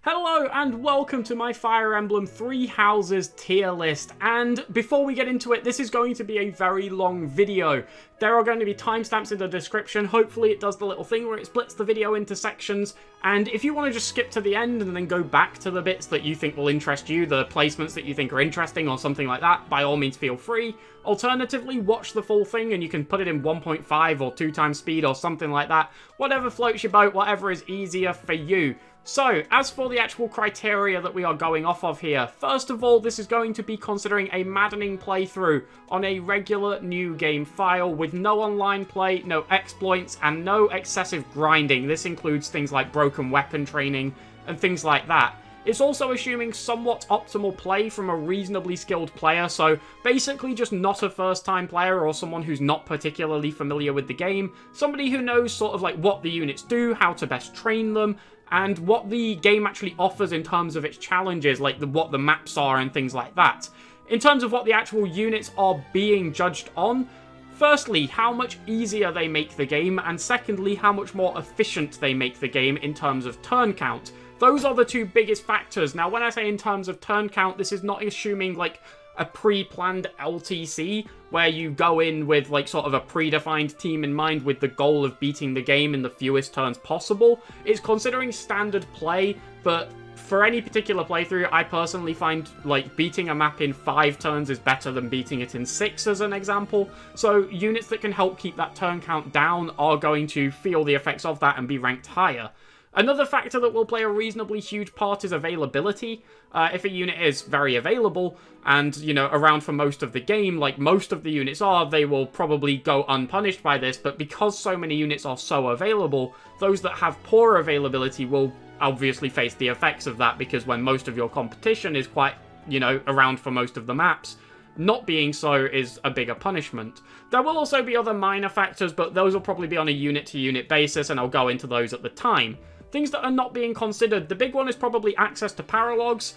Hello and welcome to my Fire Emblem 3 Houses tier list, and before we get into it, this is going to be a very long video. There are going to be timestamps in the description. Hopefully it does the little thing where it splits the video into sections, and if you want to just skip to the end and then go back to the bits that you think will interest you, the placements that you think are interesting or something like that, by all means feel free. Alternatively, watch the full thing and you can put it in 1.5 or 2 times speed or something like that. Whatever floats your boat, whatever is easier for you. So, as for the actual criteria that we are going off of here, first of all, this is going to be considering a Maddening playthrough on a regular new game file with no online play, no exploits, and no excessive grinding. This includes things like broken weapon training and things like that. It's also assuming somewhat optimal play from a reasonably skilled player, so basically just not a first-time player or someone who's not particularly familiar with the game, somebody who knows sort of like what the units do, how to best train them, and what the game actually offers in terms of its challenges, like what the maps are and things like that. In terms of what the actual units are being judged on, firstly, how much easier they make the game, and secondly, how much more efficient they make the game in terms of turn count. Those are the two biggest factors. Now, when I say in terms of turn count, this is not assuming, like, a pre-planned LTC, where you go in with, like, sort of a predefined team in mind with the goal of beating the game in the fewest turns possible. It's considering standard play, but for any particular playthrough, I personally find, like, beating a map in 5 turns is better than beating it in 6, as an example. So, units that can help keep that turn count down are going to feel the effects of that and be ranked higher. Another factor that will play a reasonably huge part is availability. If a unit is very available and, you know, around for most of the game, like most of the units are, they will probably go unpunished by this, but because so many units are so available, those that have poor availability will obviously face the effects of that, because when most of your competition is quite, you know, around for most of the maps, not being so is a bigger punishment. There will also be other minor factors, but those will probably be on a unit-to-unit basis, and I'll go into those at the time. Things that are not being considered. The big one is probably access to paralogs.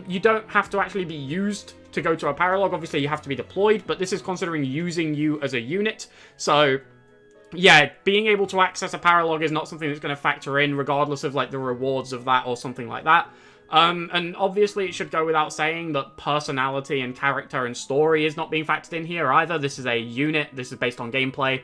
You don't have to actually be used to go to a paralog. Obviously, you have to be deployed, but this is considering using you as a unit. So, yeah, being able to access a paralog is not something that's going to factor in, regardless of, like, the rewards of that or something like that. And obviously, it should go without saying that personality and character and story is not being factored in here either. This is a unit. This is based on gameplay.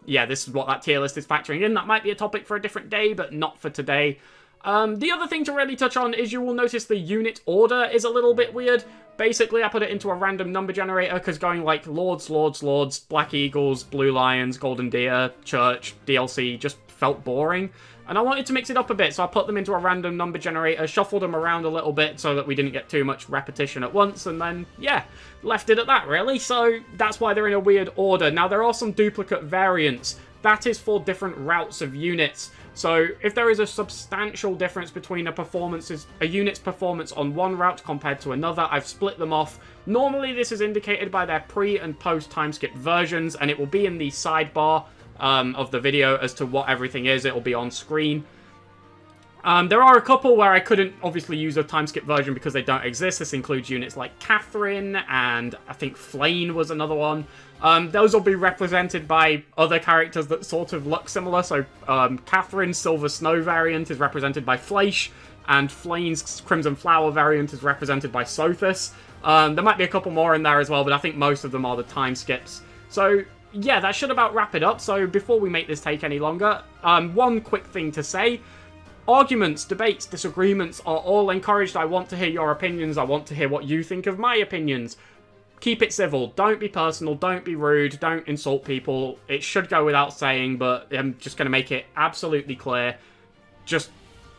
Yeah, this is what that tier list is factoring in. That might be a topic for a different day, but not for today. The other thing to really touch on is you will notice the unit order is a little bit weird. Basically, I put it into a random number generator because going like Lords, Lords, Lords, Black Eagles, Blue Lions, Golden Deer, Church, DLC just felt boring. And I wanted to mix it up a bit, so I put them into a random number generator, shuffled them around a little bit so that we didn't get too much repetition at once, and then, yeah, left it at that, really. So that's why they're in a weird order. Now, there are some duplicate variants. That is for different routes of units. So if there is a substantial difference between a unit's performance on one route compared to another, I've split them off. Normally, this is indicated by their pre- and post-timeskip versions, and it will be in the sidebar of the video as to what everything is. It will be on screen. There are a couple where I couldn't obviously use a timeskip version because they don't exist. This includes units like Catherine, and I think Flane was another one. Those will be represented by other characters that sort of look similar. So Catherine's Silver Snow variant is represented by Fleisch, and Flane's Crimson Flower variant is represented by Sothis. There might be a couple more in there as well, but I think most of them are the time skips. So yeah, that should about wrap it up. So before we make this take any longer, one quick thing to say. Arguments, debates, disagreements are all encouraged. I want to hear your opinions. I want to hear what you think of my opinions. Keep it civil. Don't be personal. Don't be rude. Don't insult people. It should go without saying, but I'm just going to make it absolutely clear. Just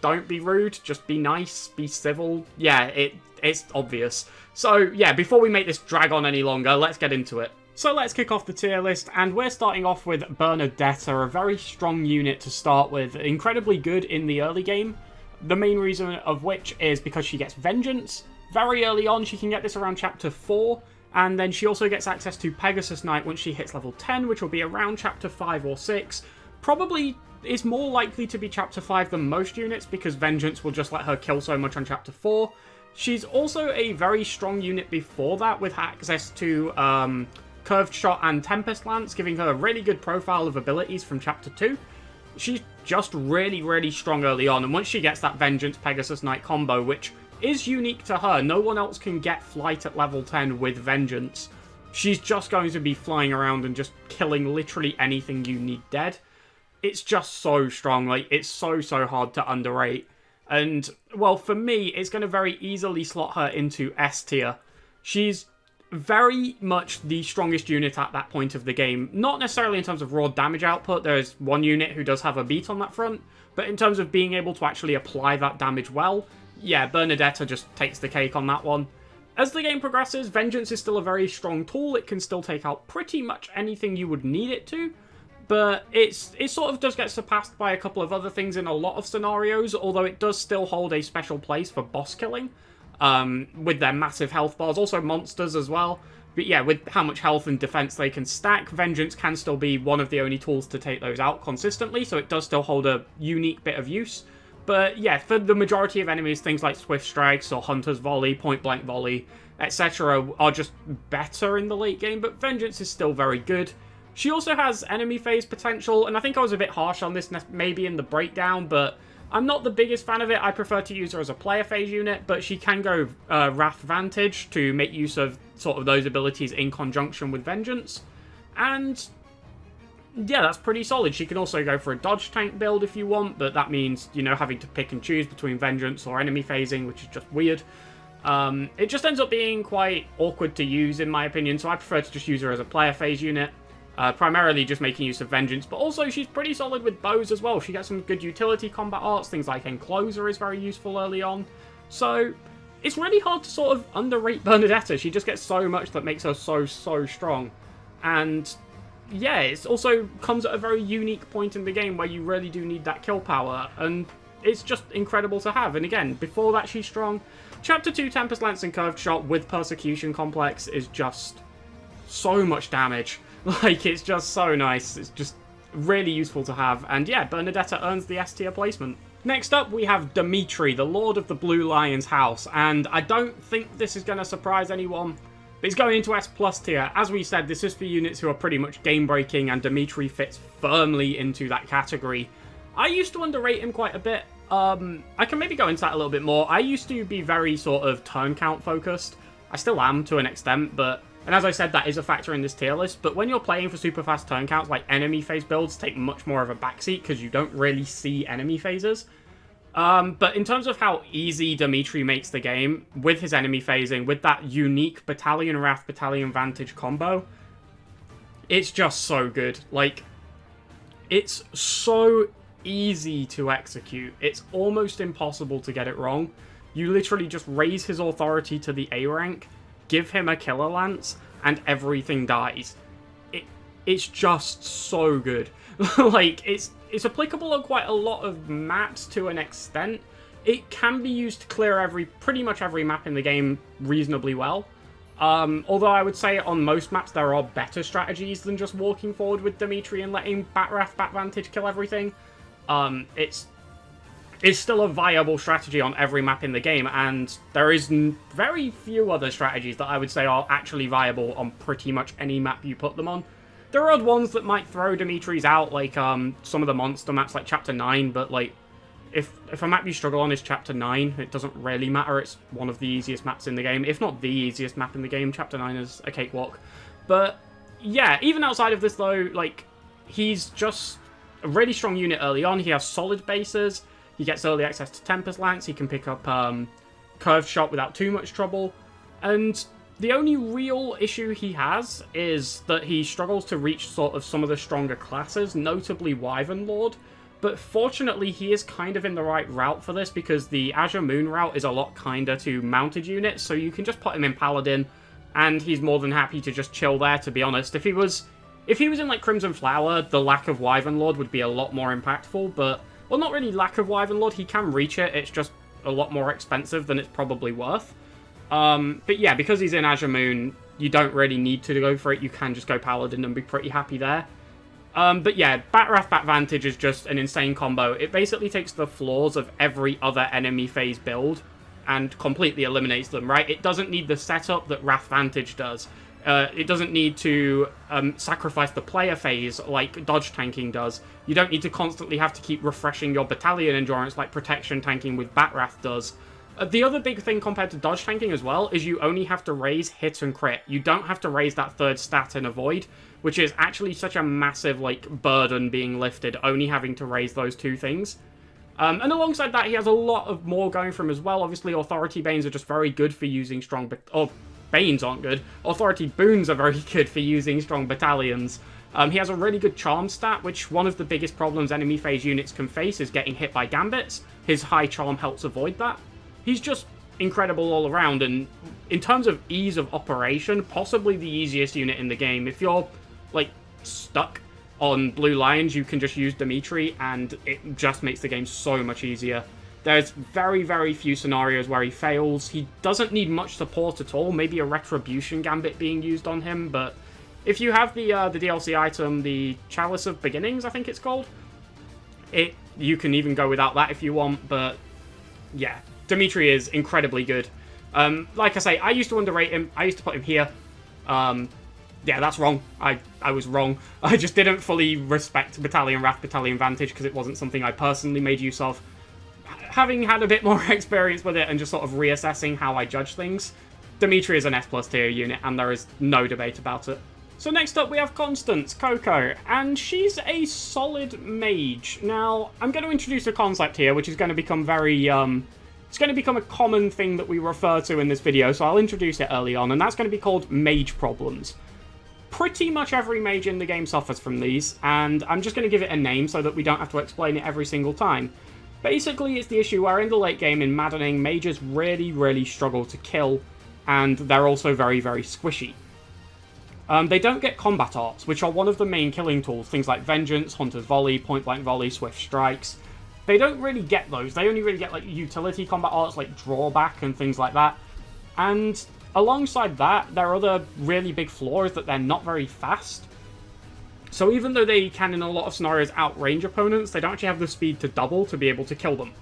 don't be rude. Just be nice. Be civil. Yeah, it's obvious. So, yeah, before we make this drag on any longer, let's get into it. So let's kick off the tier list, and we're starting off with Bernedetta, a very strong unit to start with, incredibly good in the early game, the main reason of which is because she gets Vengeance. Very early on, she can get this around Chapter 4, and then she also gets access to Pegasus Knight once she hits level 10, which will be around Chapter 5 or 6. Probably is more likely to be Chapter 5 than most units, because Vengeance will just let her kill so much on Chapter 4. She's also a very strong unit before that, with access to Curved Shot and Tempest Lance, giving her a really good profile of abilities from Chapter 2. she's just really, really strong early on. And once she gets that Vengeance Pegasus Knight combo, which is unique to her, no one else can get Flight at level 10 with Vengeance. She's just going to be flying around and just killing literally anything you need dead. It's just so strong. Like, it's so hard to underrate. And, well, for me, it's going to very easily slot her into S tier. She's very much the strongest unit at that point of the game. Not necessarily in terms of raw damage output. There's one unit who does have a beat on that front. But in terms of being able to actually apply that damage well, yeah, Bernedetta just takes the cake on that one. As the game progresses, Vengeance is still a very strong tool. It can still take out pretty much anything you would need it to. But it sort of does get surpassed by a couple of other things in a lot of scenarios, although it does still hold a special place for boss killing, with their massive health bars, also monsters as well. But yeah, with how much health and defense they can stack, Vengeance can still be one of the only tools to take those out consistently, so it does still hold a unique bit of use. But yeah, for the majority of enemies, things like Swift Strikes or Hunter's Volley, Point Blank Volley, etc. are just better in the late game, but Vengeance is still very good. She also has enemy phase potential, and I think I was a bit harsh on this maybe in the breakdown, but I'm not the biggest fan of it. I prefer to use her as a player phase unit, but she can go Wrath Vantage to make use of sort of those abilities in conjunction with Vengeance. And yeah, that's pretty solid. She can also go for a dodge tank build if you want, but that means, you know, having to pick and choose between Vengeance or enemy phasing, which is just weird. It just ends up being quite awkward to use, in my opinion, so I prefer to just use her as a player phase unit. Primarily just making use of Vengeance, but also she's pretty solid with bows as well. She gets some good utility combat arts, things like Encloser is very useful early on. So it's really hard to sort of underrate Bernedetta. She just gets so much that makes her so strong. And yeah, it also comes at a very unique point in the game where you really do need that kill power, and it's just incredible to have. And again, before that she's strong. Chapter 2 Tempest Lance and Curved Shot with Persecution Complex is just so much damage. Like, it's just so nice. It's just really useful to have. And yeah, Bernedetta earns the S tier placement. Next up, we have Dimitri, the Lord of the Blue Lion's House. And I don't think this is going to surprise anyone, but it's going into S plus tier. As we said, this is for units who are pretty much game-breaking, and Dimitri fits firmly into that category. I used to underrate him quite a bit. I can maybe go into that a little bit more. I used to be very sort of turn count focused. I still am to an extent, but... And as I said, that is a factor in this tier list, but when you're playing for super fast turn counts, like enemy phase builds take much more of a backseat because you don't really see enemy phases. But in terms of how easy Dimitri makes the game, with his enemy phasing, with that unique Battalion Wrath, Battalion Vantage combo, it's just so good. Like, it's so easy to execute. It's almost impossible to get it wrong. You literally just raise his authority to the A rank, give him a Killer Lance, and everything dies. It's just so good. Like, it's applicable on quite a lot of maps to an extent. It can be used to clear pretty much every map in the game reasonably well. Although I would say on most maps there are better strategies than just walking forward with Dimitri and letting Bat Vantage kill everything. It's still a viable strategy on every map in the game, and there is very few other strategies that I would say are actually viable on pretty much any map you put them on. There are odd ones that might throw Dimitri's out, like some of the monster maps like Chapter 9, but like, if a map you struggle on is Chapter 9, it doesn't really matter. It's one of the easiest maps in the game, if not the easiest map in the game. Chapter 9 is a cakewalk. But yeah, even outside of this though, like, he's just a really strong unit early on. He has solid bases. He gets early access to Tempest Lance. He can pick up Curved Shot without too much trouble. And the only real issue he has is that he struggles to reach sort of some of the stronger classes, notably Wyvern Lord. But fortunately, he is kind of in the right route for this, because the Azure Moon route is a lot kinder to mounted units, so you can just put him in Paladin, and he's more than happy to just chill there, to be honest. If he was in, like, Crimson Flower, the lack of Wyvern Lord would be a lot more impactful, but... Well, not really lack of Wyvern Lord, he can reach it, it's just a lot more expensive than it's probably worth. But yeah, because he's in Azure Moon, you don't really need to go for it, you can just go Paladin and be pretty happy there. But yeah, Bat Vantage is just an insane combo. It basically takes the flaws of every other enemy phase build and completely eliminates them, right? It doesn't need the setup that Wrath Vantage does. It doesn't need to sacrifice the player phase like dodge tanking does. You don't need to constantly have to keep refreshing your battalion endurance like protection tanking with Batrath does. The other big thing compared to dodge tanking as well is you only have to raise hit and crit. You don't have to raise that third stat in Avoid, which is actually such a massive like burden being lifted, only having to raise those two things. And alongside that, he has a lot of more going for him as well. Obviously, Authority Banes are just very good for using strong... Banes aren't good. Authority Boons are very good for using strong battalions. He has a really good Charm stat, which one of the biggest problems enemy phase units can face is getting hit by Gambits. His high Charm helps avoid that. He's just incredible all around, and in terms of ease of operation, possibly the easiest unit in the game. If you're, like, stuck on Blue Lions, you can just use Dimitri, and it just makes the game so much easier. There's very, very few scenarios where he fails. He doesn't need much support at all, maybe a Retribution Gambit being used on him, but if you have the DLC item, the Chalice of Beginnings, I think it's called, you can even go without that if you want, but yeah, Dimitri is incredibly good. Like I say, I used to underrate him. I used to put him here. Yeah, that's wrong. I was wrong. I just didn't fully respect Battalion Wrath, Battalion Vantage, because it wasn't something I personally made use of. Having had a bit more experience with it and just sort of reassessing how I judge things, Dimitri is an S+ tier unit, and there is no debate about it. So next up we have Constance, Coco, and she's a solid mage. Now, I'm going to introduce a concept here, which is going to become very, it's going to become a common thing that we refer to in this video, so I'll introduce it early on, and that's going to be called mage problems. Pretty much every mage in the game suffers from these, and I'm just going to give it a name so that we don't have to explain it every single time. Basically, it's the issue where in the late game in Maddening, mages really, really struggle to kill, and they're also very, very squishy. They don't get combat arts, which are one of the main killing tools, things like Vengeance, Hunter's Volley, Point Blank Volley, Swift Strikes. They don't really get those. They only really get like utility combat arts like Drawback and things like that. And alongside that, their other really big flaw is that they're not very fast. So even though they can in a lot of scenarios outrange opponents, they don't actually have the speed to double to be able to kill them.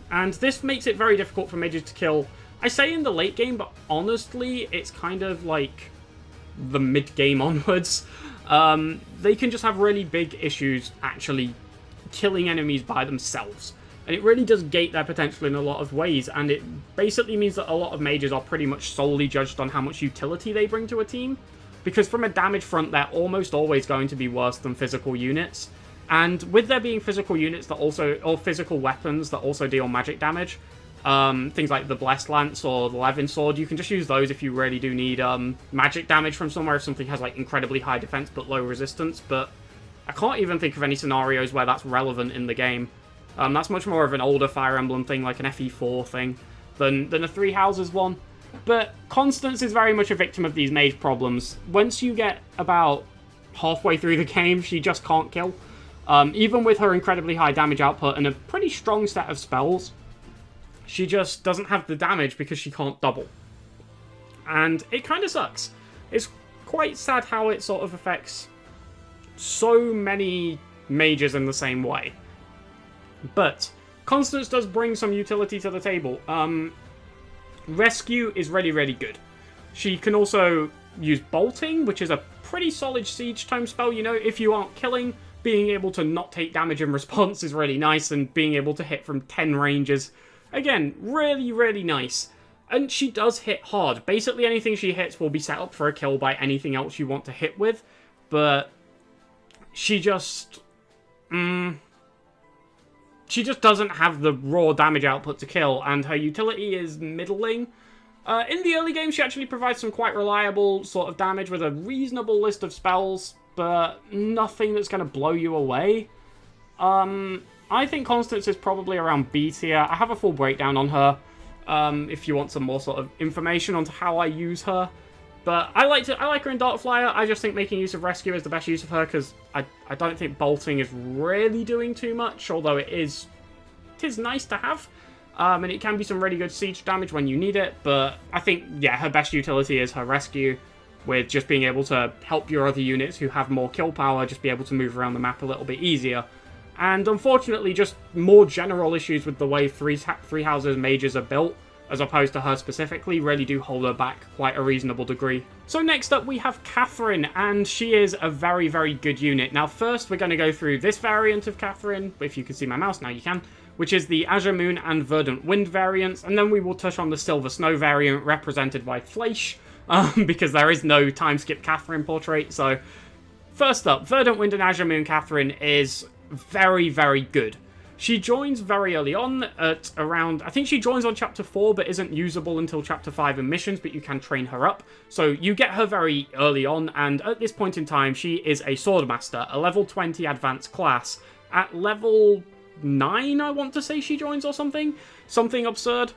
And this makes it very difficult for mages to kill. I say in the late game, but honestly, it's kind of like the mid-game onwards. They can just have really big issues actually killing enemies by themselves. And it really does gate their potential in a lot of ways, and it basically means that a lot of mages are pretty much solely judged on how much utility they bring to a team. Because from a damage front, they're almost always going to be worse than physical units. And with there being physical units that also, or physical weapons that also deal magic damage, things like the Blessed Lance or the Levin Sword, you can just use those if you really do need magic damage from somewhere, if something has like incredibly high defense but low resistance. But I can't even think of any scenarios where that's relevant in the game. That's much more of an older Fire Emblem thing, like an FE4 thing, than a Three Houses one. But Constance is very much a victim of these mage problems. Once you get about halfway through the game, she just can't kill. Even with her incredibly high damage output and a pretty strong set of spells, she just doesn't have the damage because she can't double. And it kind of sucks. It's quite sad how it sort of affects so many mages in the same way. But Constance does bring some utility to the table. Rescue is really, really good. She can also use Bolting, which is a pretty solid siege time spell. You know, if you aren't killing, being able to not take damage in response is really nice, and being able to hit from 10 ranges, again, really, really nice. And she does hit hard. Basically anything she hits will be set up for a kill by anything else you want to hit with, but she just doesn't have the raw damage output to kill, and her utility is middling. In the early game, she actually provides some quite reliable sort of damage with a reasonable list of spells, but nothing that's going to blow you away. I think Constance is probably around B tier. I have a full breakdown on her, if you want some more sort of information onto how I use her. But I like her in Dark Flyer. I just think making use of Rescue is the best use of her, because I don't think Bolting is really doing too much, although it is nice to have. And it can be some really good siege damage when you need it, but I think, yeah, her best utility is her Rescue, with just being able to help your other units who have more kill power just be able to move around the map a little bit easier. And unfortunately, just more general issues with the way Three Houses mages are built as opposed to her specifically, really do hold her back quite a reasonable degree. So next up we have Catherine, and she is a very, very good unit. Now first we're going to go through this variant of Catherine, if you can see my mouse now you can, which is the Azure Moon and Verdant Wind variants, and then we will touch on the Silver Snow variant represented by Fleisch, because there is no time skip Catherine portrait. So first up, Verdant Wind and Azure Moon Catherine is very, very good. She joins very early on at around, I think she joins on chapter 4 but isn't usable until chapter 5 in missions, but you can train her up. So you get her very early on, and at this point in time she is a Swordmaster, a level 20 advanced class. At level 9 I want to say she joins or something absurd,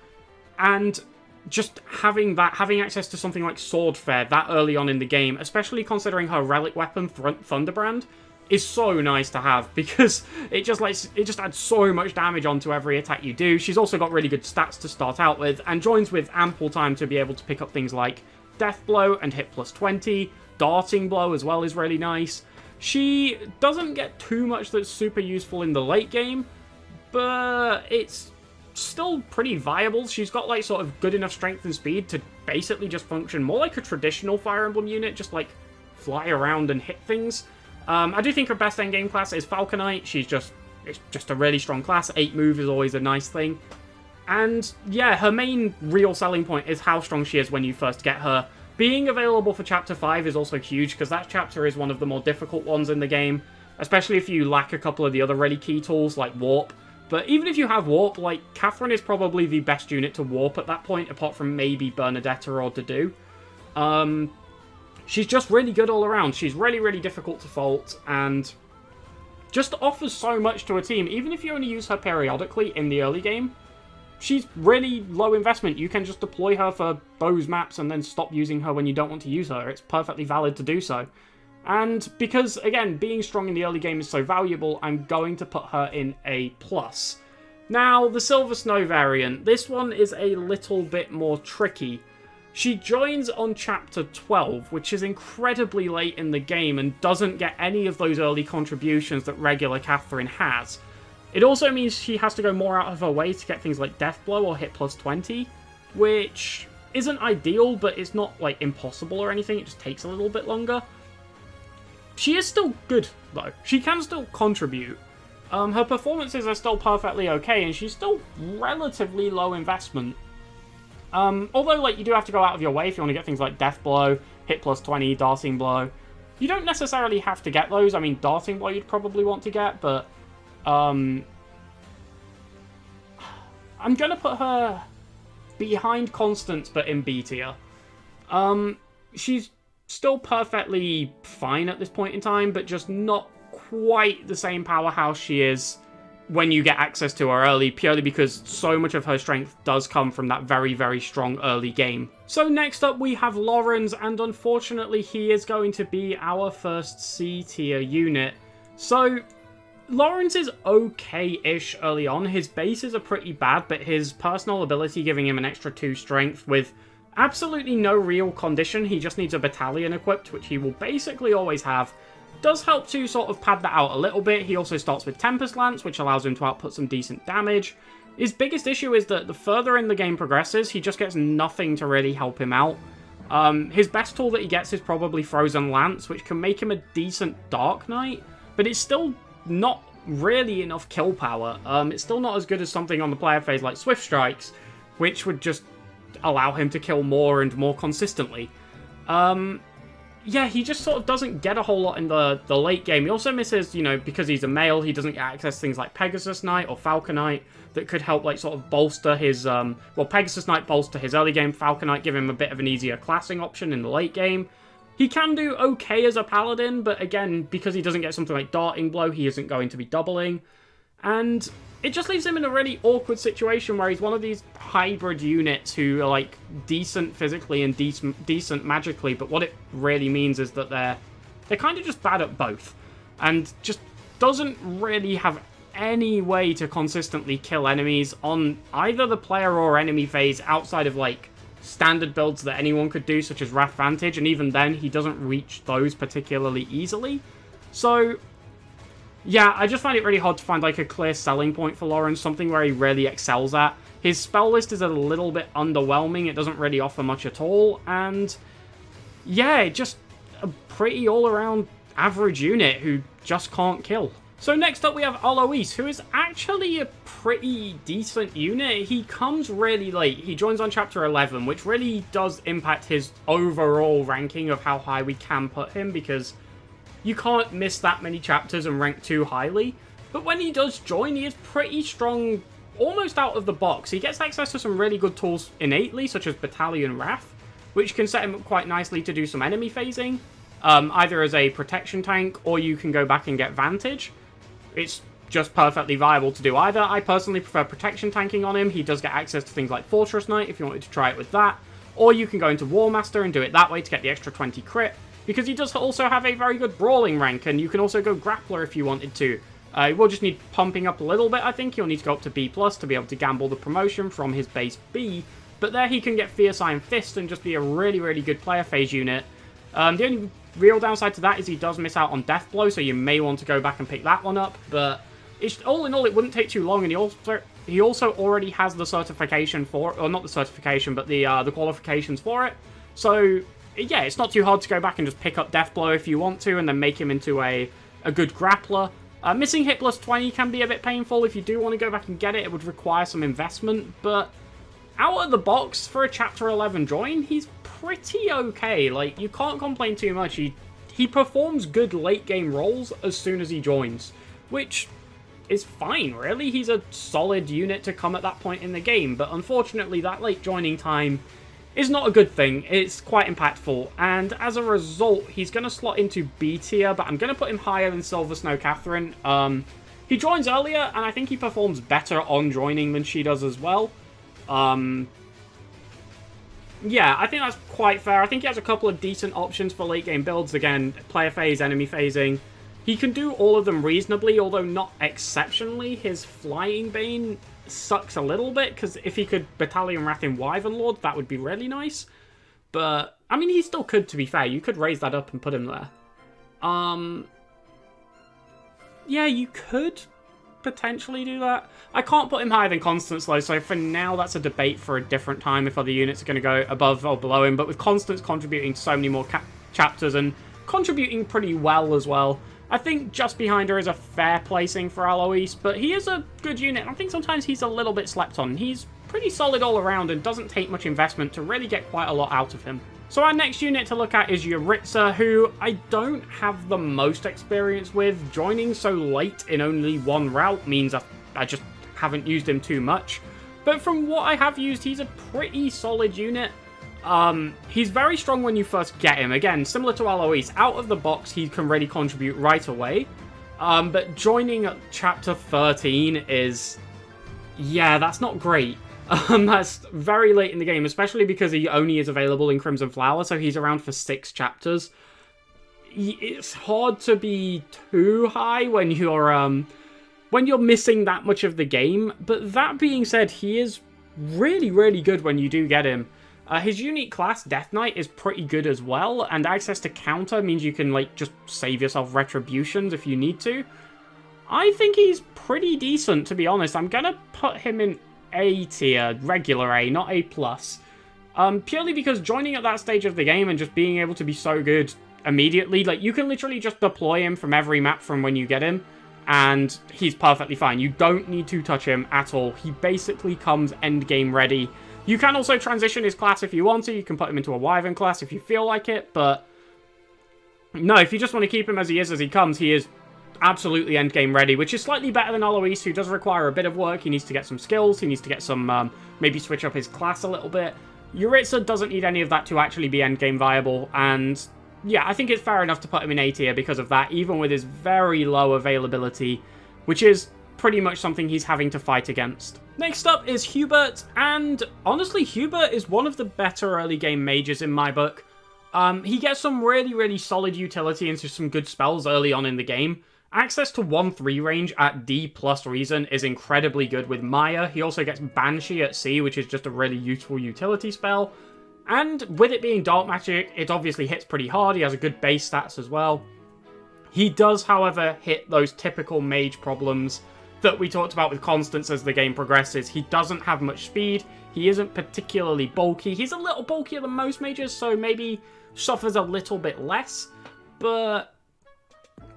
and just having access to something like Swordfare that early on in the game, especially considering her relic weapon Thunderbrand, is so nice to have, because it just adds so much damage onto every attack you do. She's also got really good stats to start out with, and joins with ample time to be able to pick up things like Death Blow and hit plus 20. Darting Blow as well is really nice. She doesn't get too much that's super useful in the late game, but it's still pretty viable. She's got like sort of good enough strength and speed to basically just function more like a traditional Fire Emblem unit, just like fly around and hit things. I do think her best endgame class is Falconite. It's just a really strong class. 8 move is always a nice thing. And yeah, her main real selling point is how strong she is when you first get her. Being available for Chapter 5 is also huge, because that chapter is one of the more difficult ones in the game, especially if you lack a couple of the other really key tools like Warp. But even if you have Warp, like, Catherine is probably the best unit to Warp at that point, apart from maybe Bernedetta or Dedue. She's just really good all around. She's really, really difficult to fault, and just offers so much to a team. Even if you only use her periodically in the early game, she's really low investment. You can just deploy her for those maps and then stop using her when you don't want to use her. It's perfectly valid to do so. And because, again, being strong in the early game is so valuable, I'm going to put her in A+. Now, the Silver Snow variant. This one is a little bit more tricky. She joins on Chapter 12, which is incredibly late in the game and doesn't get any of those early contributions that regular Catherine has. It also means she has to go more out of her way to get things like Death Blow or hit plus 20, which isn't ideal, but it's not, like, impossible or anything. It just takes a little bit longer. She is still good, though. She can still contribute. Her performances are still perfectly okay, and she's still relatively low investment. Although, like, you do have to go out of your way if you want to get things like Death Blow, hit plus 20, Darting Blow. You don't necessarily have to get those. I mean, Darting Blow you'd probably want to get, but I'm going to put her behind Constance, but in B tier. She's still perfectly fine at this point in time, but just not quite the same powerhouse she is when you get access to her early, purely because so much of her strength does come from that very, very strong early game. So next up we have Lorenz, and unfortunately he is going to be our first C tier unit. So Lorenz is okay-ish early on. His bases are pretty bad, but his personal ability giving him an extra 2 strength with absolutely no real condition, he just needs a battalion equipped, which he will basically always have, does help to sort of pad that out a little bit. He also starts with Tempest Lance, which allows him to output some decent damage. His biggest issue is that the further in the game progresses, he just gets nothing to really help him out. His best tool that he gets is probably Frozen Lance, which can make him a decent Dark Knight, but it's still not really enough kill power. It's still not as good as something on the player phase like Swift Strikes, which would just allow him to kill more and more consistently. Yeah, he just sort of doesn't get a whole lot in the late game. He also misses, you know, because he's a male, he doesn't get access to things like Pegasus Knight or Falconite that could help, like, sort of bolster his, well, Pegasus Knight bolster his early game, Falconite give him a bit of an easier classing option in the late game. He can do okay as a Paladin, but again, because he doesn't get something like Darting Blow, he isn't going to be doubling. And it just leaves him in a really awkward situation where he's one of these hybrid units who are, like, decent physically and decent magically, but what it really means is that they're kind of just bad at both, and just doesn't really have any way to consistently kill enemies on either the player or enemy phase outside of, like, standard builds that anyone could do, such as Wrath Vantage, and even then, he doesn't reach those particularly easily. So yeah, I just find it really hard to find, like, a clear selling point for Lorenz, something where he really excels at. His spell list is a little bit underwhelming. It doesn't really offer much at all. And yeah, just a pretty all-around average unit who just can't kill. So next up we have Alois, who is actually a pretty decent unit. He comes really late. He joins on chapter 11, which really does impact his overall ranking of how high we can put him, because you can't miss that many chapters and rank too highly. But when he does join, he is pretty strong almost out of the box. He gets access to some really good tools innately, such as Battalion Wrath, which can set him up quite nicely to do some enemy phasing, either as a protection tank, or you can go back and get Vantage. It's just perfectly viable to do either. I personally prefer protection tanking on him. He does get access to things like Fortress Knight if you wanted to try it with that. Or you can go into War Master and do it that way to get the extra 20 crit, because he does also have a very good brawling rank, and you can also go Grappler if you wanted to. He will just need pumping up a little bit, I think. He'll need to go up to B+ to be able to gamble the promotion from his base B. But there he can get Fierce Iron Fist and just be a really, really good player phase unit. The only real downside to that is he does miss out on Death Blow, so you may want to go back and pick that one up. But all in all, it wouldn't take too long, and he also already has the certification for it, or not the certification, but the qualifications for it. So yeah, it's not too hard to go back and just pick up Death Blow if you want to, and then make him into a good grappler. Missing hit plus 20 can be a bit painful. If you do want to go back and get it, it would require some investment, but out of the box for a chapter 11 join, he's pretty okay. Like, you can't complain too much. He performs good late game roles as soon as he joins, which is fine, really. He's a solid unit to come at that point in the game, but unfortunately that late joining time is not a good thing. It's quite impactful, and as a result, he's going to slot into B tier, but I'm going to put him higher than Silver Snow Catherine. He joins earlier, and I think he performs better on joining than she does as well. Yeah, I think that's quite fair. I think he has a couple of decent options for late game builds. Again, player phase, enemy phasing. He can do all of them reasonably, although not exceptionally. His Flying Bane sucks a little bit, because if he could Battalion Wrath in Wyvern Lord, that would be really nice. But, I mean, he still could, to be fair. You could raise that up and put him there. Yeah, you could potentially do that. I can't put him higher than Constance, though, so for now, that's a debate for a different time if other units are going to go above or below him. But with Constance contributing so many more chapters and contributing pretty well as well, I think just behind her is a fair placing for Alois, but he is a good unit. I think sometimes he's a little bit slept on. He's pretty solid all around and doesn't take much investment to really get quite a lot out of him. So our next unit to look at is Jeritza, who I don't have the most experience with. Joining so late in only one route means I just haven't used him too much. But from what I have used, he's a pretty solid unit. He's very strong when you first get him. Again, similar to Alois, out of the box, he can really contribute right away. But joining at chapter 13 is... yeah, that's not great. That's very late in the game, especially because he only is available in Crimson Flower, so he's around for 6 chapters. It's hard to be too high when you're missing that much of the game. But that being said, he is really, really good when you do get him. His unique class, Death Knight, is pretty good as well, and access to counter means you can, like, just save yourself retributions if you need to. I think he's pretty decent, to be honest. I'm gonna put him in A tier, regular A, not A+. Purely because joining at that stage of the game and just being able to be so good immediately, like, you can literally just deploy him from every map from when you get him, and he's perfectly fine. You don't need to touch him at all. He basically comes endgame ready. You can also transition his class if you want to. You can put him into a Wyvern class if you feel like it, but no, if you just want to keep him as he is as he comes, he is absolutely endgame ready, which is slightly better than Alois, who does require a bit of work. He needs to get some skills, he needs to get some, maybe switch up his class a little bit. Jeritza doesn't need any of that to actually be endgame viable, and yeah, I think it's fair enough to put him in A tier because of that, even with his very low availability, which is pretty much something he's having to fight against. Next up is Hubert, and honestly, Hubert is one of the better early game mages in my book. He gets some really, really solid utility into some good spells early on in the game. Access to 1-3 range at D plus Reason is incredibly good with Maya. He also gets Banshee at C, which is just a really useful utility spell. And with it being Dark Magic, it obviously hits pretty hard. He has a good base stats as well. He does, however, hit those typical mage problems that we talked about with Constance as the game progresses. He doesn't have much speed. He isn't particularly bulky. He's a little bulkier than most mages, so maybe suffers a little bit less. But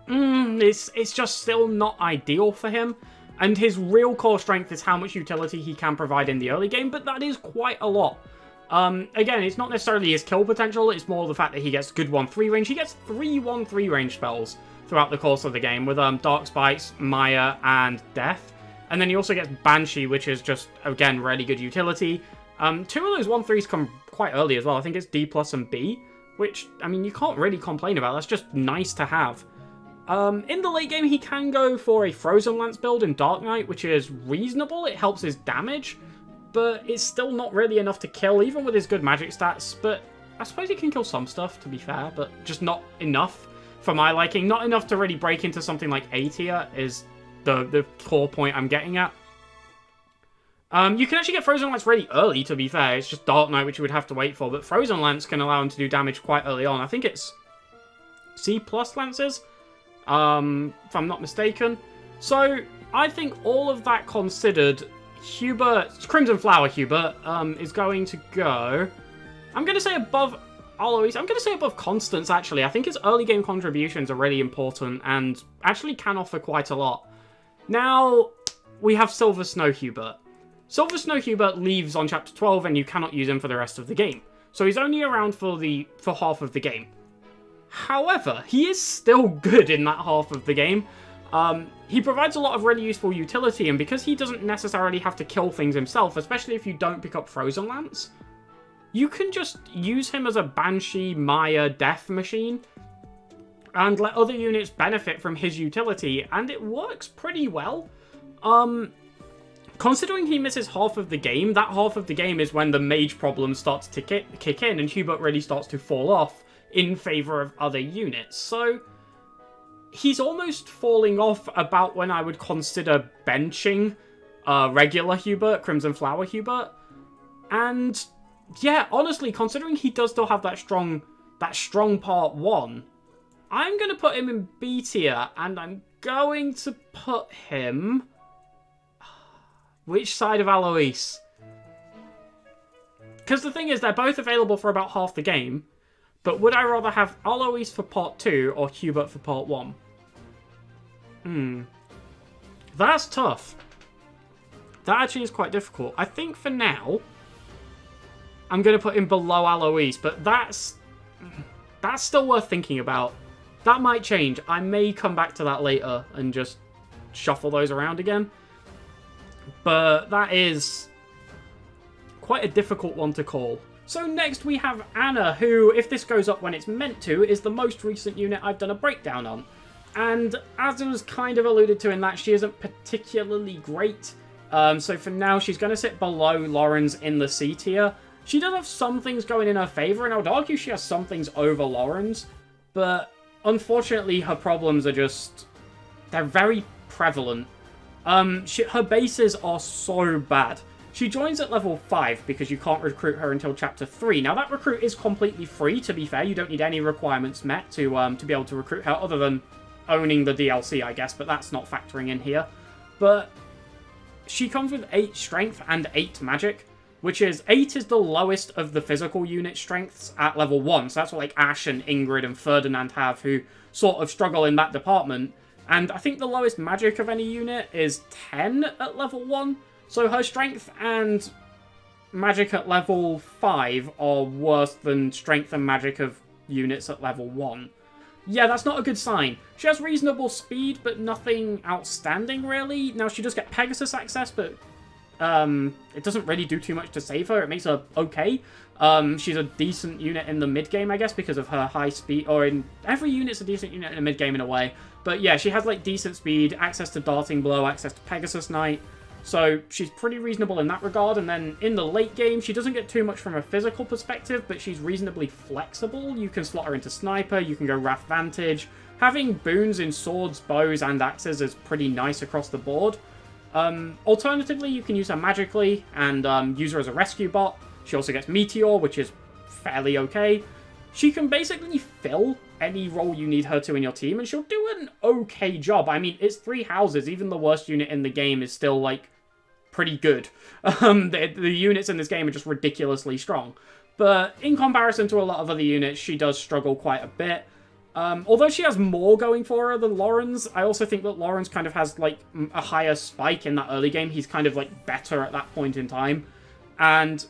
it's just still not ideal for him. And his real core strength is how much utility he can provide in the early game, but that is quite a lot. Again, it's not necessarily his kill potential, it's more the fact that he gets good 1-3 range. He gets 3 1-3 range spells throughout the course of the game with Dark Spikes, Maya, and Death. And then he also gets Banshee, which is just, again, really good utility. 2 of those 1-3s come quite early as well. I think it's D+ and B, which, I mean, you can't really complain about. That's just nice to have. In the late game, he can go for a Frozen Lance build in Dark Knight, which is reasonable. It helps his damage, but it's still not really enough to kill, even with his good magic stats. But I suppose he can kill some stuff, to be fair, but just not enough for my liking. Not enough to really break into something like A tier is the core point I'm getting at. You can actually get Frozen Lance really early, to be fair. It's just Dark Knight, which you would have to wait for, but Frozen Lance can allow him to do damage quite early on. I think it's C+ Lances, if I'm not mistaken. So, I think all of that considered, Hubert, Crimson Flower Hubert, is going to go... I'm going to say above Alois. I'm going to say above Constance, actually. I think his early game contributions are really important and actually can offer quite a lot. Now, we have Silver Snow Hubert. Silver Snow Hubert leaves on Chapter 12 and you cannot use him for the rest of the game. So he's only around for half of the game. However, he is still good in that half of the game. He provides a lot of really useful utility, and because he doesn't necessarily have to kill things himself, especially if you don't pick up Frozen Lance, you can just use him as a Banshee, Maya, Death machine, and let other units benefit from his utility, and it works pretty well. Considering he misses half of the game, that half of the game is when the mage problem starts to kick in, and Hubert really starts to fall off in favour of other units. So, he's almost falling off about when I would consider benching regular Hubert, Crimson Flower Hubert. And, yeah, honestly, considering he does still have that strong part 1, I'm going to put him in B tier, and I'm going to put him... Which side of Alois? Because the thing is, they're both available for about half the game, but would I rather have Alois for part 2 or Hubert for part 1? That's tough. That actually is quite difficult. I think for now, I'm going to put him below Alois, but that's still worth thinking about. That might change. I may come back to that later and just shuffle those around again. But that is quite a difficult one to call. So next we have Anna, who, if this goes up when it's meant to, is the most recent unit I've done a breakdown on. And as it was kind of alluded to in that, she isn't particularly great. So for now, she's going to sit below Lorenz in the C tier. She does have some things going in her favour, and I would argue she has some things over Lorenz. But unfortunately, her problems are just... they're very prevalent. Her bases are so bad. She joins at level 5 because you can't recruit her until Chapter 3. Now, that recruit is completely free, to be fair. You don't need any requirements met to be able to recruit her, other than owning the DLC, I guess, but that's not factoring in here. But she comes with 8 strength and 8 magic, which is 8 is the lowest of the physical unit strengths at level 1. So that's what like Ashe and Ingrid and Ferdinand have, who sort of struggle in that department. And I think the lowest magic of any unit is 10 at level 1. So her strength and magic at level 5 are worse than strength and magic of units at level 1. Yeah, that's not a good sign. She has reasonable speed, but nothing outstanding, really. Now, she does get Pegasus access, but it doesn't really do too much to save her. It makes her okay. She's a decent unit in the mid-game, I guess, because of her high speed. Or in every unit's a decent unit in the mid-game in a way. But yeah, she has like decent speed, access to Darting Blow, access to Pegasus Knight. So she's pretty reasonable in that regard. And then in the late game, she doesn't get too much from a physical perspective, but she's reasonably flexible. You can slot her into Sniper, you can go Wrath Vantage. Having boons in swords, bows, and axes is pretty nice across the board. Alternatively, you can use her magically and use her as a rescue bot. She also gets Meteor, which is fairly okay. she can basically fill any role you need her to in your team, and she'll do an okay job. I mean, it's 3 houses. Even the worst unit in the game is still, like, pretty good. The units in this game are just ridiculously strong. But in comparison to a lot of other units, she does struggle quite a bit. Although she has more going for her than Lorenz, I also think that Lorenz kind of has, like, a higher spike in that early game. He's kind of, like, better at that point in time. And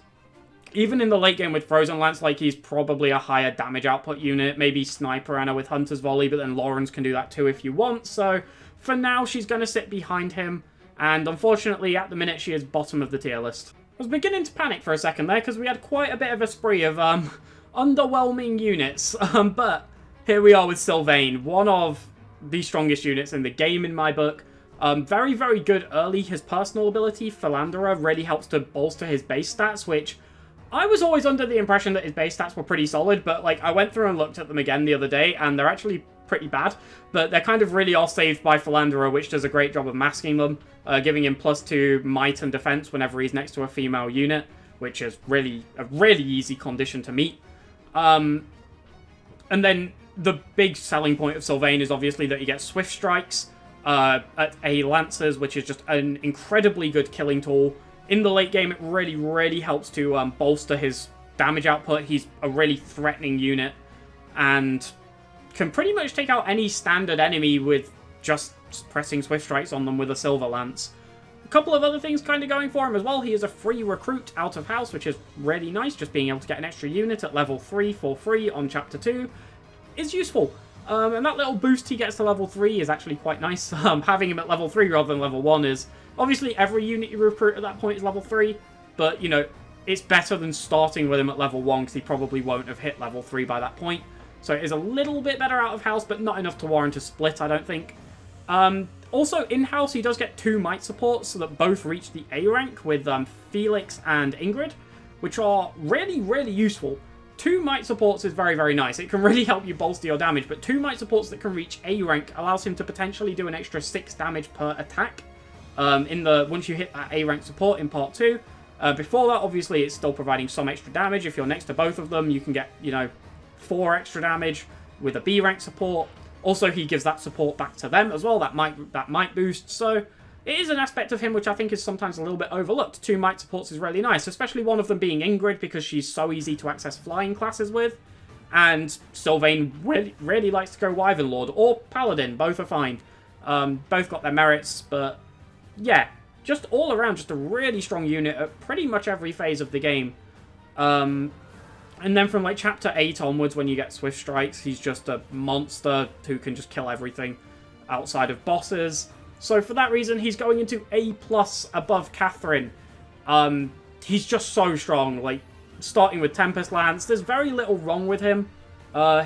even in the late game with Frozen Lance, like, he's probably a higher damage output unit. Maybe Sniper Anna with Hunter's Volley, but then Lorenz can do that too if you want. So, for now, she's going to sit behind him. And unfortunately, at the minute, she is bottom of the tier list. I was beginning to panic for a second there, because we had quite a bit of a spree of underwhelming units. But here we are with Sylvain, one of the strongest units in the game in my book. Very, very good early. His personal ability, Philanderer, really helps to bolster his base stats, which I was always under the impression that his base stats were pretty solid, but like I went through and looked at them again the other day, and they're actually pretty bad, but they're kind of really all saved by Philanderer, which does a great job of masking them, giving him +2 might and defense whenever he's next to a female unit, which is really a really easy condition to meet. And then the big selling point of Sylvain is obviously that he gets Swift Strikes at A Lancers, which is just an incredibly good killing tool. In the late game, it really, really helps to bolster his damage output. He's a really threatening unit and can pretty much take out any standard enemy with just pressing Swift Strikes on them with a Silver Lance. A couple of other things kind of going for him as well. He is a free recruit out of house, which is really nice. Just being able to get an extra unit at level 3 for free on Chapter 2 is useful. And that little boost he gets to level 3 is actually quite nice. Having him at level 3 rather than level 1 is... Obviously, every unit you recruit at that point is level 3, but, you know, it's better than starting with him at level 1, because he probably won't have hit level 3 by that point. So it is a little bit better out of house, but not enough to warrant a split, I don't think. Also, in-house, he does get 2 might supports that both reach the A rank with Felix and Ingrid, which are really, really useful. 2 might supports is very, very nice. It can really help you bolster your damage, but 2 might supports that can reach A rank allows him to potentially do an extra 6 damage per attack. Once you hit that A rank support in part 2. Before that, obviously, it's still providing some extra damage. If you're next to both of them, you can get, 4 extra damage with a B rank support. Also, he gives that support back to them as well, that might boost. So, it is an aspect of him which I think is sometimes a little bit overlooked. 2 might supports is really nice, especially one of them being Ingrid, because she's so easy to access flying classes with. And Sylvain really, really likes to go Wyvern Lord, or Paladin, both are fine. Both got their merits, but yeah, just all around, just a really strong unit at pretty much every phase of the game. And then from like Chapter 8 onwards, when you get Swift Strikes, he's just a monster who can just kill everything outside of bosses. So for that reason, he's going into A+ above Catherine. He's just so strong, like, starting with Tempest Lance, there's very little wrong with him.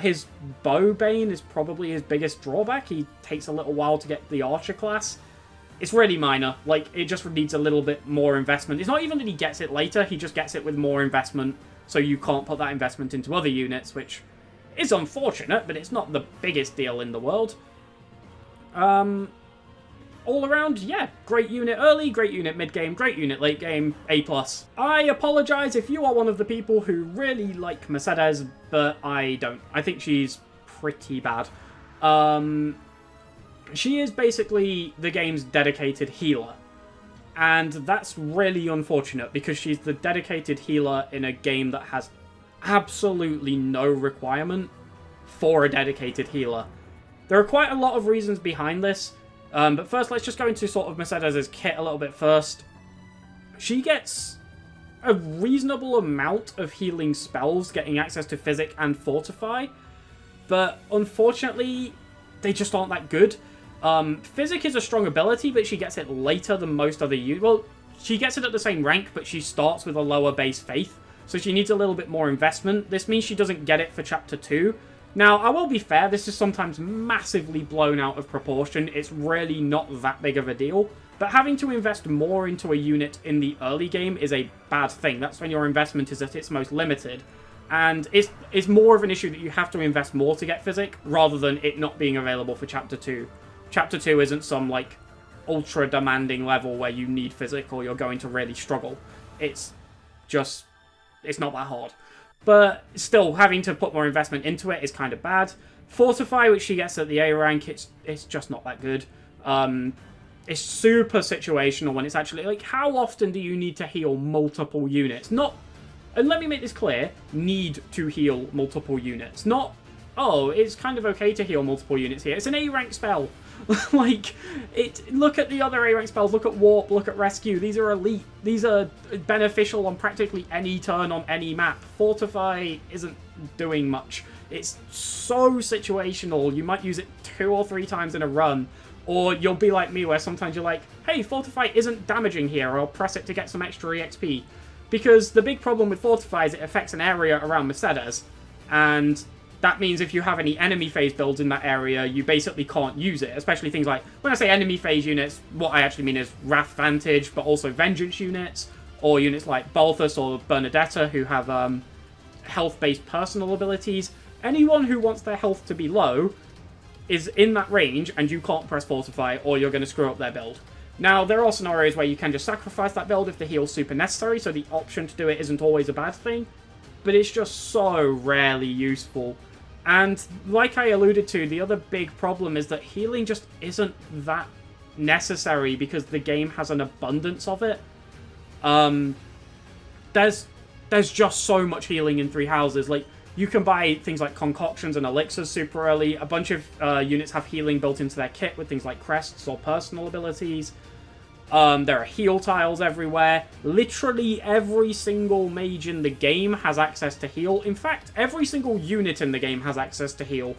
His Bow Bane is probably his biggest drawback. He takes a little while to get the Archer class. It's really minor. Like, it just needs a little bit more investment. It's not even that he gets it later, he just gets it with more investment, so you can't put that investment into other units, which is unfortunate, but it's not the biggest deal in the world. All around, yeah, great unit early, great unit mid-game, great unit late game, A+. I apologise if you are one of the people who really like Mercedes, but I don't. I think she's pretty bad. She is basically the game's dedicated healer. And that's really unfortunate, because she's the dedicated healer in a game that has absolutely no requirement for a dedicated healer. There are quite a lot of reasons behind this, but first let's just go into sort of Mercedes' kit a little bit first. She gets a reasonable amount of healing spells, getting access to Physic and Fortify, but unfortunately, they just aren't that good. Physic is a strong ability, but she gets it later than most other units. Well, she gets it at the same rank, but she starts with a lower base faith, so she needs a little bit more investment. This means she doesn't get it for Chapter 2. Now, I will be fair, this is sometimes massively blown out of proportion. It's really not that big of a deal, but having to invest more into a unit in the early game is a bad thing. That's when your investment is at its most limited. And it's more of an issue that you have to invest more to get Physic, rather than it not being available for Chapter 2. Chapter 2 isn't some, like, ultra-demanding level where you need Physic or you're going to really struggle. It's just... it's not that hard. But still, having to put more investment into it is kind of bad. Fortify, which she gets at the A rank, it's just not that good. It's super situational when it's actually, like, how often do you need to heal multiple units? Not, and let me make this clear, need to heal multiple units. Not, oh, it's kind of okay to heal multiple units here. It's an A rank spell. Like, look at the other A rank spells, look at Warp, look at Rescue. These are elite. These are beneficial on practically any turn on any map. Fortify isn't doing much. It's so situational. You might use it 2 or 3 times in a run, or you'll be like me where sometimes you're like, hey, Fortify isn't damaging here, I'll press it to get some extra EXP. Because the big problem with Fortify is it affects an area around Seteth, and that means if you have any enemy phase builds in that area, you basically can't use it. Especially things like, when I say enemy phase units, what I actually mean is Wrath Vantage, but also Vengeance units, or units like Balthus or Bernedetta who have health-based personal abilities. Anyone who wants their health to be low is in that range, and you can't press Fortify, or you're going to screw up their build. Now, there are scenarios where you can just sacrifice that build if the heal's super necessary, so the option to do it isn't always a bad thing, but it's just so rarely useful. And like I alluded to, the other big problem is that healing just isn't that necessary because the game has an abundance of it. There's just so much healing in Three Houses. Like, you can buy things like concoctions and elixirs super early. A bunch of units have healing built into their kit with things like crests or personal abilities. There are heal tiles everywhere. Literally every single mage in the game has access to heal. In fact, every single unit in the game has access to heal.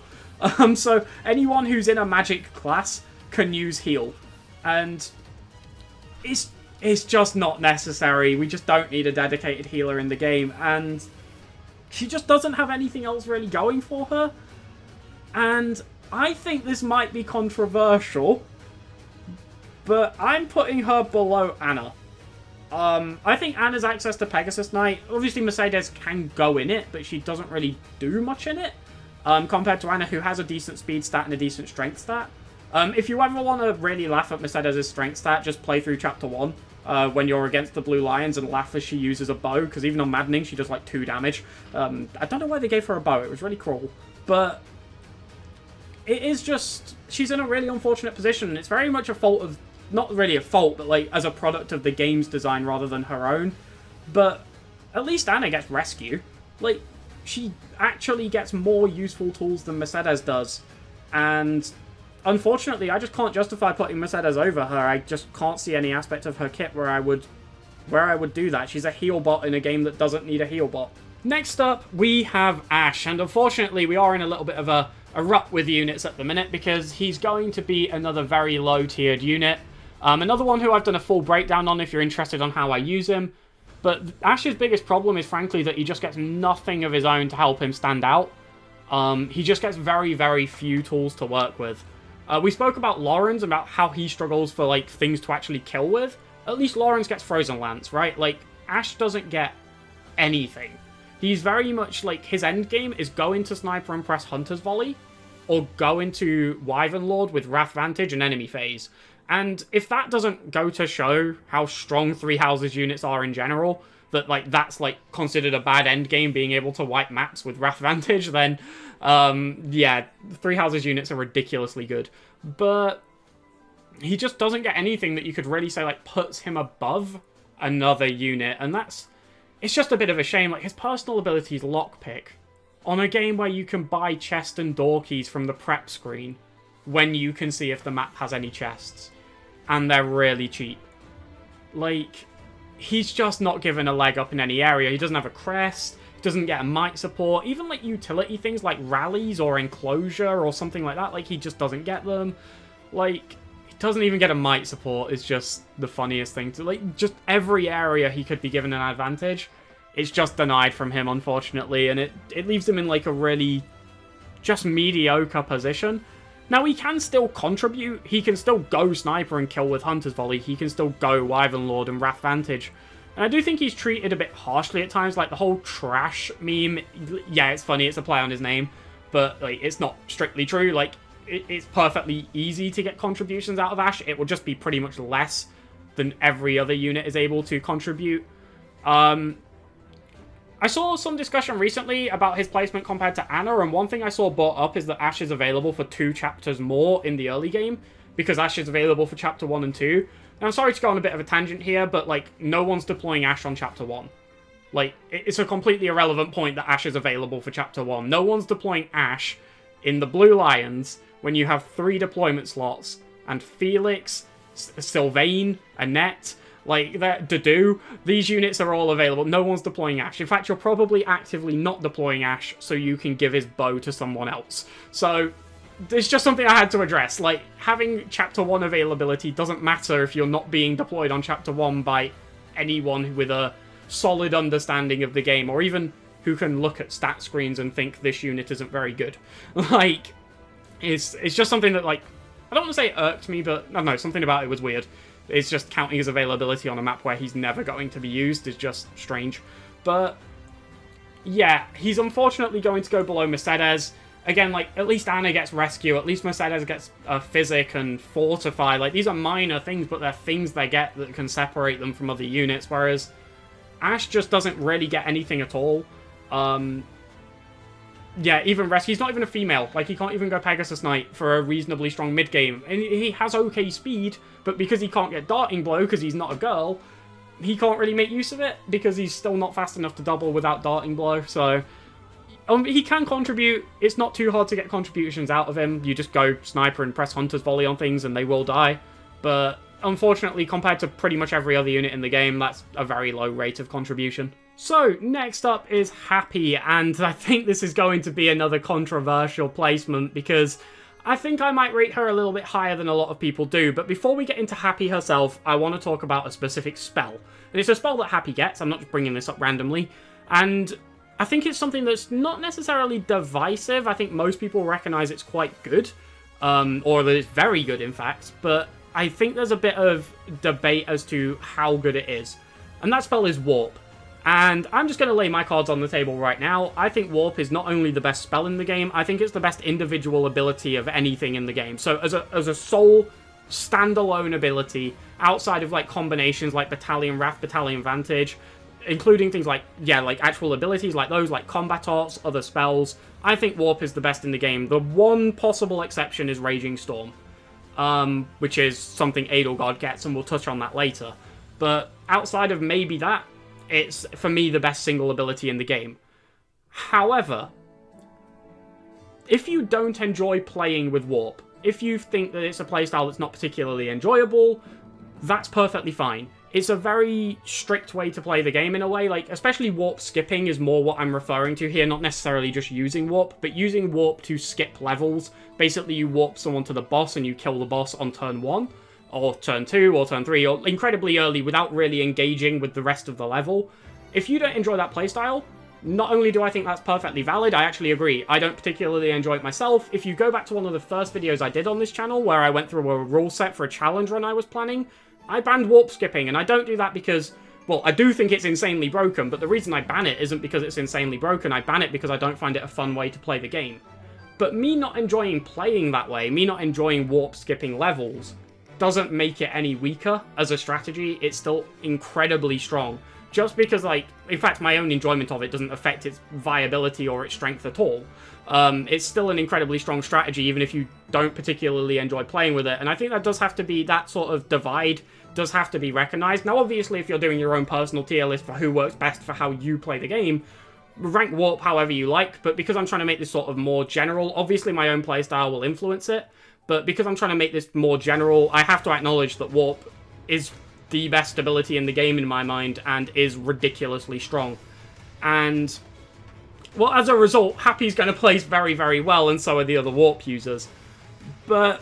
So anyone who's in a magic class can use heal. And it's just not necessary. We just don't need a dedicated healer in the game. And she just doesn't have anything else really going for her. And I think this might be controversial, but I'm putting her below Anna. I think Anna's access to Pegasus Knight, obviously Mercedes can go in it, but she doesn't really do much in it, compared to Anna, who has a decent speed stat and a decent strength stat. If you ever want to really laugh at Mercedes' strength stat, just play through Chapter 1, when you're against the Blue Lions, and laugh as she uses a bow, because even on Maddening, she does like 2 damage. I don't know why they gave her a bow, it was really cruel. But it is just, she's in a really unfortunate position. It's very much a fault of, not really a fault, but like as a product of the game's design rather than her own. But at least Anna gets Rescue. Like, she actually gets more useful tools than Mercedes does. And unfortunately, I just can't justify putting Mercedes over her. I just can't see any aspect of her kit where I would do that. She's a heal bot in a game that doesn't need a heal bot. Next up, we have Ashe. And unfortunately, we are in a little bit of a rut with units at the minute, because he's going to be another very low-tiered unit. Another one who I've done a full breakdown on if you're interested on how I use him. But Ashe's biggest problem is, frankly, that he just gets nothing of his own to help him stand out. He just gets very, very few tools to work with. We spoke about Lorenz, about how he struggles for, like, things to actually kill with. At least Lorenz gets Frozen Lance, right? Like, Ashe doesn't get anything. He's very much, like, his end game is go into Sniper and press Hunter's Volley, or go into Wyvern Lord with Wrath Vantage and Enemy Phase. And if that doesn't go to show how strong Three Houses units are in general, that, like, that's, like, considered a bad endgame, being able to wipe maps with Wrath Vantage, then, yeah, Three Houses units are ridiculously good. But he just doesn't get anything that you could really say, like, puts him above another unit, and it's just a bit of a shame. Like, his personal ability is Lockpick, on a game where you can buy chest and door keys from the prep screen, when you can see if the map has any chests. And they're really cheap. Like, he's just not given a leg up in any area. He doesn't have a crest, he doesn't get a might support, even like utility things like rallies or enclosure or something like that, like he just doesn't get them. Like, he doesn't even get a might support, is just the funniest thing. To, like, just every area he could be given an advantage, it's just denied from him, unfortunately, and it leaves him in like a really just mediocre position. Now, he can still contribute. He can still go Sniper and kill with Hunter's Volley. He can still go Wyvern Lord and Wrath Vantage. And I do think he's treated a bit harshly at times. Like, the whole trash meme, yeah, it's funny. It's a play on his name. But, like, it's not strictly true. Like, it's perfectly easy to get contributions out of Ashe. It will just be pretty much less than every other unit is able to contribute. I saw some discussion recently about his placement compared to Anna, and one thing I saw brought up is that Ashe is available for 2 chapters more in the early game, because Ashe is available for chapter 1 and 2. And I'm sorry to go on a bit of a tangent here, but, like, no one's deploying Ashe on chapter 1. Like, it's a completely irrelevant point that Ashe is available for chapter 1. No one's deploying Ashe in the Blue Lions when you have 3 deployment slots, and Felix, Sylvain, Annette, like, Dedue, these units are all available. No one's deploying Ashe. In fact, you're probably actively not deploying Ashe so you can give his bow to someone else. So, it's just something I had to address. Like, having Chapter 1 availability doesn't matter if you're not being deployed on Chapter 1 by anyone with a solid understanding of the game, or even who can look at stat screens and think this unit isn't very good. Like, it's just something that, like, I don't want to say it irked me, but I don't know, something about it was weird. It's just counting his availability on a map where he's never going to be used is just strange. But, yeah, he's unfortunately going to go below Mercedes. Again, like, at least Anna gets rescue, at least Mercedes gets physic and fortify. Like, these are minor things, but they're things they get that can separate them from other units, whereas Ashe just doesn't really get anything at all. Yeah, even rescue. He's not even a female. Like, he can't even go Pegasus Knight for a reasonably strong mid-game. And he has okay speed, but because he can't get Darting Blow, because he's not a girl, he can't really make use of it, because he's still not fast enough to double without Darting Blow, so he can contribute. It's not too hard to get contributions out of him. You just go Sniper and press Hunter's Volley on things, and they will die. But unfortunately, compared to pretty much every other unit in the game, that's a very low rate of contribution. So, next up is Hapi, and I think this is going to be another controversial placement, because I think I might rate her a little bit higher than a lot of people do, but before we get into Hapi herself, I want to talk about a specific spell. And it's a spell that Hapi gets, I'm not just bringing this up randomly, and I think it's something that's not necessarily divisive. I think most people recognize it's quite good, or that it's very good, in fact, but I think there's a bit of debate as to how good it is. And that spell is Warp. And I'm just going to lay my cards on the table right now. I think Warp is not only the best spell in the game, I think it's the best individual ability of anything in the game. So as a sole, standalone ability, outside of like combinations like Battalion Wrath, Battalion Vantage, including things like, yeah, like actual abilities like those, like Combat Arts, other spells, I think Warp is the best in the game. The one possible exception is Raging Storm, which is something Edelgard gets, and we'll touch on that later. But outside of maybe that, it's, for me, the best single ability in the game. However, if you don't enjoy playing with Warp, if you think that it's a playstyle that's not particularly enjoyable, that's perfectly fine. It's a very strict way to play the game in a way, like, especially Warp skipping is more what I'm referring to here, not necessarily just using Warp, but using Warp to skip levels. Basically, you warp someone to the boss and you kill the boss on turn 1. Or turn 2, or turn 3, or incredibly early without really engaging with the rest of the level. If you don't enjoy that playstyle, not only do I think that's perfectly valid, I actually agree. I don't particularly enjoy it myself. If you go back to one of the first videos I did on this channel, where I went through a rule set for a challenge run I was planning, I banned warp skipping, and I don't do that because, well, I do think it's insanely broken, but the reason I ban it isn't because it's insanely broken, I ban it because I don't find it a fun way to play the game. But me not enjoying playing that way, me not enjoying warp skipping levels, doesn't make it any weaker as a strategy. It's still incredibly strong. Just because, like, in fact, my own enjoyment of it doesn't affect its viability or its strength at all. It's still an incredibly strong strategy, even if you don't particularly enjoy playing with it. And I think that does have to be, that sort of divide does have to be recognized. Now, obviously, if you're doing your own personal tier list for who works best for how you play the game, rank Warp however you like. But because I'm trying to make this sort of more general, obviously my own playstyle will influence it. But because I'm trying to make this more general, I have to acknowledge that Warp is the best ability in the game in my mind, and is ridiculously strong. And, well, as a result, Hapi's going to place very, very well, and so are the other Warp users. But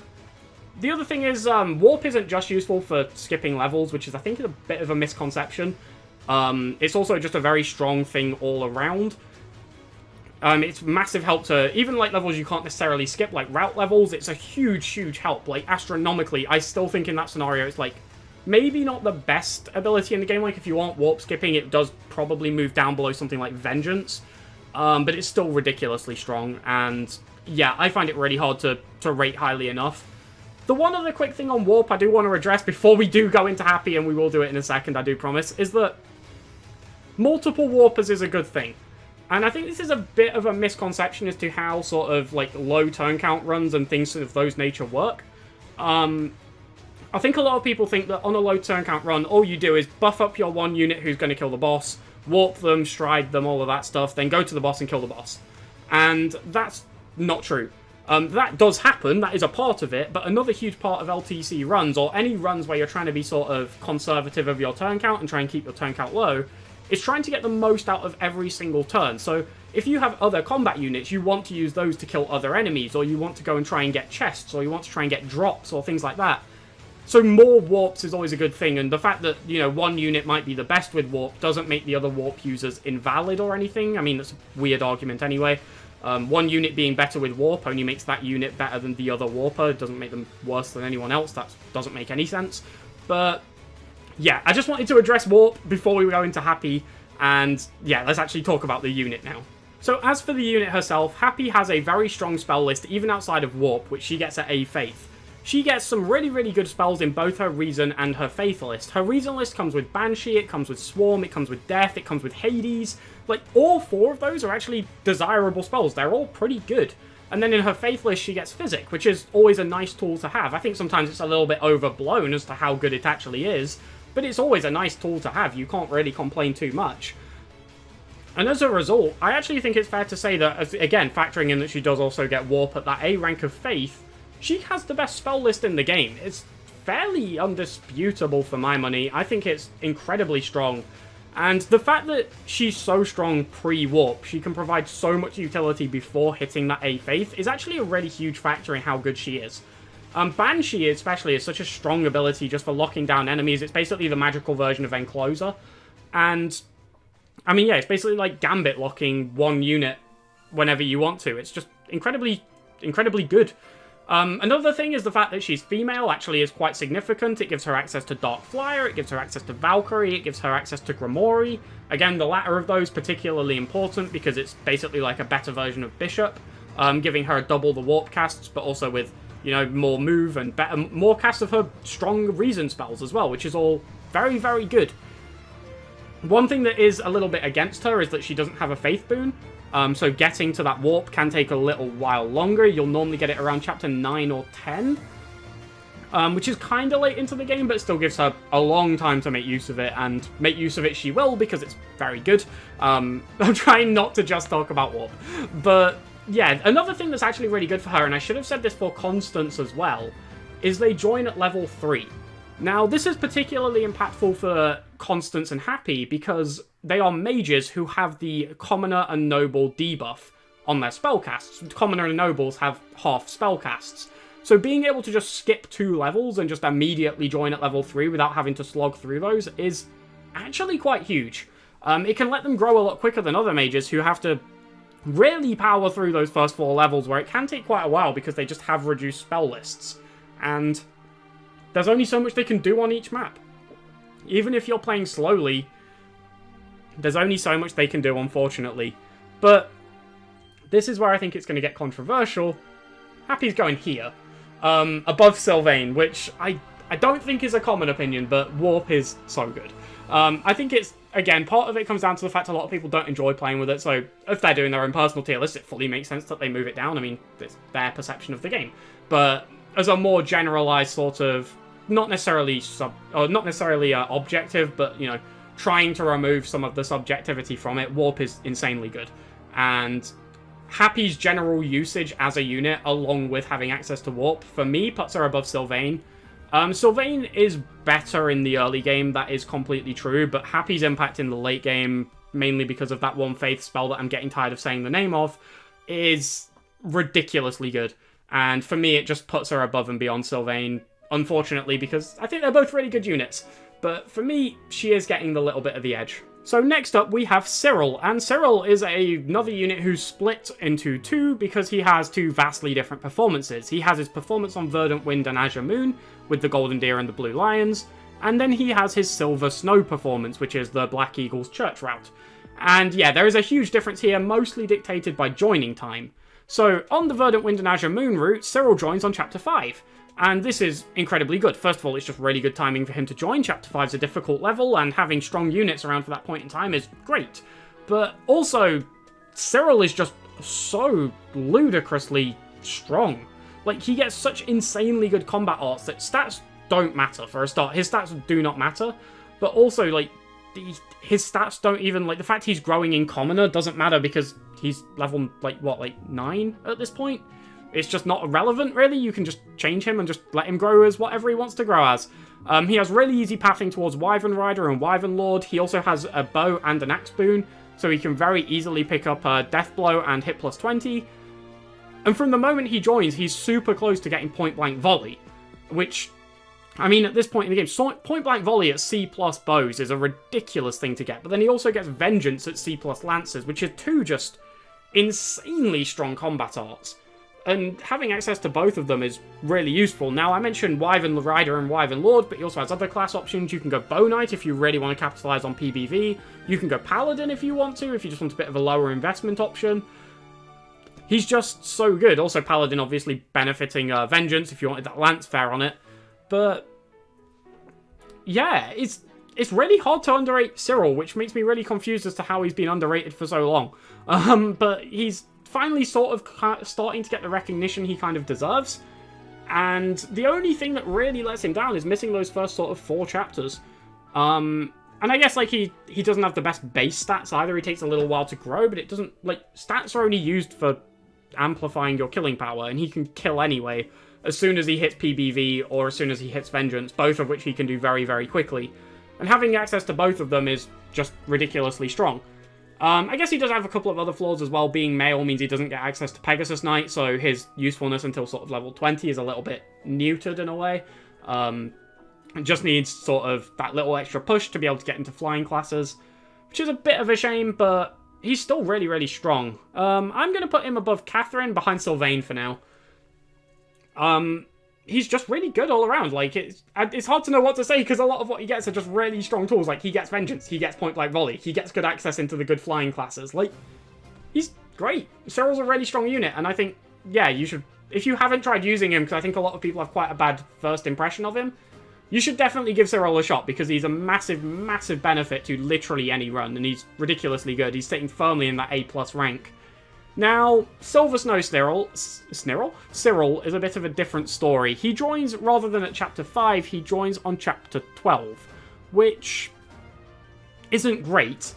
the other thing is, Warp isn't just useful for skipping levels, which is, I think, a bit of a misconception. It's also just a very strong thing all around. It's massive help to, even like levels you can't necessarily skip, like route levels, it's a huge, huge help, like astronomically. I still think in that scenario it's like, maybe not the best ability in the game, like if you want warp skipping, it does probably move down below something like Vengeance, but it's still ridiculously strong, and yeah, I find it really hard to rate highly enough. The one other quick thing on Warp I do want to address before we do go into Hapi, and we will do it in a second, I do promise, is that multiple warpers is a good thing. And I think this is a bit of a misconception as to how sort of, like, low turn count runs and things of those nature work. I think a lot of people think that on a low turn count run, all you do is buff up your one unit who's going to kill the boss, warp them, stride them, all of that stuff, then go to the boss and kill the boss. And that's not true. That does happen, that is a part of it, but another huge part of LTC runs, or any runs where you're trying to be sort of conservative of your turn count and try and keep your turn count low, is trying to get the most out of every single turn. So if you have other combat units, you want to use those to kill other enemies, or you want to go and try and get chests, or you want to try and get drops, or things like that. So more warps is always a good thing, and the fact that, you know, one unit might be the best with warp doesn't make the other warp users invalid or anything. I mean, that's a weird argument anyway. One unit being better with warp only makes that unit better than the other warper. It doesn't make them worse than anyone else. That doesn't make any sense. But yeah, I just wanted to address warp before we go into Hapi, and yeah, let's actually talk about the unit now. So as for the unit herself, Hapi has a very strong spell list even outside of warp, which she gets at A Faith. She gets some really, really good spells in both her Reason and her Faith list. Her Reason list comes with Banshee, it comes with Swarm, it comes with Death, it comes with Hades. Like, all four of those are actually desirable spells. They're all pretty good. And then in her Faith list, she gets Physic, which is always a nice tool to have. I think sometimes it's a little bit overblown as to how good it actually is, but it's always a nice tool to have. You can't really complain too much. And as a result, I actually think it's fair to say that, again, factoring in that she does also get Warp at that A rank of Faith, she has the best spell list in the game. It's fairly undisputable for my money. I think it's incredibly strong. And the fact that she's so strong pre-warp, she can provide so much utility before hitting that A Faith, is actually a really huge factor in how good she is. Banshee especially is such a strong ability just for locking down enemies. It's basically the magical version of Encloser. And, I mean, yeah, it's basically like Gambit locking one unit whenever you want to. It's just incredibly good. Another thing is the fact that she's female actually is quite significant. It gives her access to Dark Flyer, it gives her access to Valkyrie, it gives her access to Grimoire. Again, the latter of those particularly important because it's basically like a better version of Bishop, giving her double the warp casts, but also with, you know, more move and more casts of her strong Reason spells as well, which is all very, very good. One thing that is a little bit against her is that she doesn't have a Faith boon. So getting to that warp can take a little while longer. You'll normally get it around chapter 9 or 10, which is kind of late into the game, but it still gives her a long time to make use of it, and make use of it she will, because it's very good. I'm trying not to just talk about warp. But yeah, another thing that's actually really good for her, and I should have said this for Constance as well, is they join at level 3. Now, this is particularly impactful for Constance and Hapi because they are mages who have the Commoner and Noble debuff on their spellcasts. Commoner and Nobles have half spellcasts. So being able to just skip 2 levels and just immediately join at level 3 without having to slog through those is actually quite huge. It can let them grow a lot quicker than other mages who have to really power through those first 4 levels, where it can take quite a while because they just have reduced spell lists. And there's only so much they can do on each map. Even if you're playing slowly, there's only so much they can do, unfortunately. But this is where I think it's going to get controversial. Hapi's going here, above Sylvain, which I don't think is a common opinion, but Warp is so good. I think it's, again, part of it comes down to the fact a lot of people don't enjoy playing with it, so if they're doing their own personal tier list, it fully makes sense that they move it down. I mean, it's their perception of the game. But as a more generalized sort of, not necessarily objective, but, you know, trying to remove some of the subjectivity from it, Warp is insanely good. And Hapi's general usage as a unit, along with having access to Warp, for me, puts her above Sylvain. Sylvain is better in the early game, that is completely true, but Hapi's impact in the late game, mainly because of that one Faith spell that I'm getting tired of saying the name of, is ridiculously good. And for me, it just puts her above and beyond Sylvain, unfortunately, because I think they're both really good units. But for me, she is getting the little bit of the edge. So next up, we have Cyril, and Cyril is another unit who's split into 2 because he has 2 vastly different performances. He has his performance on Verdant Wind and Azure Moon, with the Golden Deer and the Blue Lions, and then he has his Silver Snow performance, which is the Black Eagle's Church route. And yeah, there is a huge difference here, mostly dictated by joining time. So, on the Verdant Wind and Azure Moon route, Cyril joins on Chapter 5. And this is incredibly good. First of all, it's just really good timing for him to join. Chapter 5 is a difficult level, and having strong units around for that point in time is great. But also, Cyril is just so ludicrously strong. Like, he gets such insanely good combat arts that stats don't matter, for a start. His stats do not matter. But also, like, his stats don't even, like, the fact he's growing in Commoner doesn't matter because he's level, like, what, like, 9 at this point? It's just not relevant, really. You can just change him and just let him grow as whatever he wants to grow as. He has really easy pathing towards Wyvern Rider and Wyvern Lord. He also has a bow and an axe boon, so he can very easily pick up Death Blow and hit plus 20. And from the moment he joins, he's super close to getting Point Blank Volley, which, I mean, at this point in the game, Point Blank Volley at C+ bows is a ridiculous thing to get, but then he also gets Vengeance at C+ Lancers, which are two just insanely strong combat arts. And having access to both of them is really useful. Now, I mentioned Wyvern Rider and Wyvern Lord, but he also has other class options. You can go Bow Knight if you really want to capitalize on PBV. You can go Paladin if you want to, if you just want a bit of a lower investment option. He's just so good. Also, Paladin obviously benefiting Vengeance if you wanted that Lance Fair on it. But yeah, it's really hard to underrate Cyril, which makes me really confused as to how he's been underrated for so long. But he's finally sort of starting to get the recognition he kind of deserves. And the only thing that really lets him down is missing those first sort of 4 chapters. And I guess, like, he doesn't have the best base stats either. He takes a little while to grow, but it doesn't, like, stats are only used for amplifying your killing power, and he can kill anyway as soon as he hits PBV or as soon as he hits Vengeance, both of which he can do very, very quickly. And having access to both of them is just ridiculously strong. I guess he does have a couple of other flaws as well. Being male means he doesn't get access to Pegasus Knight, so his usefulness until sort of level 20 is a little bit neutered in a way. Just needs sort of that little extra push to be able to get into flying classes, which is a bit of a shame, but he's still really, really strong. I'm going to put him above Catherine, behind Sylvain for now. He's just really good all around. Like, it's hard to know what to say, because a lot of what he gets are just really strong tools. Like, he gets Vengeance, he gets Point Blank Volley, he gets good access into the good flying classes. Like, he's great. Cyril's a really strong unit, and I think, yeah, you should, if you haven't tried using him, because I think a lot of people have quite a bad first impression of him, you should definitely give Cyril a shot, because he's a massive, massive benefit to literally any run, and he's ridiculously good. He's sitting firmly in that A+ rank. Now, Silver Snow Cyril is a bit of a different story. He joins, rather than at Chapter 5, he joins on Chapter 12, which isn't great.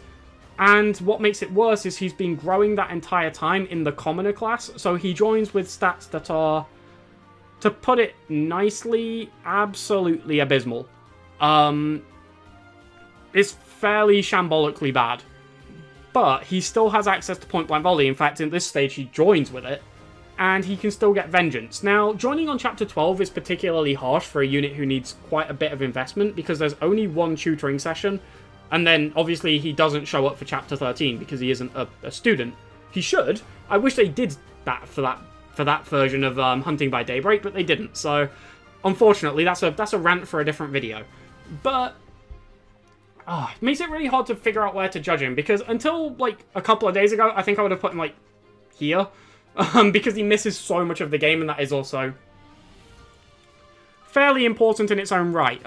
And what makes it worse is he's been growing that entire time in the Commoner class, so he joins with stats that are, to put it nicely, absolutely abysmal. It's fairly shambolically bad. But he still has access to Point Blank Volley. In fact, in this stage, he joins with it, and he can still get Vengeance. Now, joining on Chapter 12 is particularly harsh for a unit who needs quite a bit of investment, because there's only one tutoring session, and then, obviously, he doesn't show up for Chapter 13, because he isn't a student. He should. I wish they did that for that version of Hunting by Daybreak, but they didn't. So, unfortunately, that's a rant for a different video. But it makes it really hard to figure out where to judge him, because until, like, a couple of days ago, I think I would have put him, like, here, because he misses so much of the game, and that is also fairly important in its own right.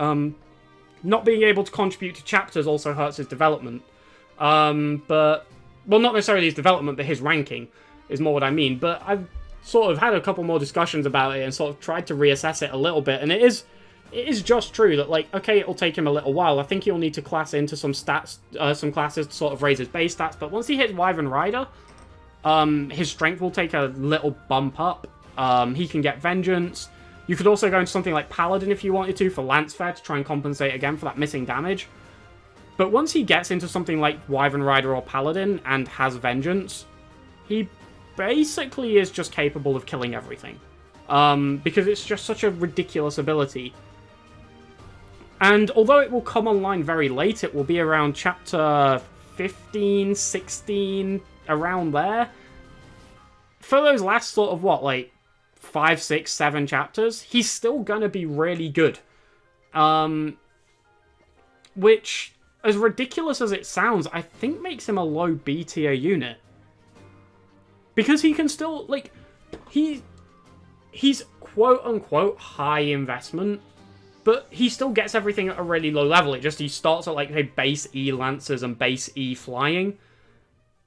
Not being able to contribute to chapters also hurts his development. But, well, not necessarily his development, but his ranking is more what I mean. But I've sort of had a couple more discussions about it and sort of tried to reassess it a little bit, and it is just true that, like, okay, it'll take him a little while. I think he'll need to class into some stats, some classes to sort of raise his base stats, but once he hits Wyvern Rider, his strength will take a little bump up. He can get Vengeance. You could also go into something like Paladin if you wanted to, for Lance Fair, to try and compensate again for that missing damage. But once he gets into something like Wyvern Rider or Paladin and has Vengeance, he basically is just capable of killing everything. Because it's just such a ridiculous ability. And although it will come online very late, it will be around chapter 15, 16, around there. For those last sort of, what, like, 5, 6, 7 chapters, he's still gonna be really good. Which, as ridiculous as it sounds, I think makes him a low B tier unit. Because he can still, like, he's quote-unquote high investment, but he still gets everything at a really low level. He starts at, like, say, base E Lancers and base E Flying,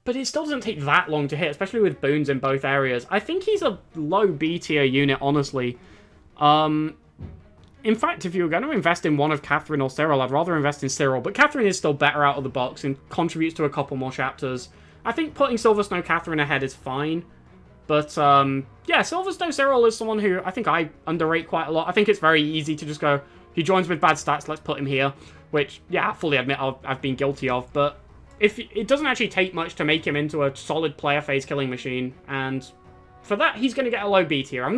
but it still doesn't take that long to hit, especially with boons in both areas. I think he's a low B tier unit, honestly. In fact, if you were going to invest in one of Catherine or Cyril, I'd rather invest in Cyril, but Catherine is still better out of the box and contributes to a couple more chapters. I think putting Silver Snow Catherine ahead is fine, but yeah, Silver Snow Cyril is someone who I think I underrate quite a lot. I think it's very easy to just go, he joins with bad stats, let's put him here, which, yeah, I fully admit I've been guilty of, but if it doesn't actually take much to make him into a solid player phase killing machine, and for that, he's going to get a low B tier.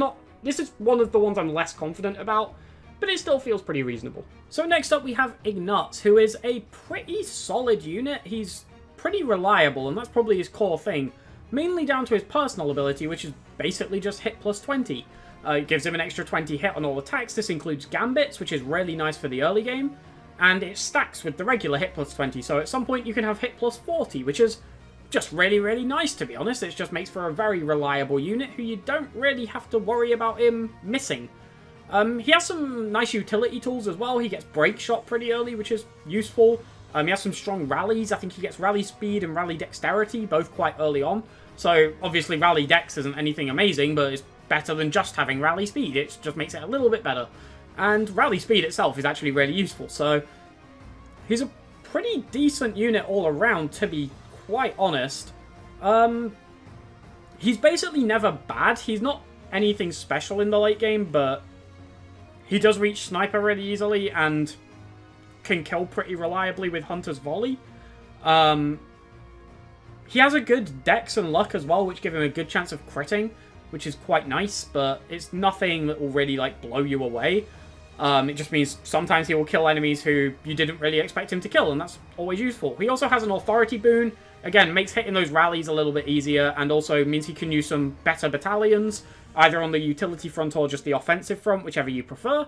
This is one of the ones I'm less confident about, but it still feels pretty reasonable. So next up we have Ignatz, who is a pretty solid unit. He's pretty reliable, and that's probably his core thing, mainly down to his personal ability, which is basically just hit plus 20. It gives him an extra 20 hit on all attacks. This includes gambits, which is really nice for the early game, and it stacks with the regular hit plus 20, so at some point you can have hit plus 40, which is just really, really nice, to be honest. It just makes for a very reliable unit who you don't really have to worry about him missing. He has some nice utility tools as well. He gets break shot pretty early, which is useful. He has some strong rallies. I think he gets rally speed and rally dexterity, both quite early on. So, obviously, rally dex isn't anything amazing, but it's better than just having rally speed. It just makes it a little bit better. And rally speed itself is actually really useful. So, he's a pretty decent unit all around, to be quite honest. He's basically never bad. He's not anything special in the late game, but he does reach sniper really easily and can kill pretty reliably with Hunter's Volley. He has a good dex and luck as well, which give him a good chance of critting, which is quite nice, but it's nothing that will really, like, blow you away. It just means sometimes he will kill enemies who you didn't really expect him to kill, and that's always useful. He also has an authority boon. Again, makes hitting those rallies a little bit easier, and also means he can use some better battalions, either on the utility front or just the offensive front, whichever you prefer.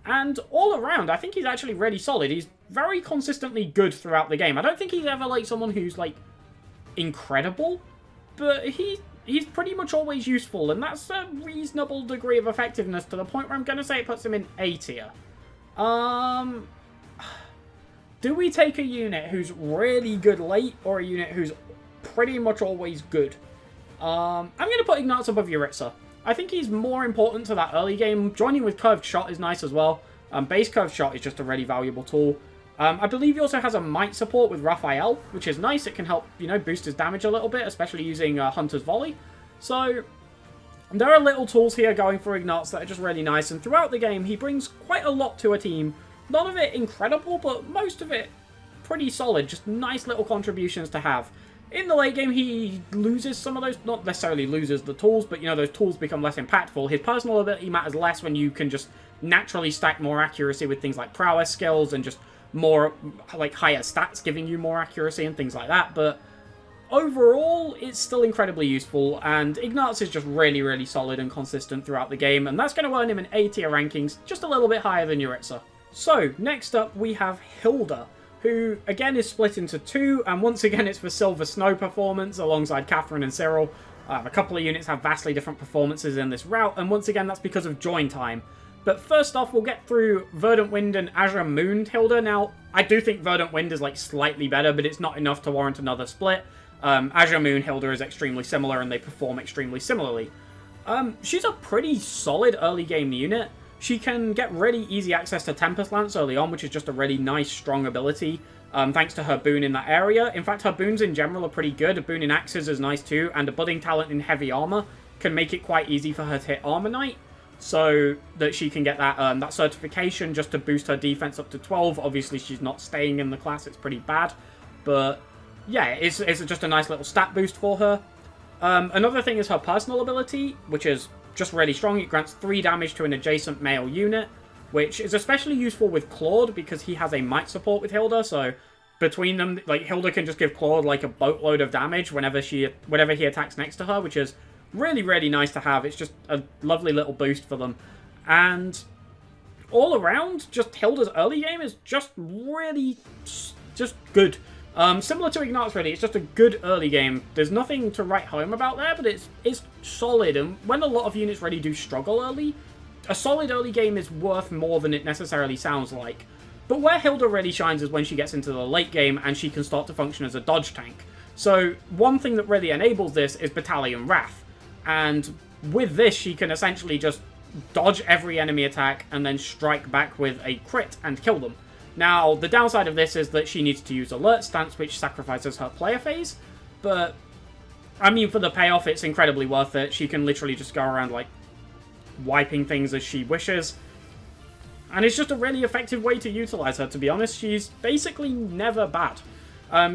And all around, I think he's actually really solid. He's very consistently good throughout the game. I don't think he's ever, like, someone who's, like, incredible, but he's pretty much always useful, and that's a reasonable degree of effectiveness to the point where I'm going to say it puts him in A tier. Do we take a unit who's really good late, or a unit who's pretty much always good? I'm going to put Ignatz above Jeritza. I think he's more important to that early game. Joining with Curved Shot is nice as well. Base Curved Shot is just a really valuable tool. I believe he also has a Might support with Raphael, which is nice. It can help, you know, boost his damage a little bit, especially using Hunter's Volley. So, there are little tools here going for Ignatz that are just really nice, and throughout the game, he brings quite a lot to a team. None of it incredible, but most of it pretty solid. Just nice little contributions to have. In the late game, he loses some of those, not necessarily loses the tools, but, you know, those tools become less impactful. His personal ability matters less when you can just naturally stack more accuracy with things like prowess skills and just more, like, higher stats giving you more accuracy and things like that. But overall, it's still incredibly useful, and Ignatz is just really, really solid and consistent throughout the game, and that's going to earn him an A tier rankings, just a little bit higher than Jeritza. So, next up, we have Hilda, who, again, is split into two, and once again, it's for Silver Snow performance, alongside Catherine and Cyril. A couple of units have vastly different performances in this route, and once again, that's because of join time. But first off, we'll get through Verdant Wind and Azure Moon Hilda. Now, I do think Verdant Wind is, like, slightly better, but it's not enough to warrant another split. Azure Moon Hilda is extremely similar, and they perform extremely similarly. She's a pretty solid early game unit. She can get really easy access to Tempest Lance early on, which is just a really nice, strong ability, thanks to her boon in that area. In fact, her boons in general are pretty good. A boon in Axes is nice too, and a budding talent in Heavy Armor can make it quite easy for her to hit Armor Knight, so that she can get that that certification just to boost her defense up to 12. Obviously, she's not staying in the class. It's pretty bad, but yeah, it's just a nice little stat boost for her. Another thing is her personal ability, which is just really strong. It grants 3 damage to an adjacent male unit, which is especially useful with Claude because he has a Might support with Hilda, so between them, like, Hilda can just give Claude, like, a boatload of damage whenever he attacks next to her, which is really, really nice to have. It's just a lovely little boost for them. And all around, just Hilda's early game is just really just good. Similar to Ignatz, really, it's just a good early game. There's nothing to write home about there, but it's solid, and when a lot of units really do struggle early, a solid early game is worth more than it necessarily sounds like. But where Hilda really shines is when she gets into the late game and she can start to function as a dodge tank. So one thing that really enables this is Battalion Wrath. And with this, she can essentially just dodge every enemy attack and then strike back with a crit and kill them. Now, the downside of this is that she needs to use Alert Stance, which sacrifices her player phase. But, I mean, for the payoff, it's incredibly worth it. She can literally just go around, like, wiping things as she wishes. And it's just a really effective way to utilize her, to be honest. She's basically never bad.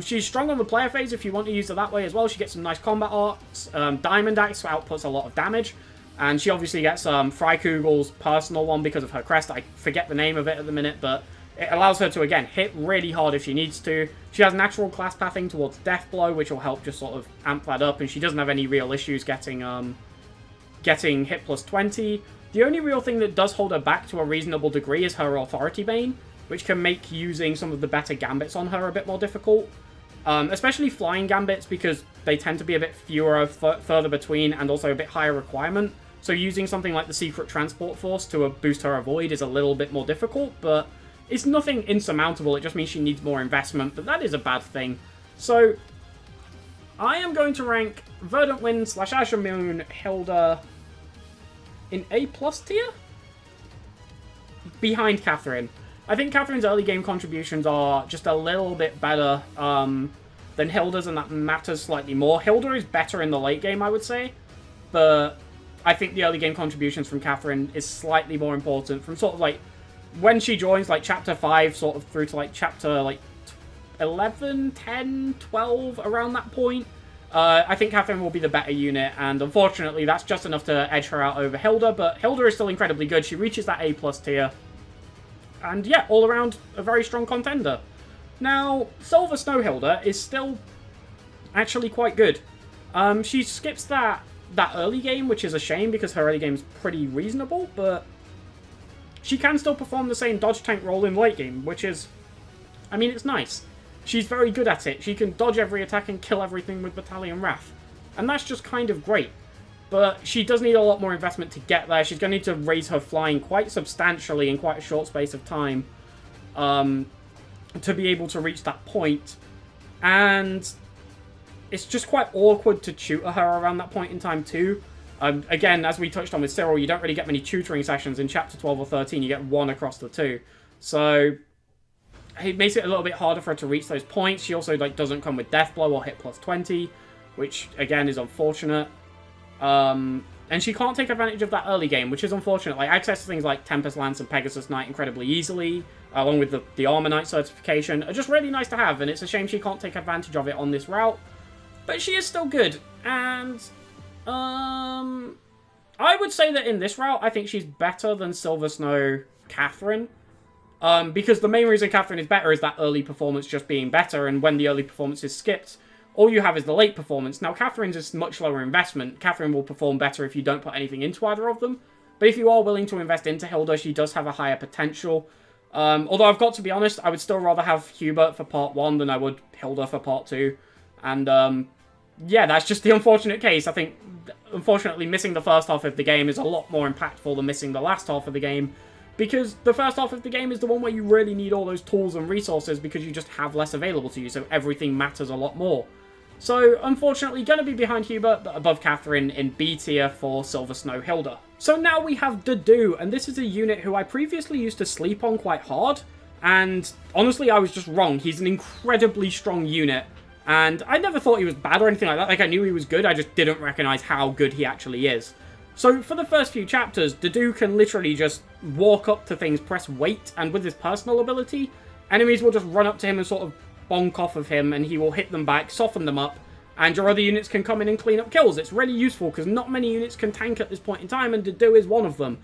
She's strong on the player phase if you want to use her that way as well. She gets some nice combat arts. Diamond Axe outputs a lot of damage. And she obviously gets Freikugel's personal one because of her crest. I forget the name of it at the minute, but it allows her to, again, hit really hard if she needs to. She has natural class pathing towards Death Blow, which will help just sort of amp that up. And she doesn't have any real issues getting hit plus 20. The only real thing that does hold her back to a reasonable degree is her Authority Bane, which can make using some of the better gambits on her a bit more difficult. Especially flying gambits, because they tend to be a bit fewer, further between, and also a bit higher requirement. So using something like the Secret Transport Force to boost her Avoid is a little bit more difficult, but it's nothing insurmountable. It just means she needs more investment, but that is a bad thing. So I am going to rank Verdant Wind / Azure Moon Hilda in A+ tier? Behind Catherine. I think Catherine's early game contributions are just a little bit better than Hilda's, and that matters slightly more. Hilda is better in the late game, I would say, but I think the early game contributions from Catherine is slightly more important from sort of like when she joins, like chapter 5 sort of through to like chapter like 11, 10, 12, around that point. I think Catherine will be the better unit, and unfortunately that's just enough to edge her out over Hilda, but Hilda is still incredibly good. She reaches that A+ tier. And yeah, all around a very strong contender. Now, Silver Snow Hilda is still actually quite good. She skips that early game, which is a shame because her early game is pretty reasonable, but she can still perform the same dodge tank role in late game, which is, I mean, it's nice. She's very good at it. She can dodge every attack and kill everything with Battalion Wrath. And that's just kind of great. But she does need a lot more investment to get there. She's going to need to raise her flying quite substantially in quite a short space of time to be able to reach that point. And it's just quite awkward to tutor her around that point in time too. Again, as we touched on with Cyril, you don't really get many tutoring sessions. In Chapter 12 or 13, you get one across the two. So it makes it a little bit harder for her to reach those points. She also doesn't come with Death Blow or hit plus 20, which again is unfortunate. And she can't take advantage of that early game, which is unfortunate. Like, access to things like Tempest Lance and Pegasus Knight incredibly easily, along with the Armor Knight certification, are just really nice to have, and it's a shame she can't take advantage of it on this route. But she is still good, and I would say that in this route, I think she's better than Silver Snow Catherine. Because the main reason Catherine is better is that early performance just being better, and when the early performance is skipped, all you have is the late performance. Now, Catherine's is much lower investment. Catherine will perform better if you don't put anything into either of them. But if you are willing to invest into Hilda, she does have a higher potential. Although I've got to be honest, I would still rather have Hubert for part 1 than I would Hilda for part 2. And, yeah, that's just the unfortunate case. I think, unfortunately, missing the first half of the game is a lot more impactful than missing the last half of the game. Because the first half of the game is the one where you really need all those tools and resources because you just have less available to you, so everything matters a lot more. So, unfortunately, going to be behind Hubert, but above Catherine in B tier for Silver Snow Hilda. So now we have Dedue, and this is a unit who I previously used to sleep on quite hard, and honestly, I was just wrong. He's an incredibly strong unit, and I never thought he was bad or anything like that. Like, I knew he was good, I just didn't recognize how good he actually is. So, for the first few chapters, Dedue can literally just walk up to things, press wait, and with his personal ability, enemies will just run up to him and sort of bonk off of him, and he will hit them back, soften them up, and your other units can come in and clean up kills. It's really useful, because not many units can tank at this point in time, and Dedue is one of them.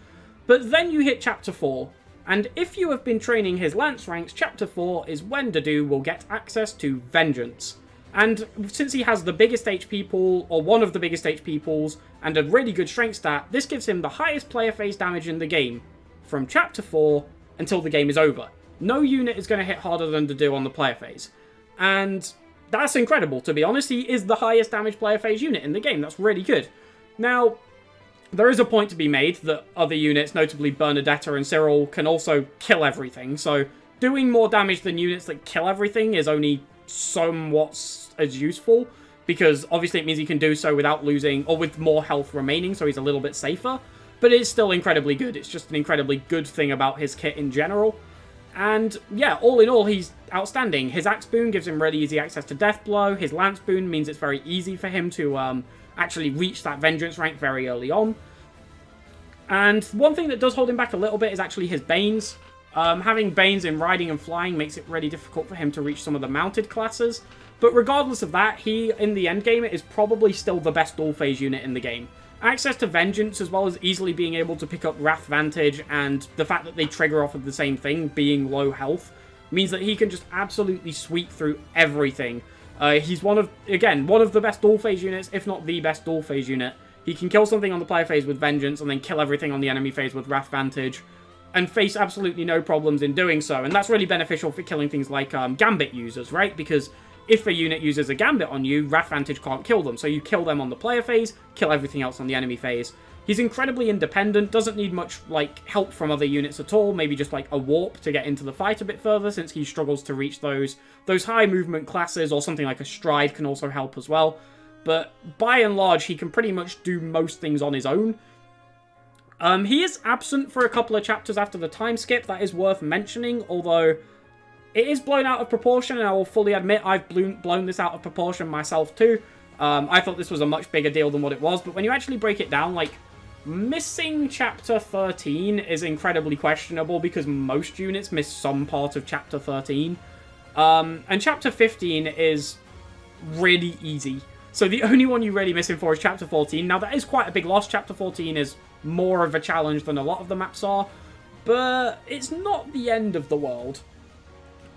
But then you hit Chapter 4, and if you have been training his Lance ranks, Chapter 4 is when Dedue will get access to Vengeance. And since he has the biggest HP pool, or one of the biggest HP pools, and a really good strength stat, this gives him the highest player phase damage in the game, from Chapter 4 until the game is over. No unit is going to hit harder than Dedue on the player phase. And that's incredible, to be honest. He is the highest damage player phase unit in the game. That's really good. Now, there is a point to be made that other units, notably Bernedetta and Cyril, can also kill everything. So doing more damage than units that kill everything is only somewhat as useful, because obviously it means he can do so without losing, or with more health remaining, so he's a little bit safer. But it's still incredibly good. It's just an incredibly good thing about his kit in general. And yeah, all in all, he's outstanding. His Axe Boon gives him really easy access to Death Blow. His Lance Boon means it's very easy for him to actually reach that Vengeance rank very early on. And one thing that does hold him back a little bit is actually his Banes. Having Banes in Riding and Flying makes it really difficult for him to reach some of the mounted classes. But regardless of that, he, in the endgame, is probably still the best dual phase unit in the game. Access to Vengeance, as well as easily being able to pick up Wrath Vantage, and the fact that they trigger off of the same thing, being low health, means that he can just absolutely sweep through everything. He's one of the best dual phase units, if not the best dual phase unit. He can kill something on the player phase with Vengeance, and then kill everything on the enemy phase with Wrath Vantage, and face absolutely no problems in doing so. And that's really beneficial for killing things like Gambit users, right? Because if a unit uses a Gambit on you, Wrath Vantage can't kill them. So you kill them on the player phase, kill everything else on the enemy phase. He's incredibly independent, doesn't need much like help from other units at all, maybe just like a warp to get into the fight a bit further, since he struggles to reach those high movement classes, or something like a Stride can also help as well. But by and large, he can pretty much do most things on his own. He is absent for a couple of chapters after the time skip, that is worth mentioning, although it is blown out of proportion, and I will fully admit I've blown this out of proportion myself too. I thought this was a much bigger deal than what it was, but when you actually break it down, like, missing Chapter 13 is incredibly questionable, because most units miss some part of Chapter 13. And Chapter 15 is really easy. So the only one you really miss him for is Chapter 14. Now, that is quite a big loss. Chapter 14 is more of a challenge than a lot of the maps are, but it's not the end of the world.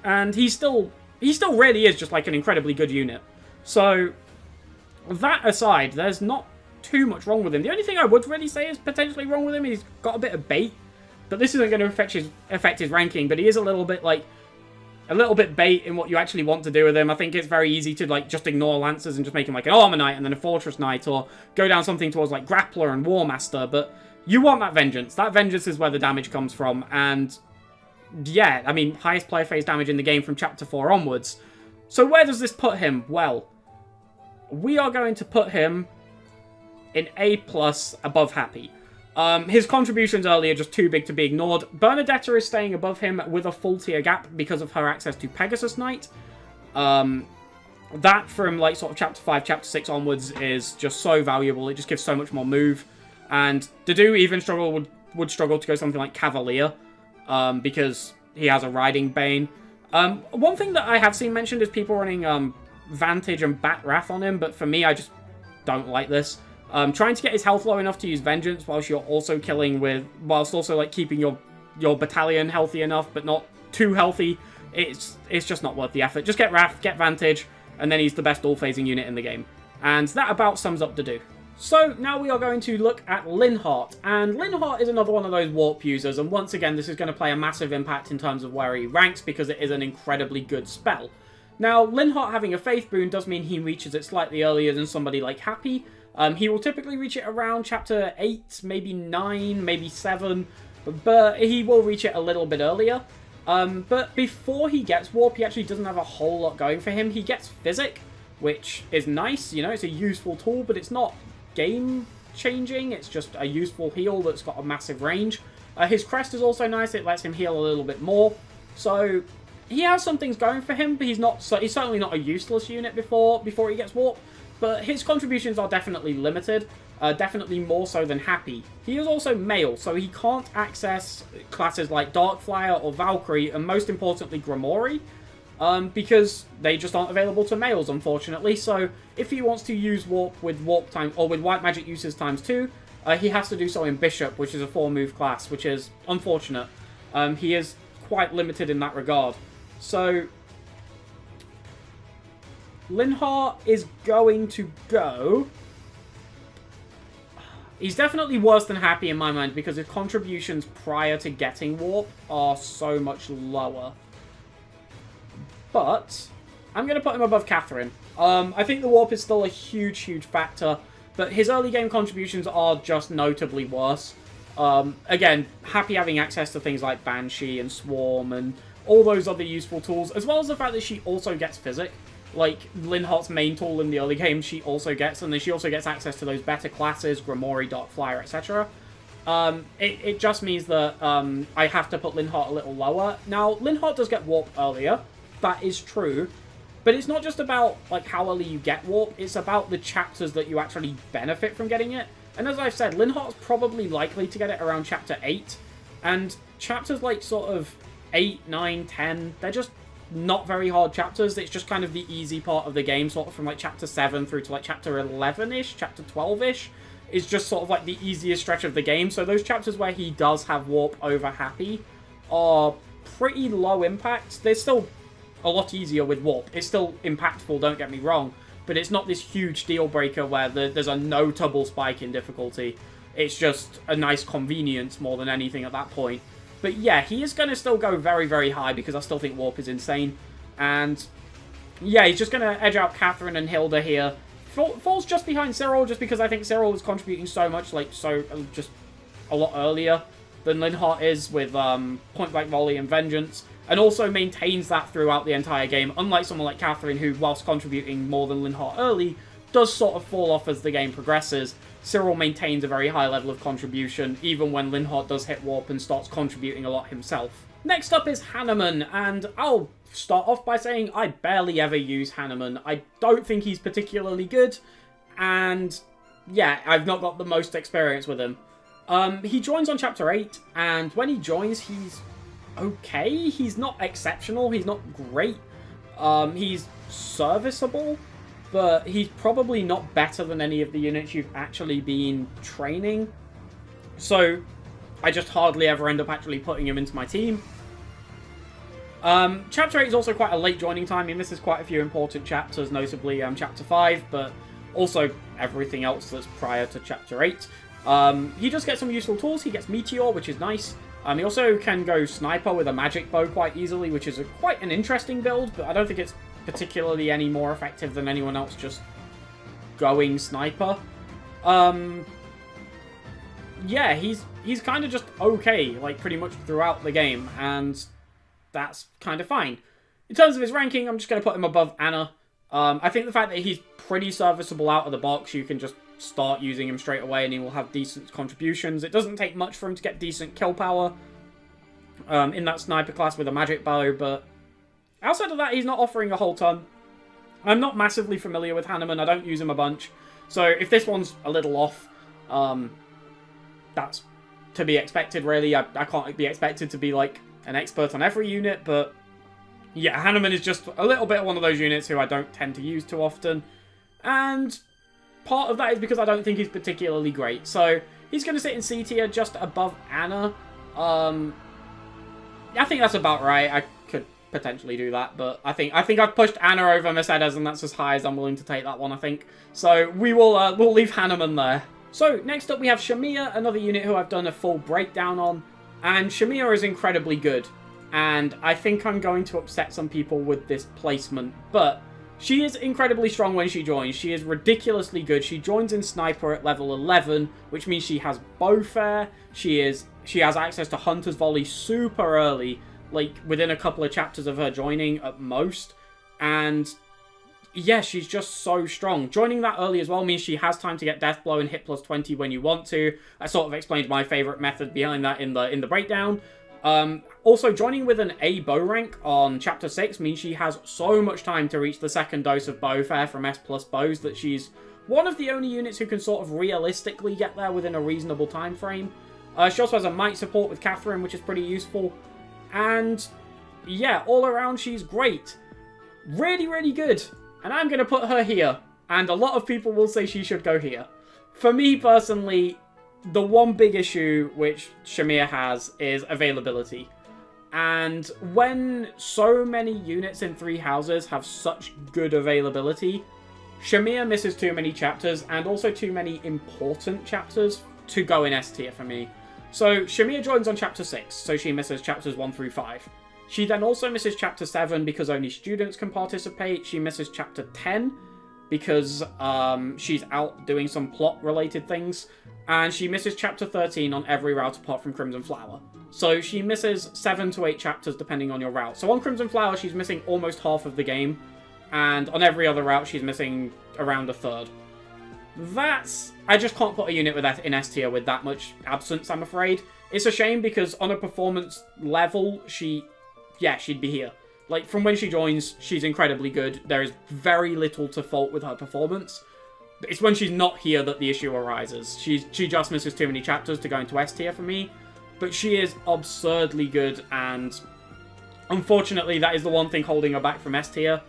And he still really is just like an incredibly good unit. So that aside, there's not too much wrong with him. The only thing I would really say is potentially wrong with him, he's got a bit of bait. But this isn't going to affect his ranking, but he is a little bit bait in what you actually want to do with him. I think it's very easy to like just ignore Lancers and just make him like an Armor Knight and then a Fortress Knight, or go down something towards like Grappler and War Master, but you want that Vengeance. That Vengeance is where the damage comes from, and yeah, I mean, highest player phase damage in the game from Chapter 4 onwards. So where does this put him? Well, we are going to put him in A+ above Hapi. His contributions earlier are just too big to be ignored. Bernedetta is staying above him with a full tier gap because of her access to Pegasus Knight. That from like sort of Chapter 5, Chapter 6 onwards is just so valuable. It just gives so much more move. And Dedue even would struggle to go something like Cavalier, because he has a Riding Bane. One thing that I have seen mentioned is people running Vantage and Bat Wrath on him, but for me, I just don't like this. Trying to get his health low enough to use Vengeance whilst you're also whilst also like keeping your battalion healthy enough, but not too healthy, it's just not worth the effort. Just get Wrath, get Vantage, and then he's the best all-phasing unit in the game. And that about sums up Dedue. So now we are going to look at Linhardt, and Linhardt is another one of those warp users, and once again this is going to play a massive impact in terms of where he ranks, because it is an incredibly good spell. Now, Linhardt having a Faith Boon does mean he reaches it slightly earlier than somebody like Hapi. He will typically reach it around Chapter 8, maybe 9, maybe 7, but he will reach it a little bit earlier. But before he gets Warp, he actually doesn't have a whole lot going for him. He gets Physic, which is nice, you know, it's a useful tool, but it's not game-changing. It's just a useful heal that's got a massive range. His Crest is also nice. It lets him heal a little bit more. So he has some things going for him, but he's certainly not a useless unit before he gets Warp. But his contributions are definitely limited, definitely more so than Hapi. He is also male, so he can't access classes like Darkflyer or Valkyrie, and most importantly Grimoire, because they just aren't available to males, unfortunately. So if he wants to use Warp with Warp time, or with White Magic uses ×2, he has to do so in Bishop, which is a 4-move class, which is unfortunate. He is quite limited in that regard. So Linhardt is going to go... He's definitely worse than Hapi in my mind, because his contributions prior to getting Warp are so much lower. But I'm going to put him above Catherine. I think the Warp is still a huge, huge factor, but his early game contributions are just notably worse. Again, Hapi having access to things like Banshee and Swarm and all those other useful tools, as well as the fact that she also gets Physic. Like, Linhardt's main tool in the early game she also gets, and then she also gets access to those better classes, Grimoire, Darkflyer, etc. It just means that I have to put Linhardt a little lower. Now, Linhardt does get Warp earlier, that is true, but it's not just about like how early you get Warp, it's about the chapters that you actually benefit from getting it. And as I've said, Linhardt's probably likely to get it around chapter 8, and chapters like sort of 8, 9, 10, they're just not very hard chapters. It's just kind of the easy part of the game, sort of from like chapter 7 through to like chapter 11-ish, chapter 12-ish, is just sort of like the easiest stretch of the game. So those chapters where he does have Warp over Hapi are pretty low impact. They're still a lot easier with Warp. It's still impactful, don't get me wrong, but it's not this huge deal breaker where there's a notable spike in difficulty. It's just a nice convenience more than anything at that point. But yeah, he is going to still go very, very high because I still think Warp is insane. And yeah, he's just going to edge out Catherine and Hilda here. Falls just behind Cyril just because I think Cyril is contributing so much, like, just a lot earlier than Linhardt is with Point Blank Volley and Vengeance. And also maintains that throughout the entire game, unlike someone like Catherine, who, whilst contributing more than Linhardt early, does sort of fall off as the game progresses. Cyril maintains a very high level of contribution, even when Linhardt does hit Warp and starts contributing a lot himself. Next up is Hanneman, and I'll start off by saying I barely ever use Hanneman. I don't think he's particularly good, and yeah, I've not got the most experience with him. He joins on Chapter 8, and when he joins, he's okay. He's not exceptional, he's not great. He's serviceable, but he's probably not better than any of the units you've actually been training. So I just hardly ever end up actually putting him into my team. Chapter 8 is also quite a late joining time. He misses quite a few important chapters, notably Chapter 5, but also everything else that's prior to Chapter 8. He does get some useful tools. He gets Meteor, which is nice. He also can go Sniper with a magic bow quite easily, which is quite an interesting build, but I don't think it's particularly any more effective than anyone else just going Sniper. Yeah, he's kind of just okay, like, pretty much throughout the game, and that's kind of fine. In terms of his ranking, I'm just going to put him above Anna. I think the fact that he's pretty serviceable out of the box, you can just start using him straight away and he will have decent contributions. It doesn't take much for him to get decent kill power in that Sniper class with a magic bow, but outside of that, he's not offering a whole ton. I'm not massively familiar with Hanneman. I don't use him a bunch. So if this one's a little off, that's to be expected, really. I can't be expected to be, like, an expert on every unit, but yeah, Hanneman is just a little bit one of those units who I don't tend to use too often. And part of that is because I don't think he's particularly great. So he's going to sit in C tier just above Anna. I think that's about right. I could potentially do that, but I think I've pushed Anna over Mercedes, and that's as high as I'm willing to take that one, I think. So we will we'll leave Hanneman there. So next up we have Shamir, another unit who I've done a full breakdown on, and Shamir is incredibly good. And I think I'm going to upset some people with this placement, but she is incredibly strong when she joins. She is ridiculously good. She joins in Sniper at level 11, which means she has Bowfare. She has access to Hunter's Volley super early, like within a couple of chapters of her joining at most. And yeah, she's just so strong. Joining that early as well means she has time to get Death Blow and hit plus 20 when you want to. I sort of explained my favourite method behind that in the breakdown. Also, joining with an A bow rank on Chapter 6 means she has so much time to reach the second dose of Bowfare from S+ bows that she's one of the only units who can sort of realistically get there within a reasonable time frame. She also has a Might support with Catherine, which is pretty useful. And yeah, all around she's great. Really, really good. And I'm going to put her here. And a lot of people will say she should go here. For me personally, the one big issue which Shamir has is availability. And when so many units in 3 houses have such good availability, Shamir misses too many chapters, and also too many important chapters to go in S tier for me. So Shamir joins on Chapter 6, so she misses chapters 1 through 5. She then also misses Chapter 7 because only students can participate. She misses Chapter 10, because she's out doing some plot-related things, and she misses Chapter 13 on every route apart from Crimson Flower. So she misses 7 to 8 chapters depending on your route. So on Crimson Flower, she's missing almost half of the game, and on every other route, she's missing around a third. I just can't put a unit in S tier with that much absence, I'm afraid. It's a shame because on a performance level, she'd be here. Like, from when she joins, she's incredibly good. There is very little to fault with her performance. It's when she's not here that the issue arises. She just misses too many chapters to go into S tier for me. But she is absurdly good, and unfortunately, that is the one thing holding her back from S tier.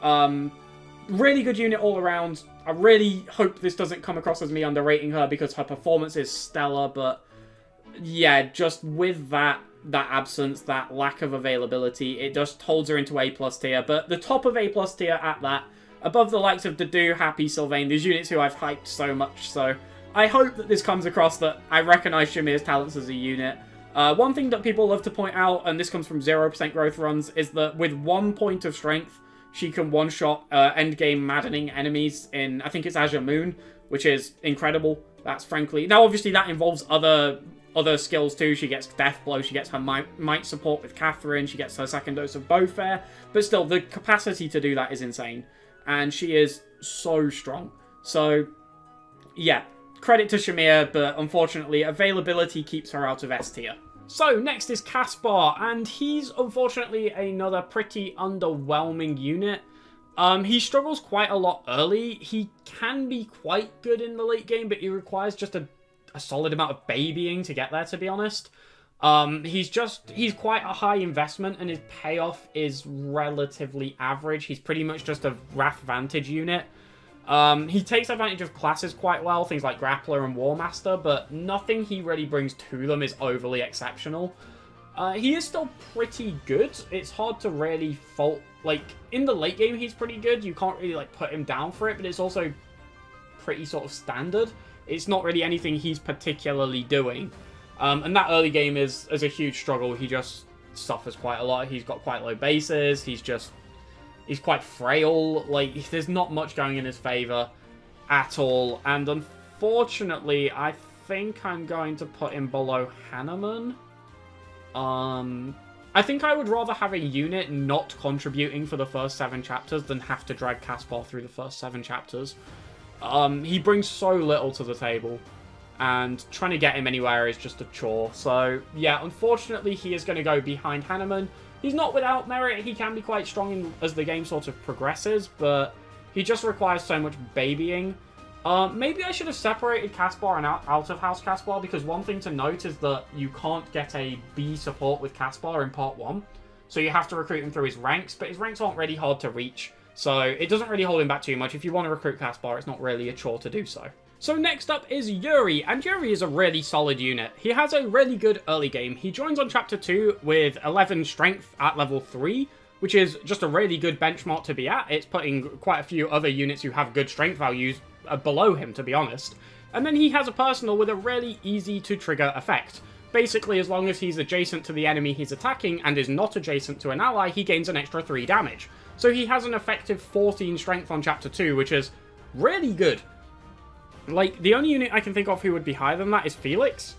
Really good unit all around. I really hope this doesn't come across as me underrating her because her performance is stellar, but yeah, just with that absence, that lack of availability, it just holds her into A+ tier. But the top of A+ tier at that, above the likes of Dedue, Hapi, Sylvain, these units who I've hyped so much, so I hope that this comes across that I recognise Shamir's talents as a unit. One thing that people love to point out, and this comes from 0% growth runs, is that with 1 point of strength, she can one-shot endgame maddening enemies in, I think it's Azure Moon, which is incredible. That's frankly... Now, obviously, that involves other skills too. She gets Death Blow, she gets her might support with Catherine, she gets her second dose of Bowfair, but still, the capacity to do that is insane. And she is so strong. So, yeah, credit to Shamir, but unfortunately, availability keeps her out of S tier. So, next is Caspar, and he's unfortunately another pretty underwhelming unit. He struggles quite a lot early. He can be quite good in the late game, but he requires just a solid amount of babying to get there, to be honest. He's quite a high investment, and his payoff is relatively average. He's pretty much just a Wrath Vantage unit. He takes advantage of classes quite well, things like Grappler and War Master, but nothing he really brings to them is overly exceptional. He is still pretty good. It's hard to really fault... Like, in the late game, he's pretty good. You can't really, like, put him down for it, but it's also pretty sort of standard. It's not really anything he's particularly doing. And that early game is a huge struggle. He just suffers quite a lot. He's got quite low bases. He's quite frail. Like, there's not much going in his favor at all. And unfortunately, I think I'm going to put him below Hanneman. I think I would rather have a unit not contributing for the first 7 chapters than have to drag Caspar through the first 7 chapters. He brings so little to the table, and trying to get him anywhere is just a chore. So, yeah, unfortunately, he is going to go behind Hanneman. He's not without merit. He can be quite strong as the game sort of progresses, but he just requires so much babying. Maybe I should have separated Caspar and out-of-house Caspar, because one thing to note is that you can't get a B support with Caspar in Part 1. So you have to recruit him through his ranks, but his ranks aren't really hard to reach. So it doesn't really hold him back too much. If you want to recruit Caspar, it's not really a chore to do so. So next up is Yuri, and Yuri is a really solid unit. He has a really good early game. He joins on Chapter 2 with 11 strength at level 3, which is just a really good benchmark to be at. It's putting quite a few other units who have good strength values below him, to be honest. And then he has a personal with a really easy to trigger effect. Basically, as long as he's adjacent to the enemy he's attacking and is not adjacent to an ally, he gains an extra 3 damage. So he has an effective 14 strength on Chapter 2, which is really good. Like, the only unit I can think of who would be higher than that is Felix.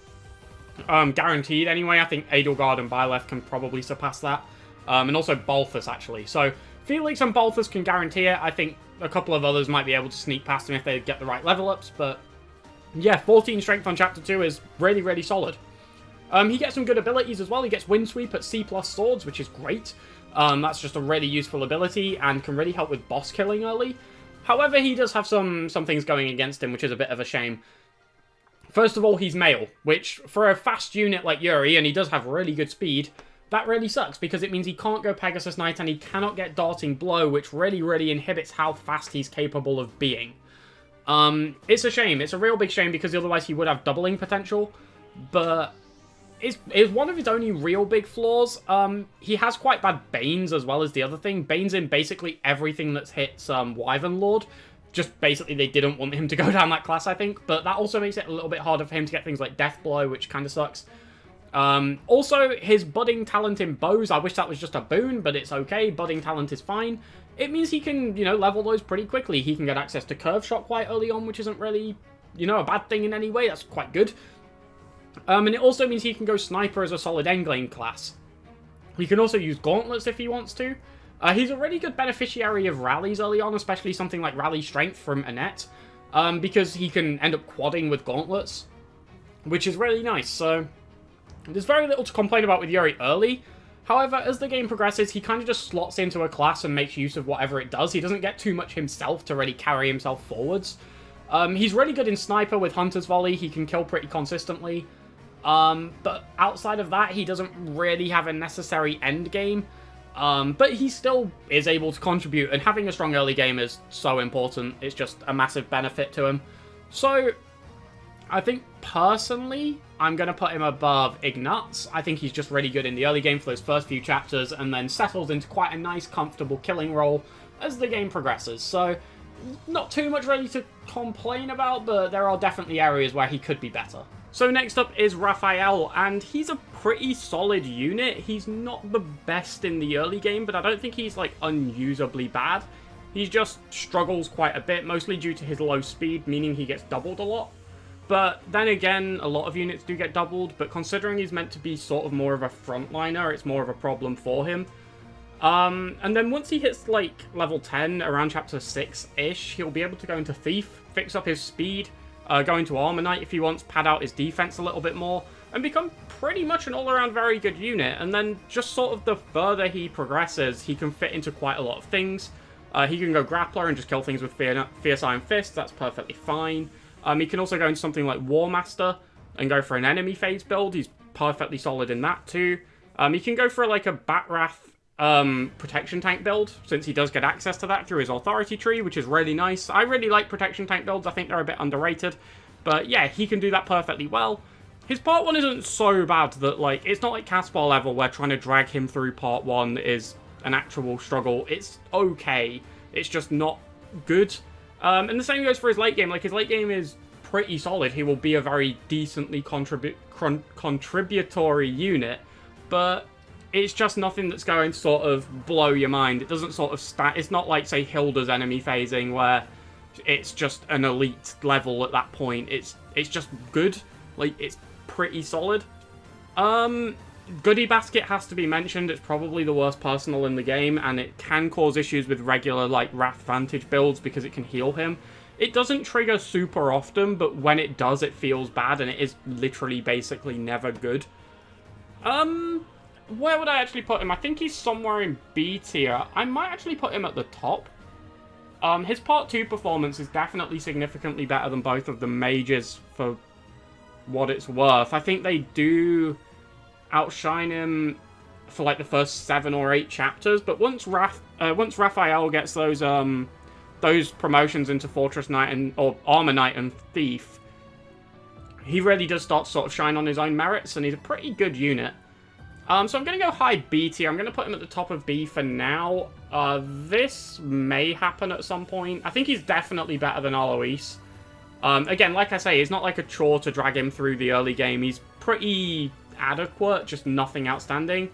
Guaranteed, anyway. I think Edelgard and Byleth can probably surpass that. And also Balthus, actually. So, Felix and Balthus can guarantee it. I think a couple of others might be able to sneak past him if they get the right level ups. But, yeah, 14 strength on Chapter 2 is really, really solid. He gets some good abilities as well. He gets Windsweep at C+ swords, which is great. That's just a really useful ability and can really help with boss killing early. However, he does have some things going against him, which is a bit of a shame. First of all, he's male, which for a fast unit like Yuri, and he does have really good speed, that really sucks because it means he can't go Pegasus Knight and he cannot get Darting Blow, which really, really inhibits how fast he's capable of being. It's a shame. It's a real big shame because otherwise he would have doubling potential, but it's one of his only real big flaws. He has quite bad Banes as well as the other thing. Banes in basically everything that hits Wyvern Lord. Just basically they didn't want him to go down that class, I think. But that also makes it a little bit harder for him to get things like Death Blow, which kind of sucks. Also, his budding talent in bows, I wish that was just a boon, but it's okay. Budding talent is fine. it means he can, you know, level those pretty quickly. He can get access to Curve Shot quite early on, which isn't really, you know, a bad thing in any way. That's quite good. And it also means he can go Sniper as a solid endgame class. He can also use Gauntlets if he wants to. He's a really good beneficiary of rallies early on, especially something like Rally Strength from Annette, because he can end up quadding with Gauntlets, which is really nice. So there's very little to complain about with Yuri early. However, as the game progresses, he kind of just slots into a class and makes use of whatever it does. He doesn't get too much himself to really carry himself forwards. He's really good in Sniper with Hunter's Volley. He can kill pretty consistently. But outside of that, he doesn't really have a necessary end game. But he still is able to contribute, and having a strong early game is so important. It's just a massive benefit to him. So, I think, personally, I'm going to put him above Ignatz. I think he's just really good in the early game for those first few chapters, and then settles into quite a nice, comfortable killing role as the game progresses. So, not too much really to complain about, but there are definitely areas where he could be better. So next up is Raphael, and he's a pretty solid unit. He's not the best in the early game, but I don't think he's, like, unusably bad. He just struggles quite a bit, mostly due to his low speed, meaning he gets doubled a lot. But then again, a lot of units do get doubled, but considering he's meant to be sort of more of a frontliner, it's more of a problem for him. And then once he hits, like, level 10, around chapter 6-ish, he'll be able to go into Thief, fix up his speed, go into Armor Knight if he wants, pad out his defense a little bit more, and become pretty much an all-around very good unit. And then just sort of the further he progresses, he can fit into quite a lot of things. He can go Grappler and just kill things with Fierce Iron Fist, that's perfectly fine. He can also go into something like War Master and go for an enemy phase build. He's perfectly solid in that too. He can go for like a Batrath protection tank build, since he does get access to that through his authority tree, which is really nice. I really like protection tank builds. I think they're a bit underrated. But yeah, he can do that perfectly well. His part 1 isn't so bad that, like, it's not like Caspar level where trying to drag him through part 1 is an actual struggle. It's okay. It's just not good. And the same goes for his late game. Like, his late game is pretty solid. He will be a very decently contributory unit, but it's just nothing that's going to sort of blow your mind. It doesn't sort of it's not like, say, Hilda's enemy phasing, where it's just an elite level at that point. It's just good. Like, it's pretty solid. Goodie Basket has to be mentioned. It's probably the worst personal in the game, and it can cause issues with regular, like, Wrath Vantage builds because it can heal him. It doesn't trigger super often, but when it does, it feels bad, and it is literally basically never good. Where would I actually put him? I think he's somewhere in B tier. I might actually put him at the top. His Part 2 performance is definitely significantly better than both of the mages for what it's worth. I think they do outshine him for like the first 7 or 8 chapters, but once Raphael gets those promotions into Fortress Knight or Armor Knight and Thief, he really does start to sort of shine on his own merits, and he's a pretty good unit. So I'm going to go high B tier. I'm going to put him at the top of B for now. This may happen at some point. I think he's definitely better than Alois. Again, like I say, it's not like a chore to drag him through the early game. He's pretty adequate, just nothing outstanding.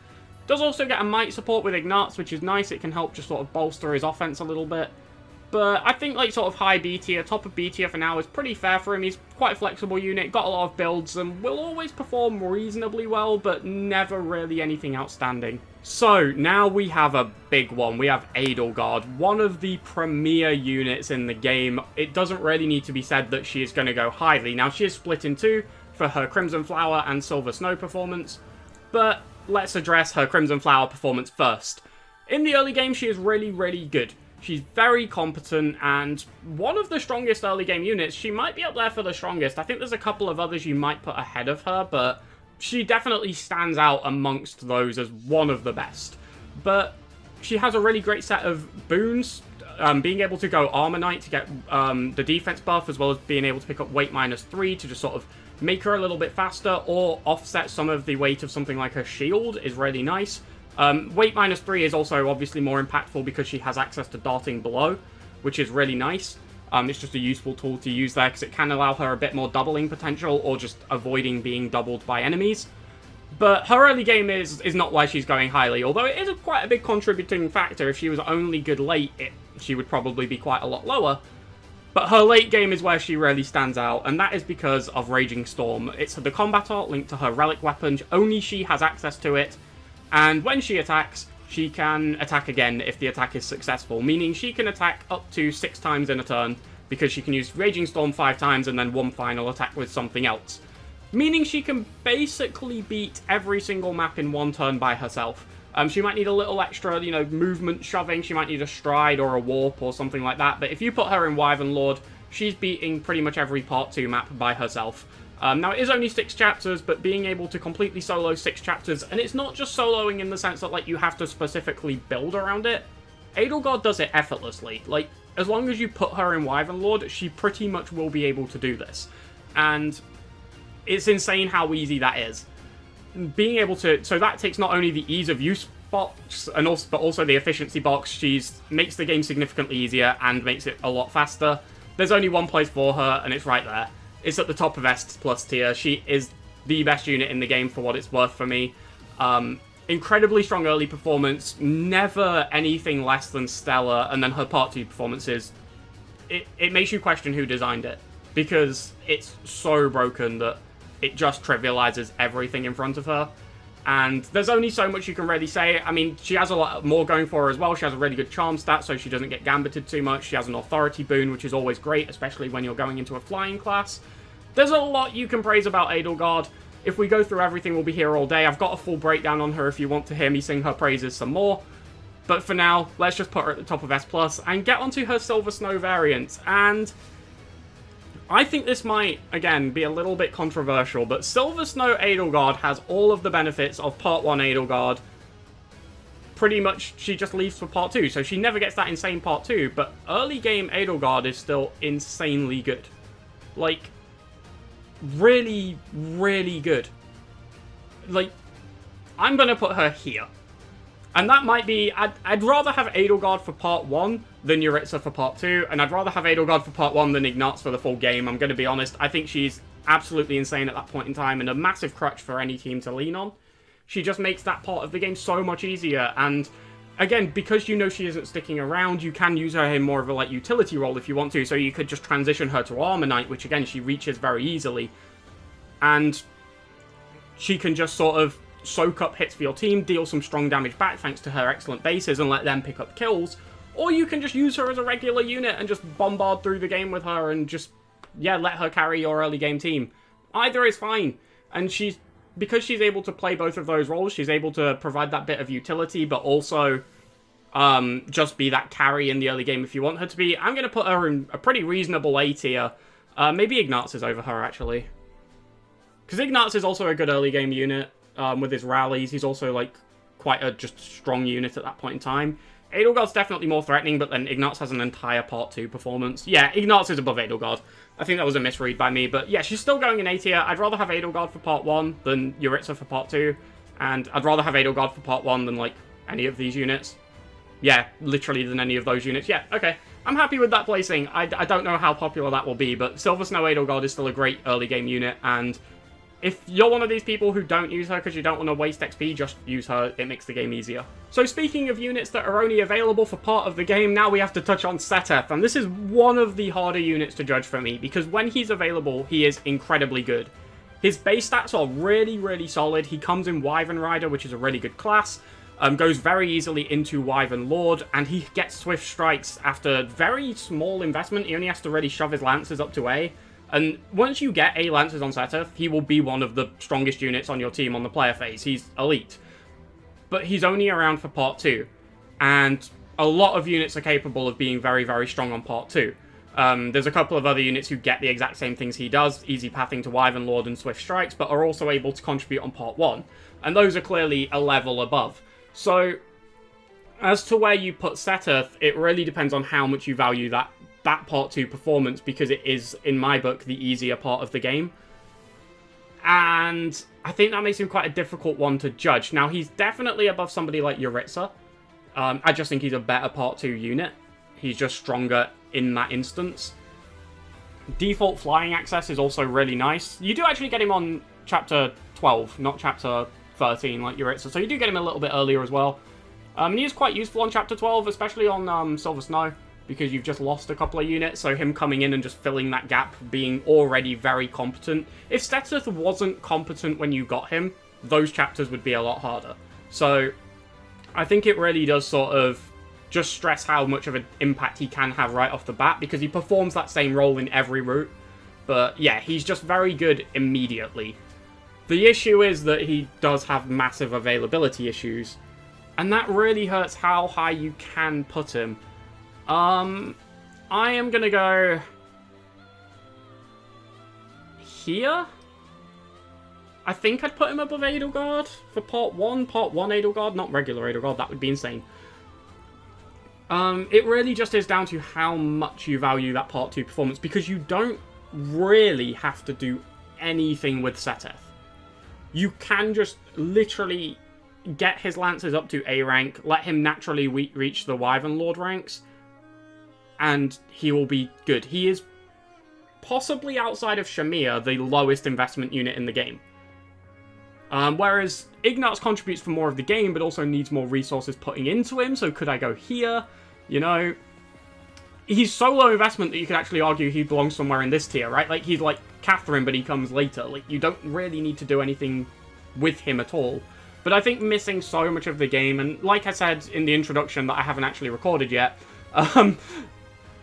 Does also get a might support with Ignatz, which is nice. It can help just sort of bolster his offense a little bit. But I think, like, sort of high B tier, top of B tier for now is pretty fair for him. He's quite a flexible unit, got a lot of builds, and will always perform reasonably well, but never really anything outstanding. So, now we have a big one. We have Edelgard, one of the premier units in the game. It doesn't really need to be said that she is going to go highly. Now, she is split in 2 for her Crimson Flower and Silver Snow performance, but let's address her Crimson Flower performance first. In the early game, she is really, really good. She's very competent, and one of the strongest early game units. She might be up there for the strongest. I think there's a couple of others you might put ahead of her, but she definitely stands out amongst those as one of the best. But she has a really great set of boons, being able to go Armor Knight to get the defense buff, as well as being able to pick up weight -3 to just sort of make her a little bit faster, or offset some of the weight of something like her shield is really nice. Weight -3 is also obviously more impactful because she has access to Darting Blow, which is really nice. It's just a useful tool to use there because it can allow her a bit more doubling potential, or just avoiding being doubled by enemies. But her early game is not why she's going highly, although it is quite a big contributing factor. If she was only good late, she would probably be quite a lot lower. But her late game is where she really stands out, and that is because of Raging Storm. It's the combat art linked to her relic weapon, only she has access to it, and when she attacks, she can attack again if the attack is successful, meaning she can attack up to 6 times in a turn, because she can use Raging Storm 5 times and then one final attack with something else. Meaning she can basically beat every single map in one turn by herself. She might need a little extra, movement shoving. She might need a stride or a warp or something like that. But if you put her in Wyvern Lord, she's beating pretty much every Part 2 map by herself. Now, it is only 6 chapters, but being able to completely solo 6 chapters, and it's not just soloing in the sense that, you have to specifically build around it. Edelgard does it effortlessly. As long as you put her in Wyvern Lord, she pretty much will be able to do this. And it's insane how easy that is. Being able to... So that takes not only the ease of use box, but also the efficiency box. She makes the game significantly easier and makes it a lot faster. There's only one place for her, and it's right there. It's at the top of S+ tier. She is the best unit in the game for what it's worth for me. Incredibly strong early performance, never anything less than stellar, and then her Part 2 performances, it makes you question who designed it, because it's so broken that it just trivializes everything in front of her. And there's only so much you can really say. I mean, she has a lot more going for her as well. She has a really good charm stat, so she doesn't get gambited too much. She has an authority boon, which is always great, especially when you're going into a flying class. There's a lot you can praise about Edelgard. If we go through everything, we'll be here all day. I've got a full breakdown on her if you want to hear me sing her praises some more. But for now, let's just put her at the top of S+, and get onto her Silver Snow variant. And I think this might, again, be a little bit controversial, but Silver Snow Edelgard has all of the benefits of Part 1 Edelgard. Pretty much, she just leaves for Part 2, so she never gets that insane Part 2, but early game Edelgard is still insanely good. Really, really good. I'm gonna put her here. And that might be... I'd rather have Edelgard for Part 1 than Jeritza for Part 2, and I'd rather have Edelgard for Part 1 than Ignatz for the full game, I'm going to be honest. I think she's absolutely insane at that point in time, and a massive crutch for any team to lean on. She just makes that part of the game so much easier, and again, because she isn't sticking around, you can use her in more of a utility role if you want to, so you could just transition her to Armor Knight, which again, she reaches very easily. And she can just sort of soak up hits for your team, deal some strong damage back thanks to her excellent bases, and let them pick up kills. Or you can just use her as a regular unit and just bombard through the game with her and just, let her carry your early game team. Either is fine. And because she's able to play both of those roles, she's able to provide that bit of utility, but also just be that carry in the early game if you want her to be. I'm going to put her in a pretty reasonable A tier. Maybe Ignatz is over her, actually. Because Ignatz is also a good early game unit. With his rallies, he's also quite a just strong unit at that point in time. Edelgard's definitely more threatening, but then Ignatz has an entire Part 2 performance. Yeah, Ignatz is above Edelgard. I think that was a misread by me, but yeah, she's still going in A tier. I'd rather have Edelgard for Part 1 than Jeritza for Part 2, and I'd rather have Edelgard for Part 1 than any of these units. Yeah, literally than any of those units. Yeah, okay. I'm happy with that placing. I don't know how popular that will be, but Silver Snow Edelgard is still a great early game unit, and if you're one of these people who don't use her because you don't want to waste XP, just use her. It makes the game easier. So speaking of units that are only available for part of the game, now we have to touch on Seteth. And this is one of the harder units to judge for me, because when he's available, he is incredibly good. His base stats are really, really solid. He comes in Wyvern Rider, which is a really good class. Goes very easily into Wyvern Lord, and he gets Swift Strikes after very small investment. He only has to really shove his Lancers up to A. And once you get A Lancers on Seteth, he will be one of the strongest units on your team on the player phase. He's elite. But he's only around for Part 2. And a lot of units are capable of being very, very strong on Part 2. There's a couple of other units who get the exact same things he does, easy pathing to Wyvern Lord and Swift Strikes, but are also able to contribute on Part 1. And those are clearly a level above. So, as to where you put Seteth, it really depends on how much you value that Part 2 performance, because it is, in my book, the easier part of the game. And I think that makes him quite a difficult one to judge. Now, he's definitely above somebody like Jeritza. I just think he's a better Part 2 unit. He's just stronger in that instance. Default flying access is also really nice. You do actually get him on chapter 12, not chapter 13 like Jeritza, so you do get him a little bit earlier as well. And he is quite useful on chapter 12, especially on Silver Snow, because you've just lost a couple of units, so him coming in and just filling that gap, being already very competent. If Seteth wasn't competent when you got him, those chapters would be a lot harder. So I think it really does sort of just stress how much of an impact he can have right off the bat, because he performs that same role in every route. But yeah, he's just very good immediately. The issue is that he does have massive availability issues, and that really hurts how high you can put him. I am gonna go here. I think I'd put him above Edelgard for part 1. Part 1 Edelgard, not regular Edelgard, that would be insane. It really just is down to how much you value that part 2 performance, because you don't really have to do anything with Seteth. You can just literally get his lancers up to A rank, let him naturally reach the Wyvern Lord ranks, and he will be good. He is possibly, outside of Shamir, the lowest investment unit in the game. Whereas Ignatz contributes for more of the game, but also needs more resources putting into him, so could I go here? You know, he's so low investment that you could actually argue he belongs somewhere in this tier, right? Like, he's like Catherine, but he comes later. Like, you don't really need to do anything with him at all. But I think missing so much of the game, and like I said in the introduction that I haven't actually recorded yet,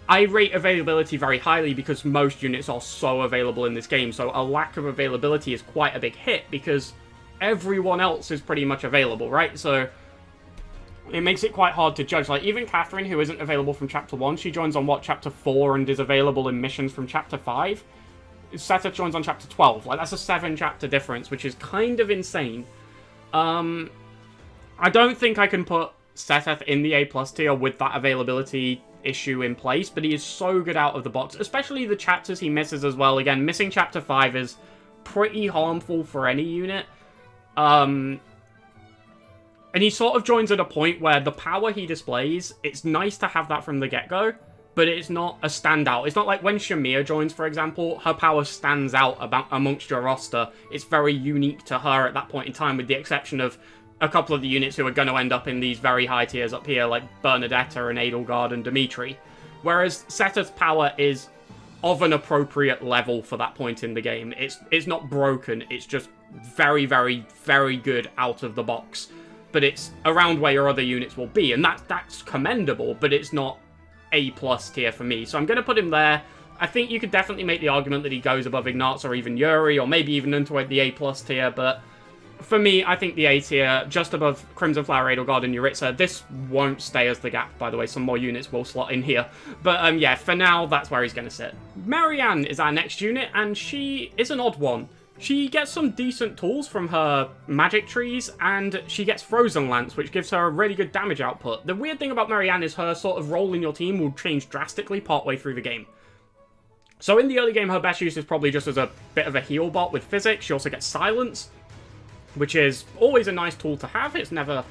I rate availability very highly because most units are so available in this game, so a lack of availability is quite a big hit because everyone else is pretty much available, right? So it makes it quite hard to judge. Like, even Catherine, who isn't available from Chapter 1, she joins on, what, Chapter 4 and is available in missions from Chapter 5? Seteth joins on Chapter 12. Like, that's a 7-chapter difference, which is kind of insane. I don't think I can put Seteth in the A+ tier with that availability issue in place, but he is so good out of the box, especially the chapters he misses as well. Again, missing Chapter 5 is pretty harmful for any unit. And he sort of joins at a point where the power he displays, it's nice to have that from the get-go, but it's not a standout. It's not like when Shamir joins, for example, her power stands out amongst your roster. It's very unique to her at that point in time, with the exception of a couple of the units who are going to end up in these very high tiers up here, like Bernedetta and Edelgard and Dimitri. Whereas Seteth's power is of an appropriate level for that point in the game. It's not broken, it's just very, very, very good out of the box. But it's around where your other units will be, and that's commendable, but it's not A+ tier for me. So I'm going to put him there. I think you could definitely make the argument that he goes above Ignatz or even Yuri, or maybe even into the A+ tier, but for me, I think the A tier, just above Crimson Flower, Edelgard, and Jeritza. This won't stay as the gap, by the way. Some more units will slot in here. But yeah, for now, that's where he's going to sit. Marianne is our next unit, and she is an odd one. She gets some decent tools from her magic trees, and she gets Frozen Lance, which gives her a really good damage output. The weird thing about Marianne is her sort of role in your team will change drastically partway through the game. So in the early game, her best use is probably just as a bit of a heal bot with physics. She also gets Silence, which is always a nice tool to have. It's never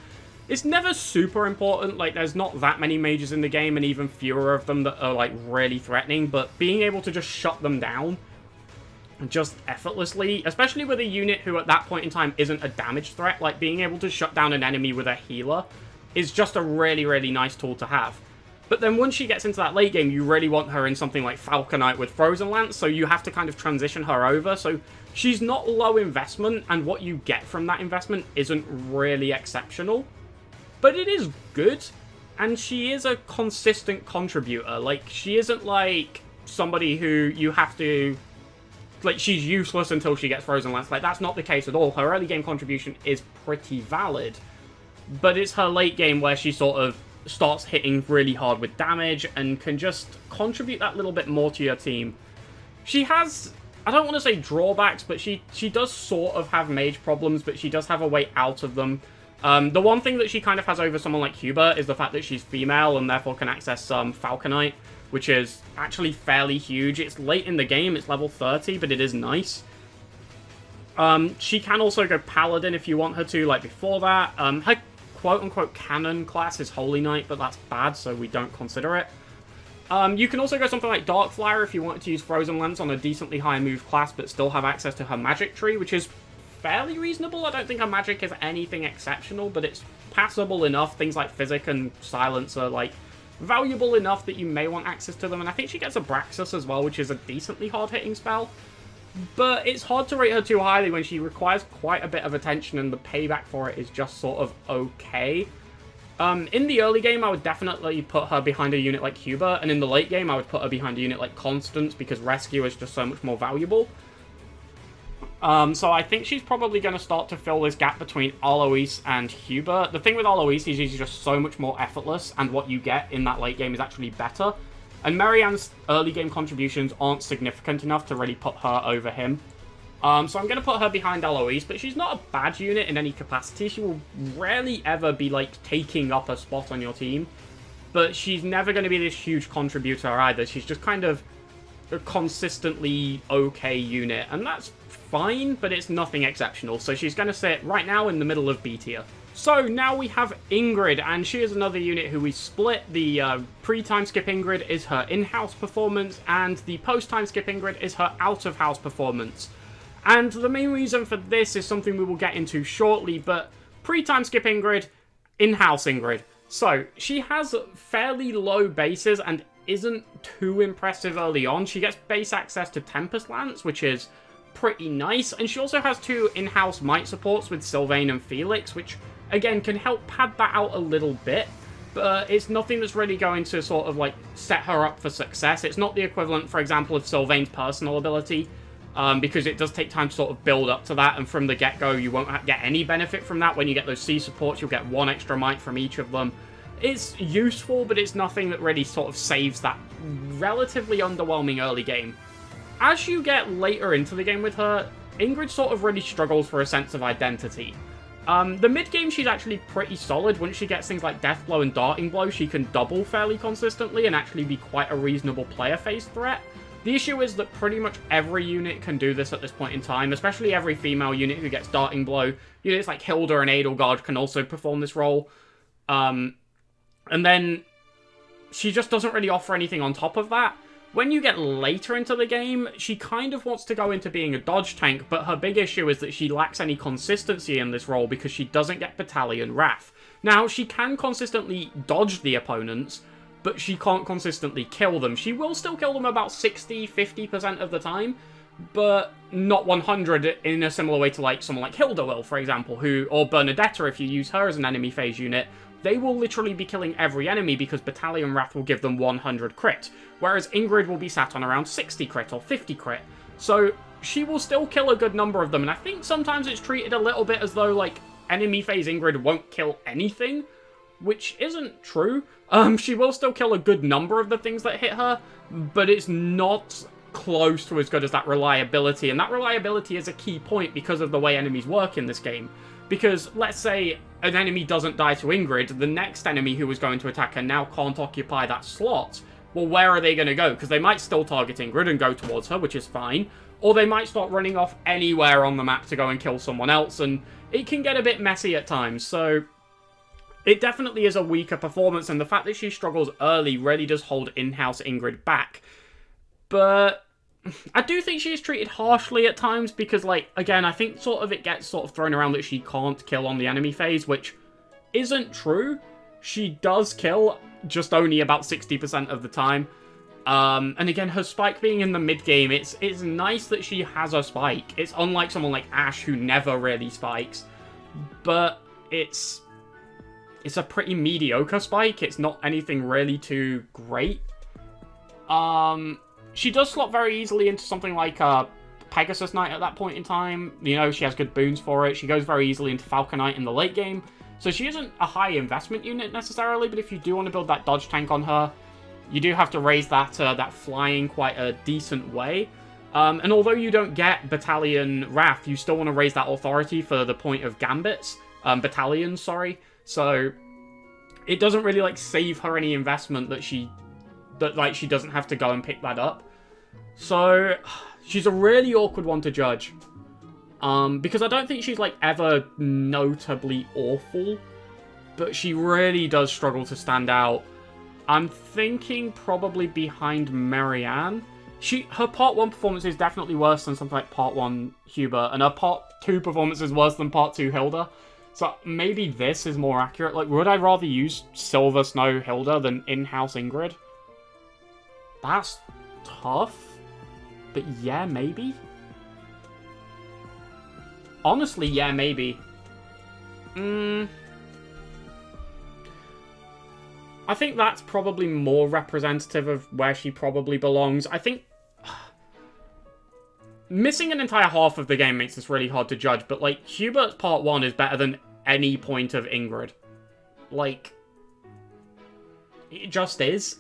super important. Like, there's not that many mages in the game, and even fewer of them that are, like, really threatening. But being able to just shut them down just effortlessly, especially with a unit who at that point in time isn't a damage threat, like, being able to shut down an enemy with a healer is just a really, really nice tool to have. But then once she gets into that late game, you really want her in something like Falconite with Frozen Lance, so you have to kind of transition her over. So she's not low investment, and what you get from that investment isn't really exceptional. But it is good, and she is a consistent contributor. Like, she isn't like somebody who you have to... Like, she's useless until she gets Frozen Lance. Like, that's not the case at all. Her early game contribution is pretty valid. But it's her late game where she sort of starts hitting really hard with damage and can just contribute that little bit more to your team. She has, I don't want to say drawbacks, but she does sort of have mage problems, but she does have a way out of them. The one thing that she kind of has over someone like Hubert is the fact that she's female and therefore can access Falconite, which is actually fairly huge. It's late in the game, it's level 30, but it is nice. She can also go Paladin if you want her to, like before that. Her quote-unquote canon class is Holy Knight, but that's bad, so we don't consider it. You can also go something like Dark Flyer if you wanted to use Frozen Lance on a decently high move class, but still have access to her magic tree, which is fairly reasonable. I don't think her magic is anything exceptional, but it's passable enough. Things like Physic and Silence are, like, valuable enough that you may want access to them. And I think she gets Abraxas as well, which is a decently hard-hitting spell. But it's hard to rate her too highly when she requires quite a bit of attention, and the payback for it is just sort of okay. In the early game, I would definitely put her behind a unit like Hubert, and in the late game, I would put her behind a unit like Constance, because Rescue is just so much more valuable. So I think she's probably going to start to fill this gap between Alois and Hubert. The thing with Alois is she's just so much more effortless, and what you get in that late game is actually better. And Marianne's early game contributions aren't significant enough to really put her over him. So I'm going to put her behind Alois, but she's not a bad unit in any capacity. She will rarely ever be, like, taking up a spot on your team. But she's never going to be this huge contributor either. She's just kind of a consistently okay unit. And that's fine, but it's nothing exceptional. So she's going to sit right now in the middle of B tier. So now we have Ingrid, and she is another unit who we split. The pre-time skip Ingrid is her in-house performance, and the post-time skip Ingrid is her out-of-house performance. And the main reason for this is something we will get into shortly, but pre-time skip Ingrid, in-house Ingrid. So, she has fairly low bases and isn't too impressive early on. She gets base access to Tempest Lance, which is pretty nice, and she also has 2 in-house might supports with Sylvain and Felix, which, again, can help pad that out a little bit, but it's nothing that's really going to sort of, like, set her up for success. It's not the equivalent, for example, of Sylvain's personal ability, because it does take time to sort of build up to that, and from the get-go, you won't get any benefit from that. When you get those C supports, you'll get 1 extra might from each of them. It's useful, but it's nothing that really sort of saves that relatively underwhelming early game. As you get later into the game with her, Ingrid sort of really struggles for a sense of identity. The mid-game, she's actually pretty solid. Once she gets things like Death Blow and Darting Blow, she can double fairly consistently and actually be quite a reasonable player phase threat. The issue is that pretty much every unit can do this at this point in time, especially every female unit who gets Darting Blow. Units like Hilda and Edelgard can also perform this role. And then she just doesn't really offer anything on top of that. When you get later into the game, she kind of wants to go into being a dodge tank, but her big issue is that she lacks any consistency in this role because she doesn't get Battalion Wrath. Now, she can consistently dodge the opponents, but she can't consistently kill them. She will still kill them about 60-50% of the time, but not 100 in a similar way to like someone like Hilda will, for example, or Bernedetta if you use her as an enemy phase unit. They will literally be killing every enemy because Battalion Wrath will give them 100 crit, whereas Ingrid will be sat on around 60 crit or 50 crit. So she will still kill a good number of them, and I think sometimes it's treated a little bit as though, like, enemy phase Ingrid won't kill anything, which isn't true. She will still kill a good number of the things that hit her, but it's not close to as good as that reliability, and that reliability is a key point because of the way enemies work in this game. Because, let's say, an enemy doesn't die to Ingrid, the next enemy who was going to attack her now can't occupy that slot. Well, where are they going to go? Because they might still target Ingrid and go towards her, which is fine, or they might start running off anywhere on the map to go and kill someone else, and it can get a bit messy at times, so it definitely is a weaker performance, and the fact that she struggles early really does hold in-house Ingrid back. But I do think she is treated harshly at times because, like, again, I think sort of it gets sort of thrown around that she can't kill on the enemy phase, which isn't true. She does kill, just only about 60% of the time. And again, her spike being in the mid-game, it's nice that she has a spike. It's unlike someone like Ashe, who never really spikes. But it's a pretty mediocre spike. It's not anything really too great. She does slot very easily into something like Pegasus Knight at that point in time. You know, she has good boons for it. She goes very easily into Falcon Knight in the late game. So she isn't a high investment unit necessarily, but if you do want to build that dodge tank on her, you do have to raise that flying quite a decent way. And although you don't get Battalion Wrath, you still want to raise that authority for the point of Gambits. Battalions, sorry. So it doesn't really, like, save her any investment that she doesn't have to go and pick that up. So she's a really awkward one to judge. Because I don't think she's, like, ever notably awful, but she really does struggle to stand out. I'm thinking probably behind Marianne. Her Part 1 performance is definitely worse than something like Part 1 Hubert, and her Part 2 performance is worse than Part 2 Hilda. So maybe this is more accurate. Like, would I rather use Silver Snow Hilda than in-house Ingrid? That's tough. But yeah, maybe. Honestly, yeah, maybe. I think that's probably more representative of where she probably belongs. I think missing an entire half of the game makes this really hard to judge, but, like, Hubert's Part 1 is better than any point of Ingrid. Like, it just is.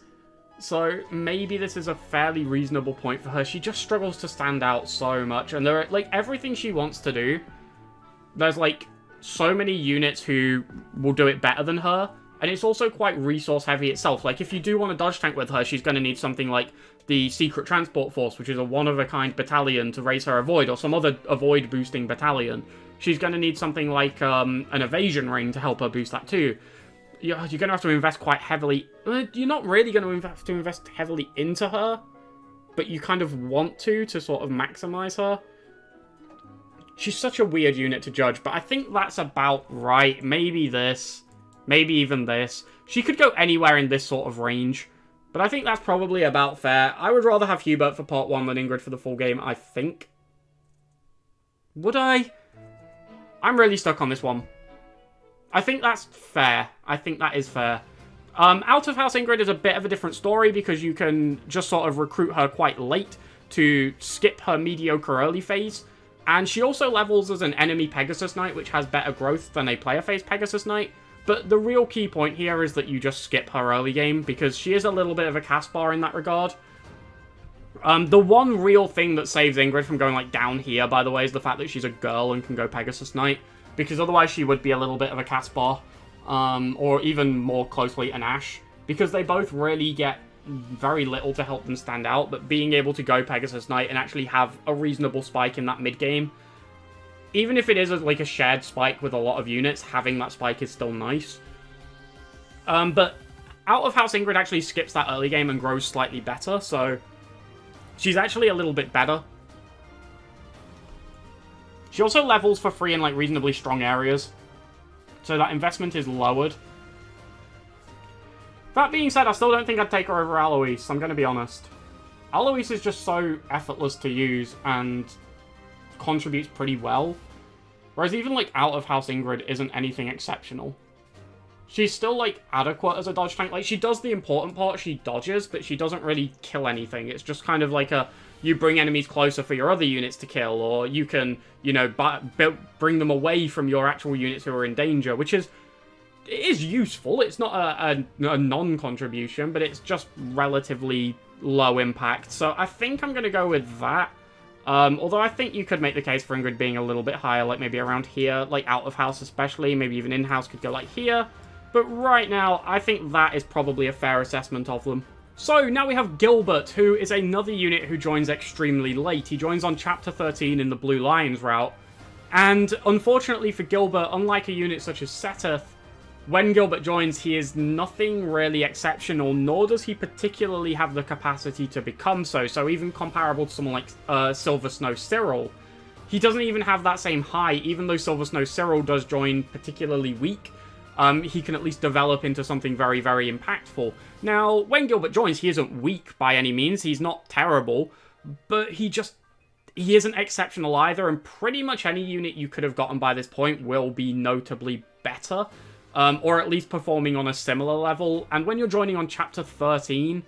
So maybe this is a fairly reasonable point for her. She just struggles to stand out so much, and there are, like, everything she wants to do, there's, like, so many units who will do it better than her, and it's also quite resource heavy itself. Like, if you do want a dodge tank with her, she's going to need something like the Secret Transport Force, which is a one-of-a-kind battalion to raise her avoid, or some other avoid boosting battalion. She's going to need something like an evasion ring to help her boost that too. You're going to have to invest quite heavily. You're not really going to have to invest heavily into her, but you kind of want to sort of maximize her. She's such a weird unit to judge, but I think that's about right. Maybe this. Maybe even this. She could go anywhere in this sort of range, but I think that's probably about fair. I would rather have Hubert for Part 1 than Ingrid for the full game, I think. Would I? I'm really stuck on this one. I think that's fair. I think that is fair. Out of House Ingrid is a bit of a different story because you can just sort of recruit her quite late to skip her mediocre early phase. And she also levels as an enemy Pegasus Knight, which has better growth than a player phase Pegasus Knight. But the real key point here is that you just skip her early game because she is a little bit of a Caspar in that regard. The one real thing that saves Ingrid from going, like, down here, by the way, is the fact that she's a girl and can go Pegasus Knight. Because otherwise she would be a little bit of a Caspar, or even more closely an Ashe. Because they both really get very little to help them stand out, but being able to go Pegasus Knight and actually have a reasonable spike in that mid-game, even if it is like a shared spike with a lot of units, having that spike is still nice. But Out of House Ingrid actually skips that early game and grows slightly better, so she's actually a little bit better. She also levels for free in, like, reasonably strong areas, so that investment is lowered. That being said, I still don't think I'd take her over Alois, I'm going to be honest. Alois is just so effortless to use and contributes pretty well, whereas even, like, Out of House Ingrid isn't anything exceptional. She's still, like, adequate as a dodge tank. Like, she does the important part, she dodges, but she doesn't really kill anything. It's just kind of like a, you bring enemies closer for your other units to kill, or you can, you know, bring them away from your actual units who are in danger, which is, it is useful. It's not a non-contribution, but it's just relatively low impact. So I think I'm going to go with that. Although I think you could make the case for Ingrid being a little bit higher, like maybe around here, like out of house especially, maybe even in-house could go like here. But right now, I think that is probably a fair assessment of them. So now we have Gilbert, who is another unit who joins extremely late. He joins on Chapter 13 in the Blue Lions route. And unfortunately for Gilbert, unlike a unit such as Seteth, when Gilbert joins, he is nothing really exceptional, nor does he particularly have the capacity to become so. So even comparable to someone like Silver Snow Cyril, he doesn't even have that same high, even though Silver Snow Cyril does join particularly weak. He can at least develop into something very, very impactful. Now, when Gilbert joins, he isn't weak by any means. He's not terrible, but he isn't exceptional either, and pretty much any unit you could have gotten by this point will be notably better, or at least performing on a similar level. And when you're joining on Chapter 13,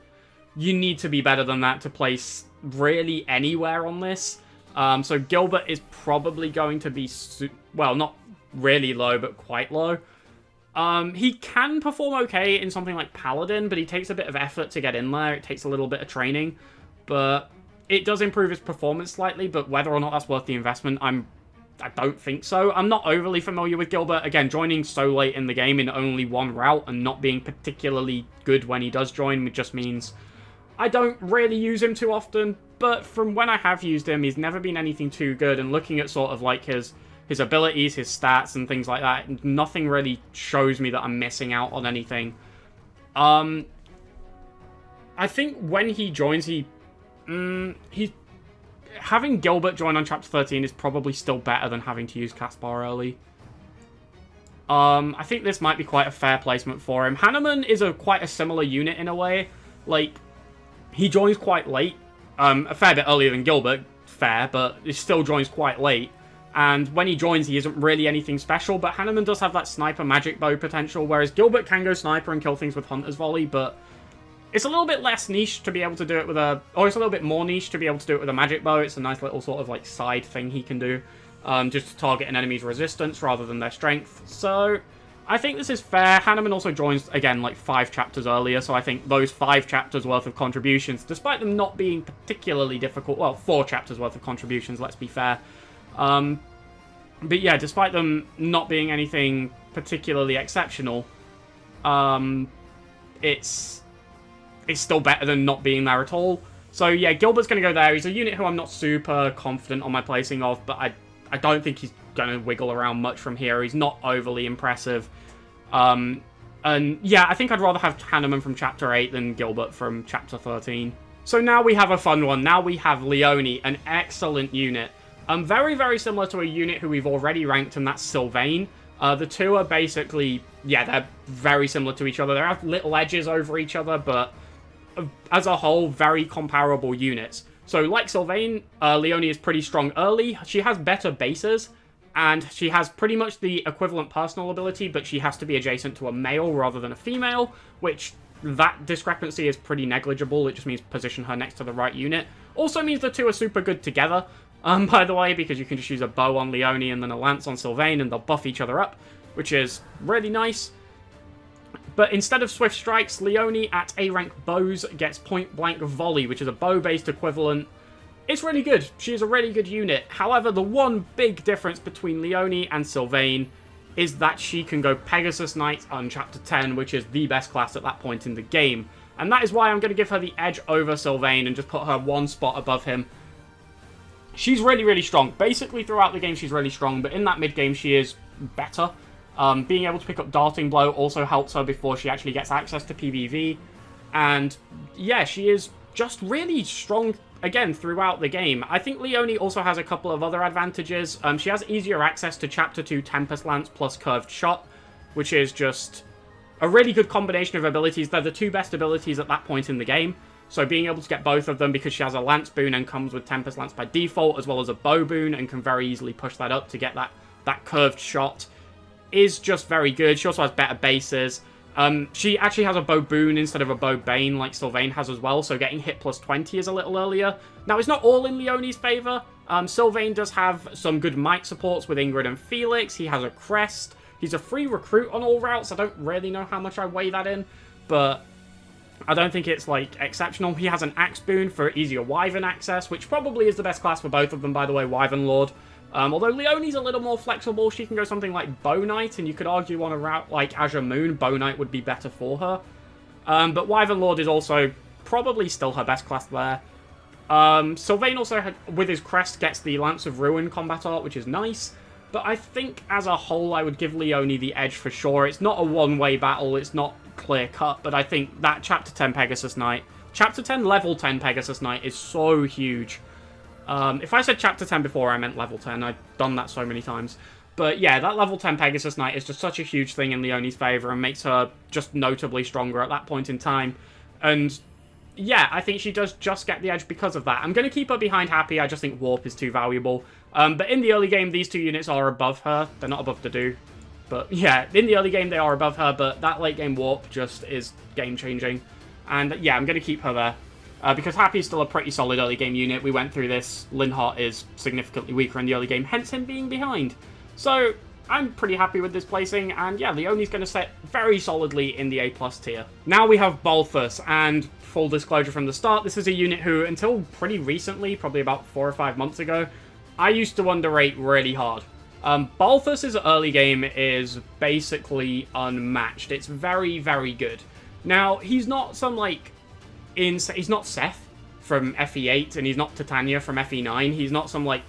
you need to be better than that to place really anywhere on this. So Gilbert is probably going to be, well, not really low, but quite low. He can perform okay in something like Paladin, but he takes a bit of effort to get in there. It takes a little bit of training, but it does improve his performance slightly, but whether or not that's worth the investment, I don't think so. I'm not overly familiar with Gilbert. Again, joining so late in the game in only one route and not being particularly good when he does join just means I don't really use him too often, but from when I have used him, he's never been anything too good, and looking at sort of like his abilities, his stats, and things like that, nothing really shows me that I'm missing out on anything. I think when he joins, having Gilbert join on Chapter 13 is probably still better than having to use Caspar early. I think this might be quite a fair placement for him. Hanneman is quite a similar unit in a way. Like, he joins quite late. A fair bit earlier than Gilbert, fair, but he still joins quite late. And when he joins, he isn't really anything special, but Hanneman does have that sniper magic bow potential, whereas Gilbert can go sniper and kill things with Hunter's Volley, but it's a little bit less niche to be able to do it with or it's a little bit more niche to be able to do it with a magic bow. It's a nice little sort of like side thing he can do, just to target an enemy's resistance rather than their strength. So I think this is fair. Hanneman also joins, again, like 5 chapters earlier, so I think those 5 chapters worth of contributions, despite them not being particularly difficult, well, 4 chapters worth of contributions, let's be fair. But yeah, despite them not being anything particularly exceptional, it's still better than not being there at all. So yeah, Gilbert's going to go there. He's a unit who I'm not super confident on my placing of, but I don't think he's going to wiggle around much from here. He's not overly impressive. And yeah, I think I'd rather have Hanneman from Chapter 8 than Gilbert from Chapter 13. So now we have a fun one. Now we have Leonie, an excellent unit. Very, very similar to a unit who we've already ranked, and that's Sylvain. The two are basically, yeah, they're very similar to each other. They have little edges over each other, but as a whole, very comparable units. So, like Sylvain, Leonie is pretty strong early. She has better bases, and she has pretty much the equivalent personal ability, but she has to be adjacent to a male rather than a female, which that discrepancy is pretty negligible. It just means position her next to the right unit. Also means the two are super good together, by the way, because you can just use a bow on Leonie and then a lance on Sylvain, and they'll buff each other up, which is really nice. But instead of Swift Strikes, Leonie at A-rank bows gets Point Blank Volley, which is a bow-based equivalent. It's really good. She is a really good unit. However, the one big difference between Leonie and Sylvain is that she can go Pegasus Knight on Chapter 10, which is the best class at that point in the game. And that is why I'm going to give her the edge over Sylvain and just put her one spot above him. She's really, really strong. Basically, throughout the game, she's really strong, but in that mid-game, she is better. Being able to pick up Darting Blow also helps her before she actually gets access to PvV. And yeah, she is just really strong, again, throughout the game. I think Leonie also has a couple of other advantages. She has easier access to Chapter 2 Tempest Lance plus Curved Shot, which is just a really good combination of abilities. They're the two best abilities at that point in the game. So being able to get both of them, because she has a Lance boon and comes with Tempest Lance by default, as well as a bow boon, and can very easily push that up to get that curved shot, is just very good. She also has better bases. She actually has a bow boon instead of a bow bane like Sylvain has as well, so getting hit plus 20 is a little earlier. Now, it's not all in Leonie's favour. Sylvain does have some good might supports with Ingrid and Felix. He has a crest. He's a free recruit on all routes. I don't really know how much I weigh that in, but I don't think it's, like, exceptional. He has an axe boon for easier Wyvern access, which probably is the best class for both of them, by the way, Wyvern Lord. Although Leonie's a little more flexible, she can go something like Bow Knight, and you could argue on a route like Azure Moon, Bow Knight would be better for her. But Wyvern Lord is also probably still her best class there. Sylvain also, with his crest, gets the Lance of Ruin combat art, which is nice. But I think, as a whole, I would give Leonie the edge for sure. It's not a one-way battle, it's not clear-cut, but I think that Chapter 10 Pegasus Knight, Chapter 10 Level 10 Pegasus Knight is so huge. If I said Chapter 10 before, I meant Level 10. I've done that so many times. But yeah, that Level 10 Pegasus Knight is just such a huge thing in Leonie's favour and makes her just notably stronger at that point in time. And yeah, I think she does just get the edge because of that. I'm going to keep her behind Hapi. I just think Warp is too valuable. But in the early game, these two units are above her. They're not above Dedue. But yeah, in the early game, they are above her. But that late game Warp just is game-changing. And yeah, I'm going to keep her there. Because Hapi is still a pretty solid early game unit. We went through this. Linhardt is significantly weaker in the early game, hence him being behind. So I'm pretty happy with this placing, and yeah, Leonie's going to sit very solidly in the A+ tier. Now we have Balthus, and full disclosure from the start, this is a unit who, until pretty recently, probably about 4 or 5 months ago, I used to underrate really hard. Balthus's early game is basically unmatched. It's very, very good. Now, he's not some, like, he's not Seth from FE8, and he's not Titania from FE9. He's not some, like,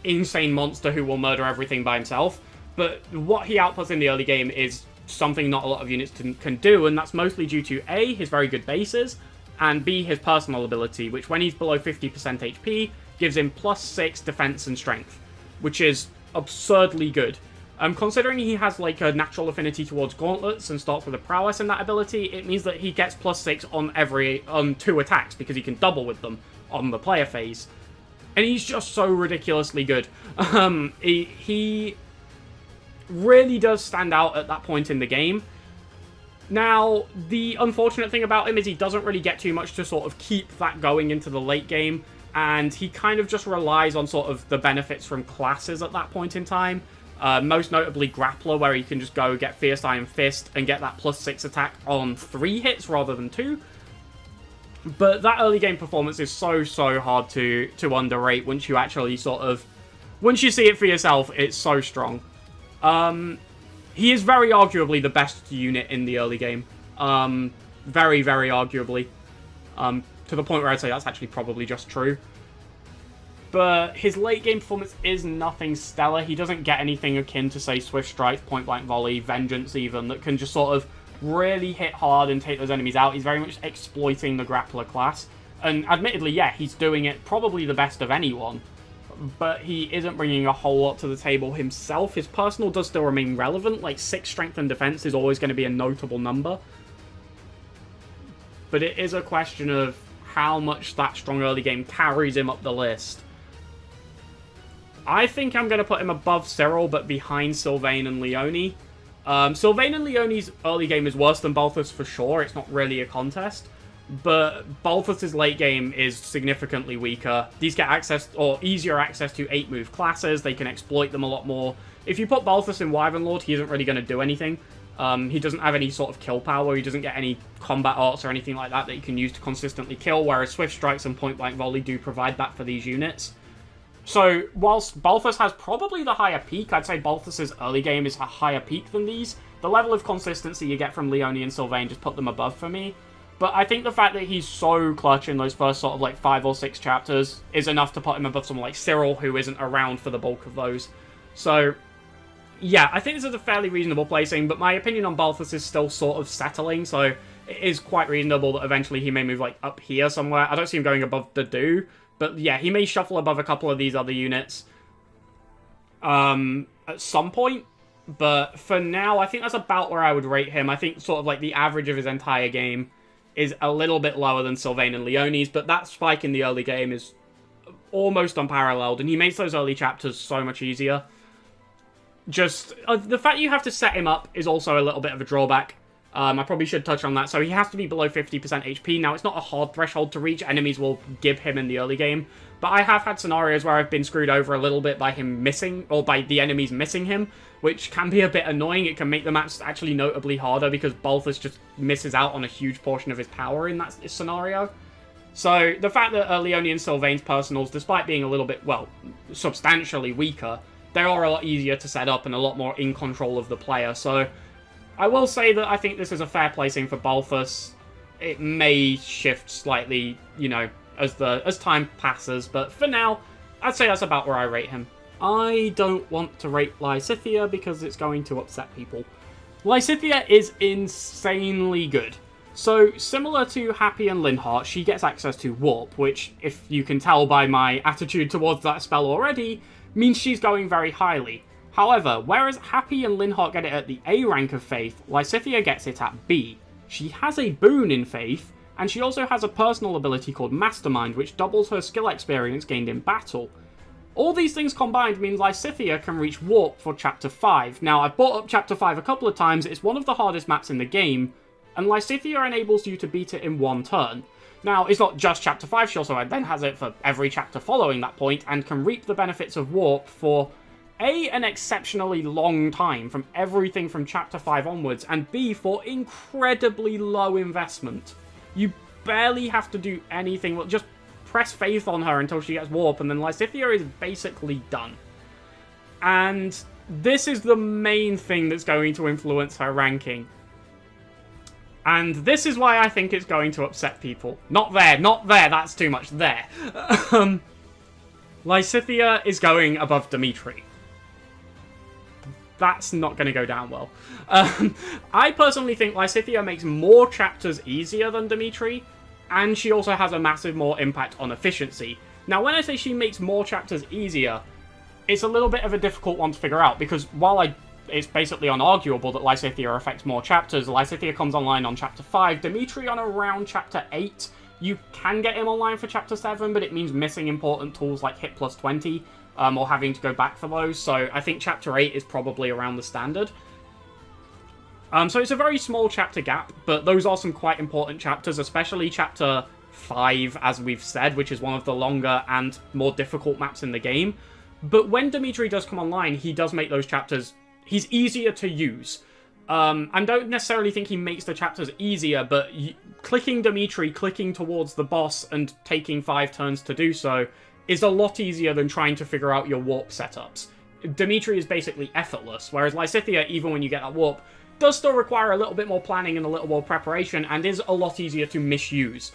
insane monster who will murder everything by himself. But what he outputs in the early game is something not a lot of units can do, and that's mostly due to A, his very good bases, and B, his personal ability, which when he's below 50% HP, gives him +6 defense and strength, which is absurdly good. Considering he has like a natural affinity towards gauntlets and starts with a prowess in that ability, it means that he gets +6 on 2 attacks because he can double with them on the player phase. And he's just so ridiculously good. He really does stand out at that point in the game. Now, the unfortunate thing about him is he doesn't really get too much to sort of keep that going into the late game, and he kind of just relies on sort of the benefits from classes at that point in time. Most notably Grappler, where you can just go get Fierce Iron Fist and get that +6 attack on 3 hits rather than 2. But that early game performance is so hard to underrate once you actually once you see it for yourself, it's so strong. He is very arguably the best unit in the early game. Very arguably. To the point where I'd say that's actually probably just true. But his late game performance is nothing stellar. He doesn't get anything akin to, say, Swift Strike, Point Blank Volley, Vengeance even, that can just sort of really hit hard and take those enemies out. He's very much exploiting the Grappler class. And admittedly, yeah, he's doing it probably the best of anyone. But he isn't bringing a whole lot to the table himself. His personal does still remain relevant. Like, 6 strength and defense is always going to be a notable number. But it is a question of how much that strong early game carries him up the list. I think I'm going to put him above Cyril, but behind Sylvain and Leonie. Sylvain and Leonie's early game is worse than Balthus for sure. It's not really a contest. But Balthus' late game is significantly weaker. These get access, or easier access to 8-move classes. They can exploit them a lot more. If you put Balthus in Wyvern Lord, he isn't really going to do anything. He doesn't have any sort of kill power. He doesn't get any combat arts or anything like that you can use to consistently kill, whereas Swift Strikes and Point Blank Volley do provide that for these units. So, whilst Balthus has probably the higher peak, I'd say Balthus' early game is a higher peak than these. The level of consistency you get from Leonie and Sylvain just put them above for me. But I think the fact that he's so clutch in those first sort of like 5 or 6 chapters is enough to put him above someone like Cyril, who isn't around for the bulk of those. So, yeah, I think this is a fairly reasonable placing, but my opinion on Balthus is still sort of settling, so it is quite reasonable that eventually he may move like up here somewhere. I don't see him going above Dedue. But yeah, he may shuffle above a couple of these other units at some point. But for now, I think that's about where I would rate him. I think sort of like the average of his entire game is a little bit lower than Sylvain and Leonie's. But that spike in the early game is almost unparalleled. And he makes those early chapters so much easier. Just the fact you have to set him up is also a little bit of a drawback. I probably should touch on that. So he has to be below 50% HP. Now, it's not a hard threshold to reach. Enemies will give him in the early game. But I have had scenarios where I've been screwed over a little bit by him missing, or by the enemies missing him, which can be a bit annoying. It can make the maps actually notably harder because Balthus just misses out on a huge portion of his power in that scenario. So the fact that Leonie and Sylvain's personals, despite being a little bit, well, substantially weaker, they are a lot easier to set up and a lot more in control of the player. So I will say that I think this is a fair placing for Balthus. It may shift slightly, you know, as time passes, but for now, I'd say that's about where I rate him. I don't want to rate Lysithea because it's going to upset people. Lysithea is insanely good. So, similar to Hapi and Linhardt, she gets access to Warp, which, if you can tell by my attitude towards that spell already, means she's going very highly. However, whereas Hapi and Linhardt get it at the A rank of Faith, Lysithea gets it at B. She has a boon in Faith, and she also has a personal ability called Mastermind, which doubles her skill experience gained in battle. All these things combined means Lysithea can reach Warp for Chapter 5. Now, I've brought up Chapter 5 a couple of times, it's one of the hardest maps in the game, and Lysithea enables you to beat it in one turn. Now, it's not just Chapter 5, she also then has it for every chapter following that point, and can reap the benefits of Warp for A, an exceptionally long time from everything from Chapter 5 onwards, and B, for incredibly low investment. You barely have to do anything, well, just press Faith on her until she gets Warp, and then Lysithea is basically done. And this is the main thing that's going to influence her ranking. And this is why I think it's going to upset people. Not there, that's too much there. Lysithea is going above Dimitri. That's not going to go down well. I personally think Lysithea makes more chapters easier than Dimitri, and she also has a massive more impact on efficiency. Now, when I say she makes more chapters easier, it's a little bit of a difficult one to figure out, because while it's basically unarguable that Lysithea affects more chapters, Lysithea comes online on chapter 5, Dimitri on around chapter 8. You can get him online for chapter 7, but it means missing important tools like hit plus 20, or having to go back for those, so I think chapter 8 is probably around the standard. So it's a very small chapter gap, but those are some quite important chapters, especially chapter 5, as we've said, which is one of the longer and more difficult maps in the game. But when Dimitri does come online, he does make those chapters... he's easier to use. I don't necessarily think he makes the chapters easier, but clicking Dimitri, clicking towards the boss, and taking 5 turns to do so is a lot easier than trying to figure out your warp setups. Dimitri is basically effortless, whereas Lysithea, even when you get that warp, does still require a little bit more planning and a little more preparation, and is a lot easier to misuse.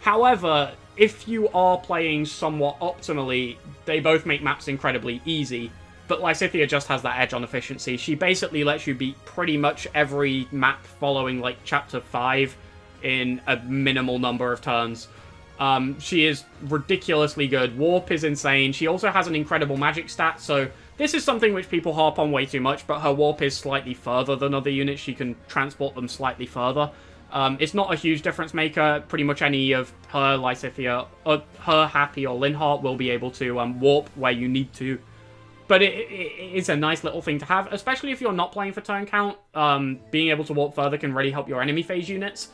However, if you are playing somewhat optimally, they both make maps incredibly easy, but Lysithea just has that edge on efficiency. She basically lets you beat pretty much every map following, like, Chapter 5 in a minimal number of turns. She is ridiculously good. Warp is insane. She also has an incredible magic stat, so this is something which people harp on way too much, but her warp is slightly further than other units. She can transport them slightly further. It's not a huge difference maker. Pretty much any of her, Lysithea, her, Hapi, or Linhardt will be able to warp where you need to. But it is a nice little thing to have, especially if you're not playing for turn count. Being able to warp further can really help your enemy phase units.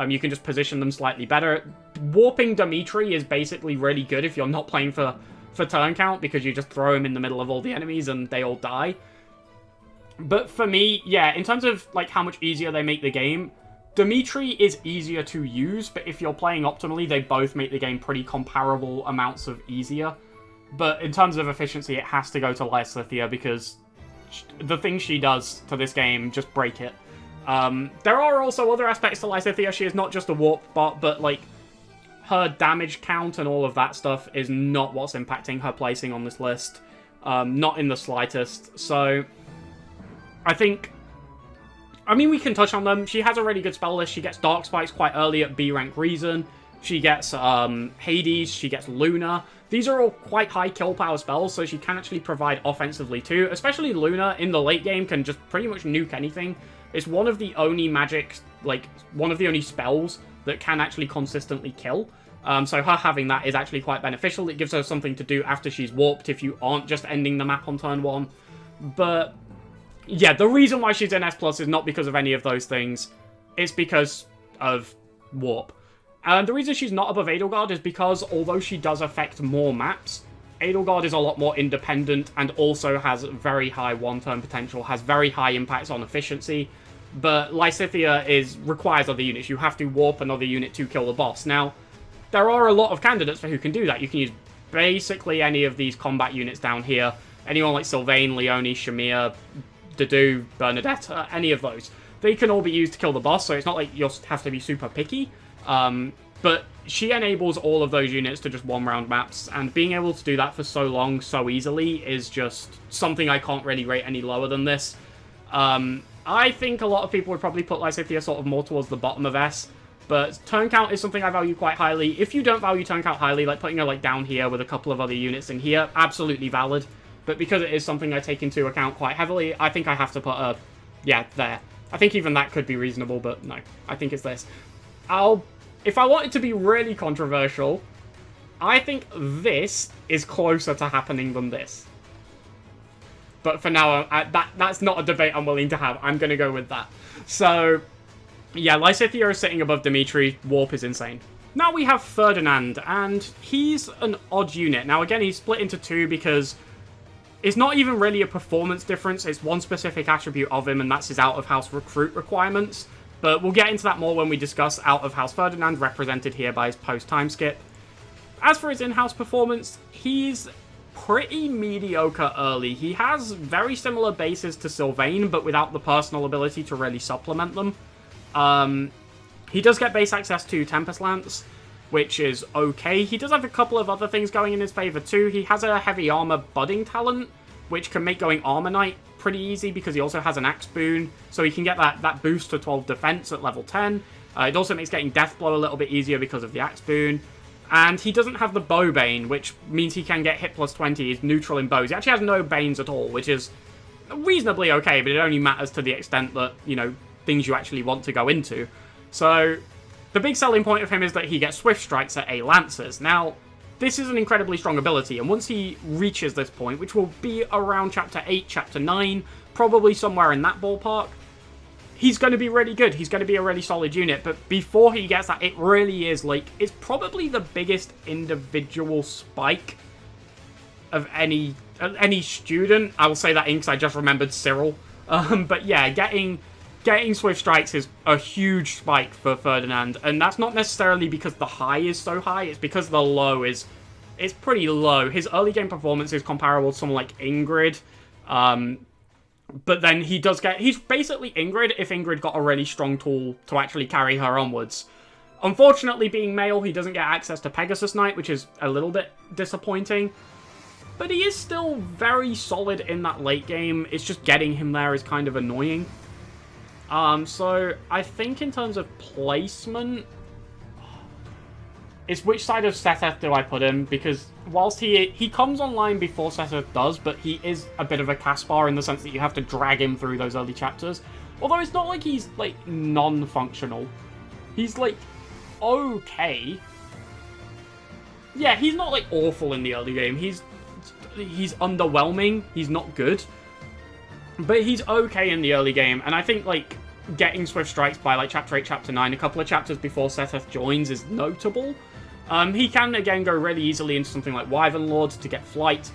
You can just position them slightly better. Warping Dimitri is basically really good if you're not playing for turn count, because you just throw him in the middle of all the enemies and they all die. But for me, yeah, in terms of like how much easier they make the game, Dimitri is easier to use, but if you're playing optimally, they both make the game pretty comparable amounts of easier. But in terms of efficiency, it has to go to Lysithea, because the things she does to this game just break it. There are also other aspects to Lysithea. She is not just a warp bot, but like her damage count and all of that stuff is not what's impacting her placing on this list. Not in the slightest. So I think... I mean, we can touch on them. She has a really good spell list. She gets Dark Spikes quite early at B rank Reason. She gets Hades. She gets Luna. These are all quite high kill power spells, so she can actually provide offensively too. Especially Luna in the late game can just pretty much nuke anything. It's one of the only magic, like, one of the only spells that can actually consistently kill. So her having that is actually quite beneficial. It gives her something to do after she's warped if you aren't just ending the map on turn 1. But yeah, the reason why she's in S+ is not because of any of those things. It's because of warp. And the reason she's not above Edelgard is because, although she does affect more maps, Edelgard is a lot more independent and also has very high one-turn potential, has very high impacts on efficiency, but Lysithea requires other units. You have to warp another unit to kill the boss. Now, there are a lot of candidates for who can do that. You can use basically any of these combat units down here. Anyone like Sylvain, Leonie, Shamir, Dedue, Bernedetta, any of those. They can all be used to kill the boss, so it's not like you'll have to be super picky. But she enables all of those units to just one-round maps, and being able to do that for so long, so easily, is just something I can't really rate any lower than this. I think a lot of people would probably put Lysithea sort of more towards the bottom of S, but turn count is something I value quite highly. If you don't value turn count highly, like putting her like down here with a couple of other units in here, absolutely valid. But because it is something I take into account quite heavily, I think I have to put her, yeah, there. I think even that could be reasonable, but no, I think it's this. If I wanted to be really controversial, I think this is closer to happening than this. But for now, that's not a debate I'm willing to have. I'm going to go with that. So, yeah, Lysithea is sitting above Dimitri. Warp is insane. Now we have Ferdinand, and he's an odd unit. Now, again, he's split into two because it's not even really a performance difference. It's one specific attribute of him, and that's his out-of-house recruit requirements. But we'll get into that more when we discuss out-of-house Ferdinand, represented here by his post-time skip. As for his in-house performance, he's pretty mediocre early. He has very similar bases to Sylvain, but without the personal ability to really supplement them. He does get base access to Tempest Lance, which is okay. He does have a couple of other things going in his favor too. He has a heavy armor budding talent, which can make going Armor Knight pretty easy because he also has an Axe boon, so he can get that boost to 12 defense at level 10. It also makes getting Deathblow a little bit easier because of the Axe Boon. And he doesn't have the Bow Bane, which means he can get hit plus 20. He's neutral in bows. He actually has no Banes at all, which is reasonably okay, but it only matters to the extent that, things you actually want to go into. So, the big selling point of him is that he gets Swift Strikes at A Lancers. Now, this is an incredibly strong ability, and once he reaches this point, which will be around Chapter 8, Chapter 9, probably somewhere in that ballpark, he's going to be really good. He's going to be a really solid unit, but before he gets that, it really is, it's probably the biggest individual spike of any student. I will say that because I just remembered Cyril. But yeah, getting Swift Strikes is a huge spike for Ferdinand, and that's not necessarily because the high is so high, it's because the low it's pretty low. His early game performance is comparable to someone like Ingrid, but then he's basically Ingrid if Ingrid got a really strong tool to actually carry her onwards. Unfortunately, being male, he doesn't get access to Pegasus Knight, which is a little bit disappointing. But he is still very solid in that late game. It's just getting him there is kind of annoying. So I think in terms of placement, it's which side of Seteth do I put him? Because whilst he comes online before Seteth does, but he is a bit of a Caspar in the sense that you have to drag him through those early chapters. Although it's not like he's, non-functional. He's, okay. Yeah, he's not, awful in the early game. He's underwhelming. He's not good. But he's okay in the early game, and I think, getting Swift Strikes by, Chapter 8, Chapter 9, a couple of chapters before Seteth joins is notable. He can, again, go really easily into something like Wyvern Lord to get Flight.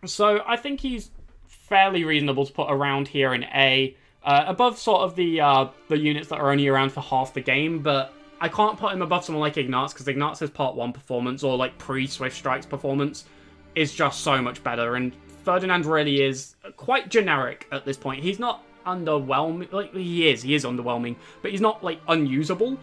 So, I think he's fairly reasonable to put around here in A. Above sort of the units that are only around for half the game, but I can't put him above someone like Ignatz, because Ignatz's Part 1 performance, or, pre-Swift Strikes performance, is just so much better, and Ferdinand really is quite generic at this point. He's not underwhelming. He is underwhelming, but he's not, unusable.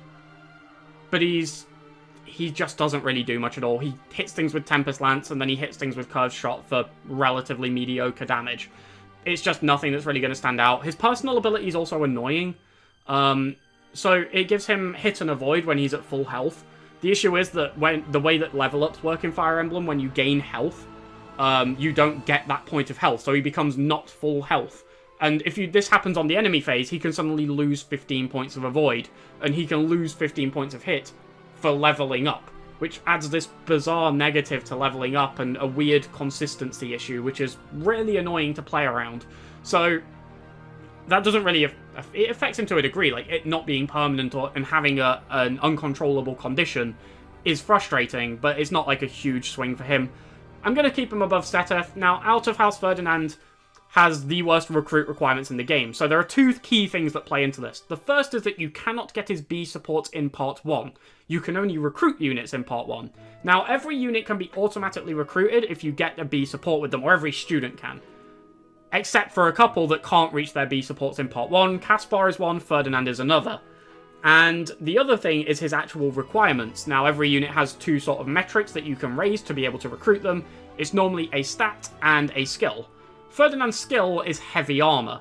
But he just doesn't really do much at all. He hits things with Tempest Lance, and then he hits things with Curved Shot for relatively mediocre damage. It's just nothing that's really going to stand out. His personal ability is also annoying. So it gives him Hit and Avoid when he's at full health. The issue is that the way that level ups work in Fire Emblem, when you gain health, you don't get that point of health, so he becomes not full health. And if this happens on the enemy phase, he can suddenly lose 15 points of Avoid, and he can lose 15 points of hit for leveling up, which adds this bizarre negative to leveling up and a weird consistency issue, which is really annoying to play around. So that doesn't really... it affects him to a degree, it not being permanent and having an uncontrollable condition is frustrating, but it's not a huge swing for him. I'm going to keep him above Seteth. Now, Out of House Ferdinand has the worst recruit requirements in the game, so there are two key things that play into this. The first is that you cannot get his B supports in Part 1. You can only recruit units in Part 1. Now, every unit can be automatically recruited if you get a B support with them, or every student can. Except for a couple that can't reach their B supports in Part 1. Caspar is one, Ferdinand is another. And the other thing is his actual requirements. Now, every unit has two sort of metrics that you can raise to be able to recruit them. It's normally a stat and a skill. Ferdinand's skill is Heavy Armor.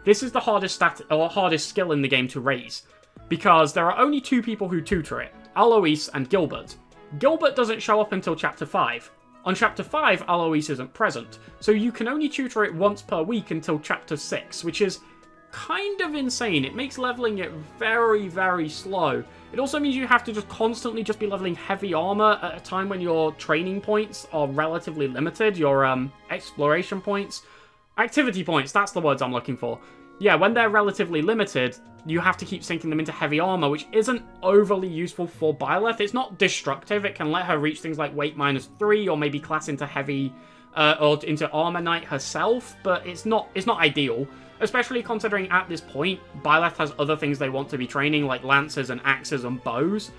This is the hardest stat or hardest skill in the game to raise, because there are only two people who tutor it, Alois and Gilbert. Gilbert doesn't show up until Chapter 5. On Chapter 5, Alois isn't present, so you can only tutor it once per week until Chapter 6, which is kind of insane. It makes leveling it very, very slow. It also means you have to just constantly just be leveling Heavy Armor at a time when your training points are relatively limited, your exploration points. Activity points, that's the words I'm looking for. Yeah, when they're relatively limited, you have to keep sinking them into Heavy Armor, which isn't overly useful for Byleth. It's not destructive. It can let her reach things like weight -3, or maybe class into Heavy, or into Armor Knight herself, but it's not ideal. Especially considering at this point, Byleth has other things they want to be training, like lances and axes and bows.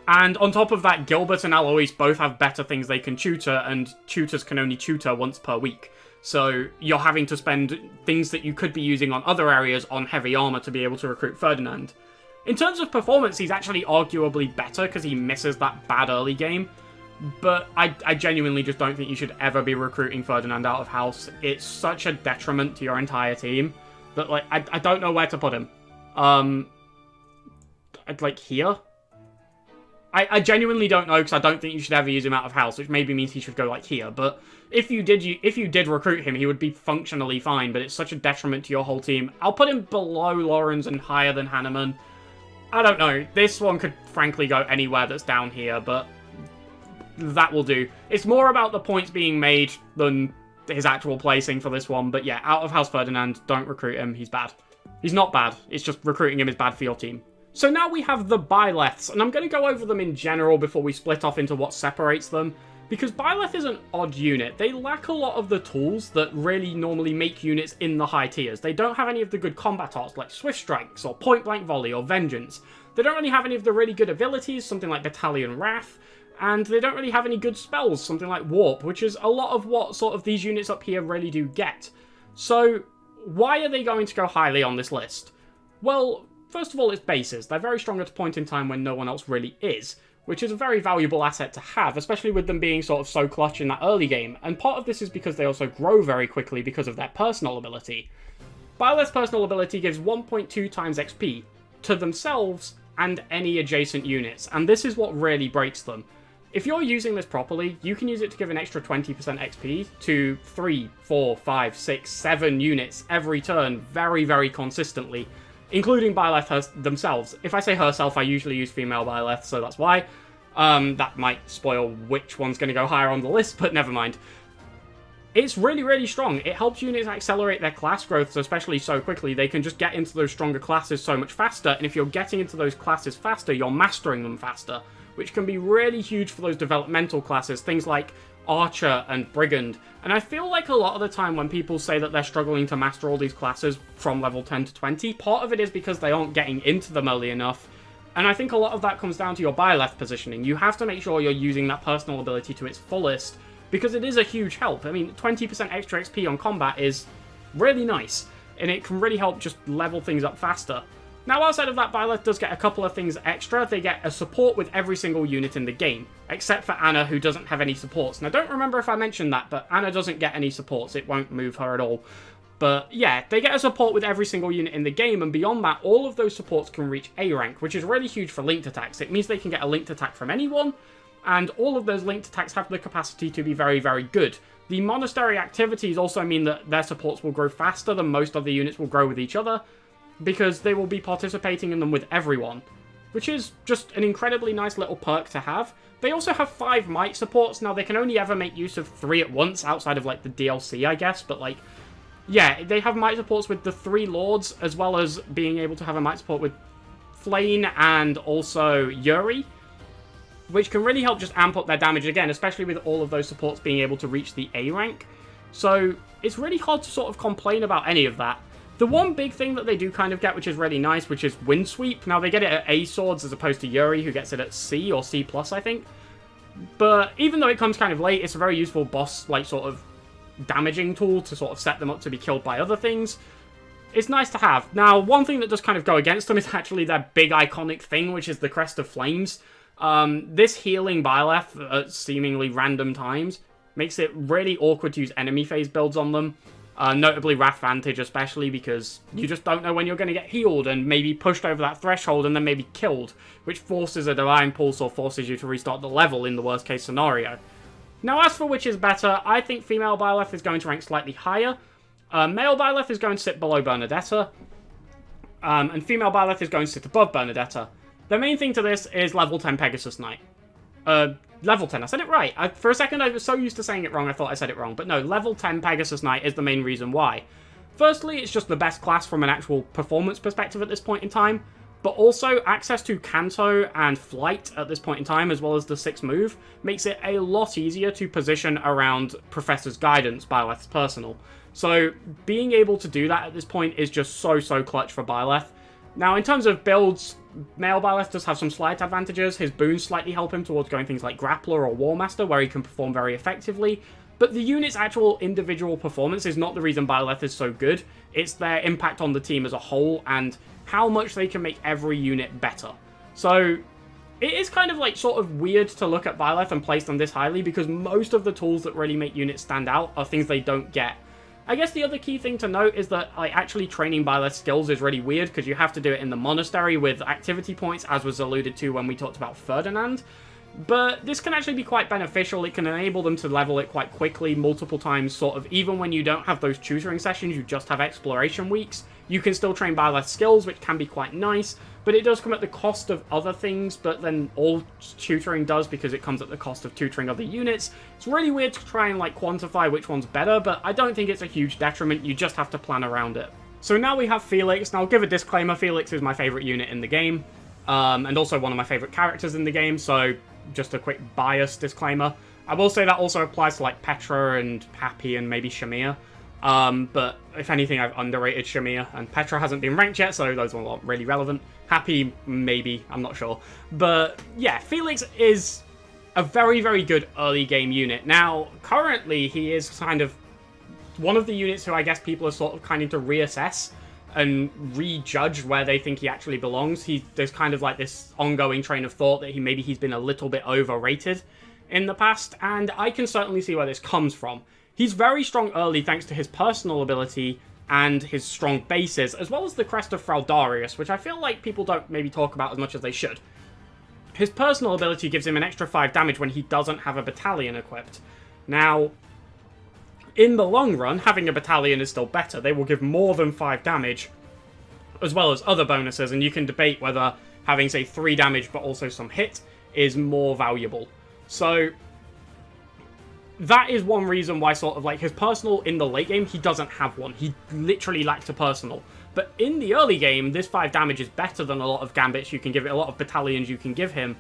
And on top of that, Gilbert and Alois both have better things they can tutor, and tutors can only tutor once per week. So you're having to spend things that you could be using on other areas on Heavy Armor to be able to recruit Ferdinand. In terms of performance, he's actually arguably better because he misses that bad early game. But I genuinely just don't think you should ever be recruiting Ferdinand out of house. It's such a detriment to your entire team that, I don't know where to put him. like, here? I genuinely don't know, because I don't think you should ever use him out of house, which maybe means he should go, like, here. But if you did recruit him, he would be functionally fine, but it's such a detriment to your whole team. I'll put him below Lorenz and higher than Hanneman. I don't know. This one could, frankly, go anywhere that's down here, but that will do. It's more about the points being made than his actual placing for this one. But yeah, out of house Ferdinand, don't recruit him. He's bad. He's not bad. It's just recruiting him is bad for your team. So now we have the Byleths, and I'm going to go over them in general before we split off into what separates them, because Byleth is an odd unit. They lack a lot of the tools that really normally make units in the high tiers. They don't have any of the good combat arts like Swift Strikes, or Point Blank Volley, or Vengeance. They don't really have any of the really good abilities, something like Battalion Wrath, and they don't really have any good spells, something like Warp, which is a lot of what sort of these units up here really do get. So why are they going to go highly on this list? Well, first of all, it's bases. They're very strong at a point in time when no one else really is, which is a very valuable asset to have, especially with them being sort of so clutch in that early game, and part of this is because they also grow very quickly because of their personal ability. Byleth's personal ability gives 1.2 times XP to themselves and any adjacent units, and this is what really breaks them. If you're using this properly, you can use it to give an extra 20% XP to 3, 4, 5, 6, 7 units every turn very, very consistently, including Byleth themselves. If I say herself, I usually use female Byleth, so that's why. That might spoil which one's going to go higher on the list, but never mind. It's really, really strong. It helps units accelerate their class growth, especially so quickly. They can just get into those stronger classes so much faster, and if you're getting into those classes faster, you're mastering them faster, which can be really huge for those developmental classes, things like Archer and Brigand. And I feel like a lot of the time when people say that they're struggling to master all these classes from level 10 to 20, part of it is because they aren't getting into them early enough. And I think a lot of that comes down to your Byleth positioning. You have to make sure you're using that personal ability to its fullest, because it is a huge help. I mean, 20% extra XP on combat is really nice, and it can really help just level things up faster. Now, outside of that, Byleth does get a couple of things extra. They get a support with every single unit in the game, except for Anna, who doesn't have any supports. Now, I don't remember if I mentioned that, but Anna doesn't get any supports. It won't move her at all. But yeah, they get a support with every single unit in the game, and beyond that, all of those supports can reach A rank, which is really huge for linked attacks. It means they can get a linked attack from anyone, and all of those linked attacks have the capacity to be very, very good. The monastery activities also mean that their supports will grow faster than most of the units will grow with each other, because they will be participating in them with everyone, which is just an incredibly nice little perk to have. They also have 5 might supports. Now, they can only ever make use of 3 at once, outside of, like, the DLC, I guess, but, like, yeah, they have might supports with the 3 lords, as well as being able to have a might support with Flane and also Yuri, which can really help just amp up their damage again, especially with all of those supports being able to reach the A rank. So it's really hard to sort of complain about any of that. The one big thing that they do kind of get, which is really nice, which is Wind Sweep. Now, they get it at A swords as opposed to Yuri, who gets it at C or C+, I think. But even though it comes kind of late, it's a very useful boss, like, sort of damaging tool to sort of set them up to be killed by other things. It's nice to have. Now, one thing that does kind of go against them is actually their big iconic thing, which is the Crest of Flames. This healing Byleth at seemingly random times makes it really awkward to use enemy phase builds on them. Notably Wrath Vantage especially, because you just don't know when you're going to get healed and maybe pushed over that threshold and then maybe killed, which forces a Divine Pulse or forces you to restart the level in the worst case scenario. Now, as for which is better, I think female Byleth is going to rank slightly higher. Male Byleth is going to sit below Bernedetta, and female Byleth is going to sit above Bernedetta. The main thing to this is level 10 Pegasus Knight. Level 10, I said it right. For a second, I was so used to saying it wrong, I thought I said it wrong. But no, level 10 Pegasus Knight is the main reason why. Firstly, it's just the best class from an actual performance perspective at this point in time. But also, access to Canto and Flight at this point in time, as well as the 6th move, makes it a lot easier to position around Professor's Guidance, Byleth's personal. So, being able to do that at this point is just so clutch for Byleth. Now, in terms of builds, male Byleth does have some slight advantages. His boons slightly help him towards going things like Grappler or War Master, where he can perform very effectively. But the unit's actual individual performance is not the reason Byleth is so good. It's their impact on the team as a whole, and how much they can make every unit better. So, it is kind of like sort of weird to look at Byleth and place them this highly, because most of the tools that really make units stand out are things they don't get. I guess the other key thing to note is that like actually training Byleth's skills is really weird because you have to do it in the monastery with activity points, as was alluded to when we talked about Ferdinand. But this can actually be quite beneficial. It can enable them to level it quite quickly, multiple times, sort of, even when you don't have those tutoring sessions, you just have exploration weeks. You can still train Byleth's skills, which can be quite nice, but it does come at the cost of other things, but then all tutoring does because it comes at the cost of tutoring other units. It's really weird to try and, like, quantify which one's better, but I don't think it's a huge detriment. You just have to plan around it. So now we have Felix. Now, I'll give a disclaimer. Felix is my favorite unit in the game, and also one of my favorite characters in the game, so just a quick bias disclaimer. I will say that also applies to like Petra and Hapi and maybe Shamir. But if anything, I've underrated Shamir, and Petra hasn't been ranked yet, so those are not really relevant. Hapi, maybe, I'm not sure. But yeah, Felix is a very, very good early game unit. Now, currently, he is kind of one of the units who I guess people are sort of kind of to reassess and rejudge where they think he actually belongs. There's kind of like this ongoing train of thought that he's been a little bit overrated in the past, and I can certainly see where this comes from. He's very strong early thanks to his personal ability and his strong bases, as well as the crest of Fraldarius, which I feel like people don't maybe talk about as much as they should. His personal ability gives him an extra 5 damage when he doesn't have a battalion equipped. Now, in the long run, having a battalion is still better. They will give more than 5 damage, as well as other bonuses, and you can debate whether having, say, 3 damage but also some hit is more valuable. So, that is one reason why sort of, like, his personal in the late game, he doesn't have one. He literally lacks a personal. But in the early game, this 5 damage is better than a lot of gambits you can give it, a lot of battalions you can give him.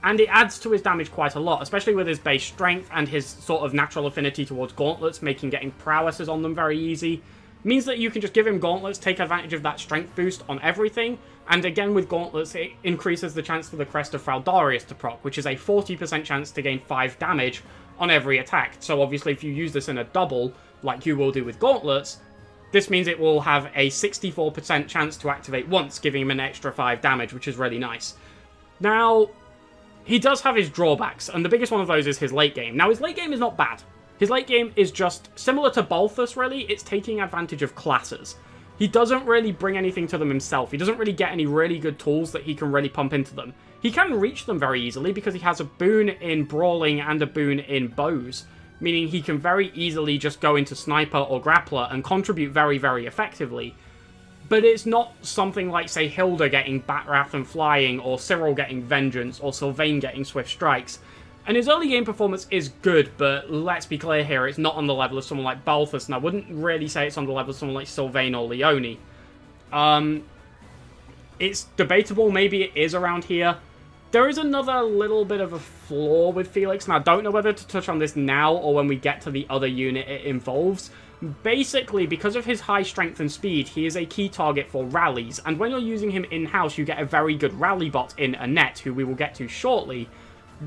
And it adds to his damage quite a lot, especially with his base strength and his sort of natural affinity towards gauntlets, making getting prowesses on them very easy. Means that you can just give him gauntlets, take advantage of that strength boost on everything, and again with gauntlets it increases the chance for the crest of Fraldarius to proc, which is a 40% chance to gain 5 damage on every attack. So obviously if you use this in a double, like you will do with gauntlets, this means it will have a 64% chance to activate once, giving him an extra 5 damage, which is really nice. Now, he does have his drawbacks, and the biggest one of those is his late game. Now, his late game is not bad. His late game is just similar to Balthus, really. It's taking advantage of classes. He doesn't really bring anything to them himself. He doesn't really get any really good tools that he can really pump into them. He can reach them very easily because he has a boon in brawling and a boon in bows, meaning he can very easily just go into sniper or grappler and contribute very, very effectively. But it's not something like, say, Hilda getting Batwrath and flying, or Cyril getting Vengeance, or Sylvain getting Swift Strikes. And his early game performance is good, but let's be clear here, it's not on the level of someone like Balthus, and I wouldn't really say it's on the level of someone like Sylvain or Leonie. It's debatable, maybe it is around here. There is another little bit of a flaw with Felix, and I don't know whether to touch on this now or when we get to the other unit it involves. Basically, because of his high strength and speed, he is a key target for rallies, and when you're using him in-house, you get a very good rally bot in Annette, who we will get to shortly.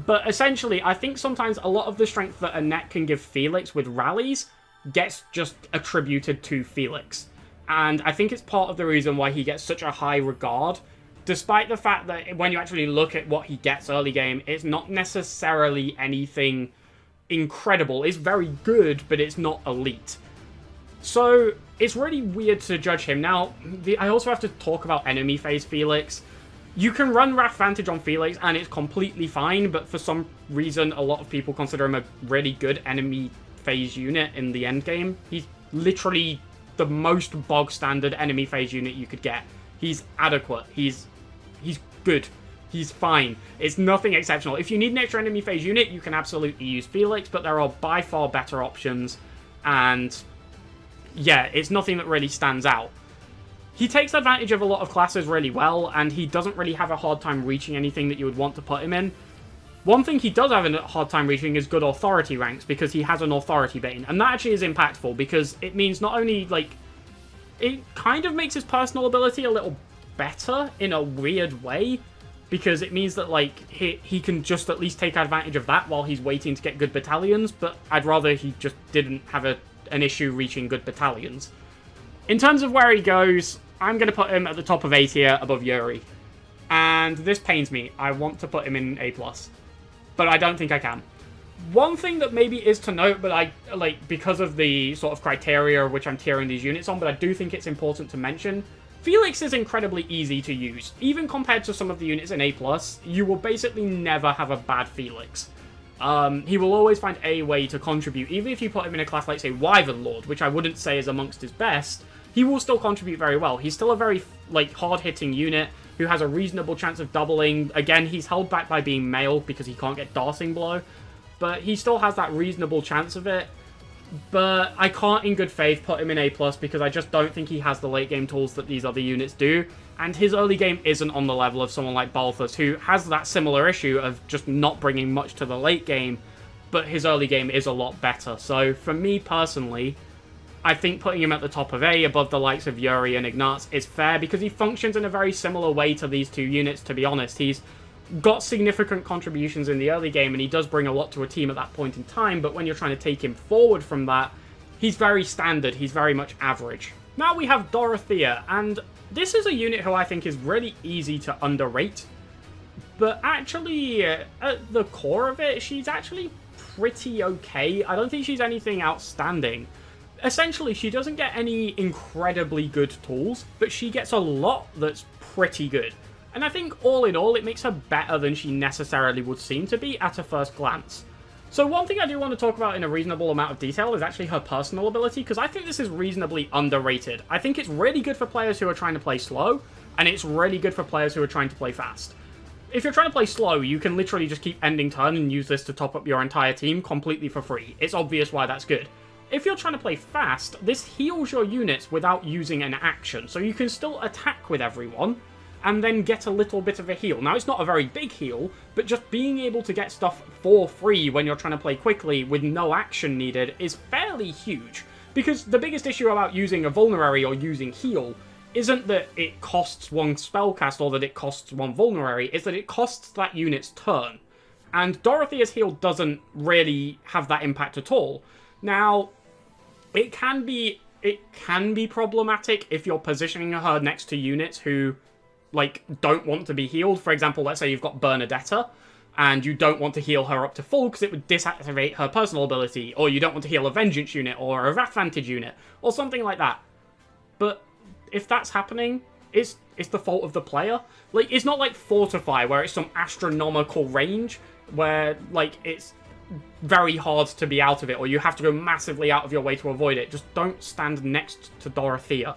But essentially, I think sometimes a lot of the strength that Annette can give Felix with rallies gets just attributed to Felix. And I think it's part of the reason why he gets such a high regard, despite the fact that when you actually look at what he gets early game, it's not necessarily anything incredible. It's very good, but it's not elite. So, it's really weird to judge him. Now, I also have to talk about enemy phase Felix. You can run Wrath Vantage on Felix, and it's completely fine, but for some reason, a lot of people consider him a really good enemy phase unit in the endgame. He's literally the most bog-standard enemy phase unit you could get. He's adequate. He's good. He's fine. It's nothing exceptional. If you need an extra enemy phase unit, you can absolutely use Felix, but there are by far better options, and yeah, it's nothing that really stands out. He takes advantage of a lot of classes really well, and he doesn't really have a hard time reaching anything that you would want to put him in. One thing he does have a hard time reaching is good authority ranks, because he has an authority bane, and that actually is impactful, because it means not only, like, it kind of makes his personal ability a little better in a weird way, because it means that, like, he can just at least take advantage of that while he's waiting to get good battalions, but I'd rather he just didn't have an issue reaching good battalions. In terms of where he goes, I'm going to put him at the top of A tier above Yuri. And this pains me. I want to put him in A+. But I don't think I can. One thing that maybe is to note, but I, like, because of the sort of criteria which I'm tiering these units on, but I do think it's important to mention, Felix is incredibly easy to use. Even compared to some of the units in A+, you will basically never have a bad Felix. He will always find a way to contribute. Even if you put him in a class like, say, Wyvern Lord, which I wouldn't say is amongst his best, he will still contribute very well. He's still a very, like, hard-hitting unit who has a reasonable chance of doubling. Again, he's held back by being male because he can't get Darting Blow. But he still has that reasonable chance of it. But I can't in good faith put him in A+, because I just don't think he has the late game tools that these other units do. And his early game isn't on the level of someone like Balthus, who has that similar issue of just not bringing much to the late game, but his early game is a lot better. So for me personally, I think putting him at the top of A above the likes of Yuri and Ignatz is fair, because he functions in a very similar way to these two units, to be honest. He's got significant contributions in the early game, and he does bring a lot to a team at that point in time, but when you're trying to take him forward from that, he's very standard, he's very much average. Now we have Dorothea, and this is a unit who I think is really easy to underrate, but actually, at the core of it, she's actually pretty okay. I don't think she's anything outstanding. Essentially, she doesn't get any incredibly good tools, but she gets a lot that's pretty good. And I think all in all, it makes her better than she necessarily would seem to be at a first glance. So one thing I do want to talk about in a reasonable amount of detail is actually her personal ability, because I think this is reasonably underrated. I think it's really good for players who are trying to play slow, and it's really good for players who are trying to play fast. If you're trying to play slow, you can literally just keep ending turn and use this to top up your entire team completely for free. It's obvious why that's good. If you're trying to play fast, this heals your units without using an action, so you can still attack with everyone, and then get a little bit of a heal. Now, it's not a very big heal, but just being able to get stuff for free when you're trying to play quickly with no action needed is fairly huge. Because the biggest issue about using a vulnerary or using heal isn't that it costs one spellcast or that it costs one vulnerary, it's that it costs that unit's turn. And Dorothea's heal doesn't really have that impact at all. Now, it can be problematic if you're positioning her next to units who, like, don't want to be healed. For example, let's say you've got Bernedetta, and you don't want to heal her up to full because it would disactivate her personal ability, or you don't want to heal a Vengeance unit, or a Wrath Vantage unit, or something like that. But if that's happening, it's the fault of the player. Like, it's not like Fortify, where it's some astronomical range, where, like, it's very hard to be out of it, or you have to go massively out of your way to avoid it. Just don't stand next to Dorothea.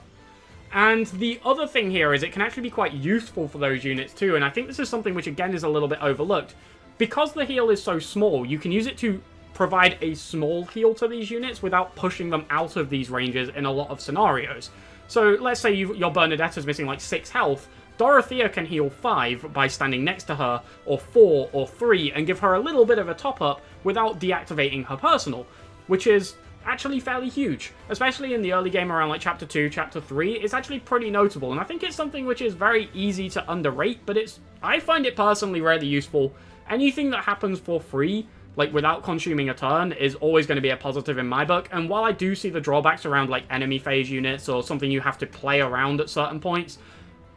And the other thing here is it can actually be quite useful for those units too, and I think this is something which again is a little bit overlooked. Because the heal is so small, you can use it to provide a small heal to these units without pushing them out of these ranges in a lot of scenarios. So let's say your Bernedetta's missing like 6 health, Dorothea can heal 5 by standing next to her, or 4 or 3, and give her a little bit of a top up without deactivating her personal, which is actually fairly huge, especially in the early game around like chapter 2, chapter 3. It's actually pretty notable, and I think it's something which is very easy to underrate, but I find it personally really useful. Anything that happens for free, like without consuming a turn, is always going to be a positive in my book, and while I do see the drawbacks around like enemy phase units or something you have to play around at certain points,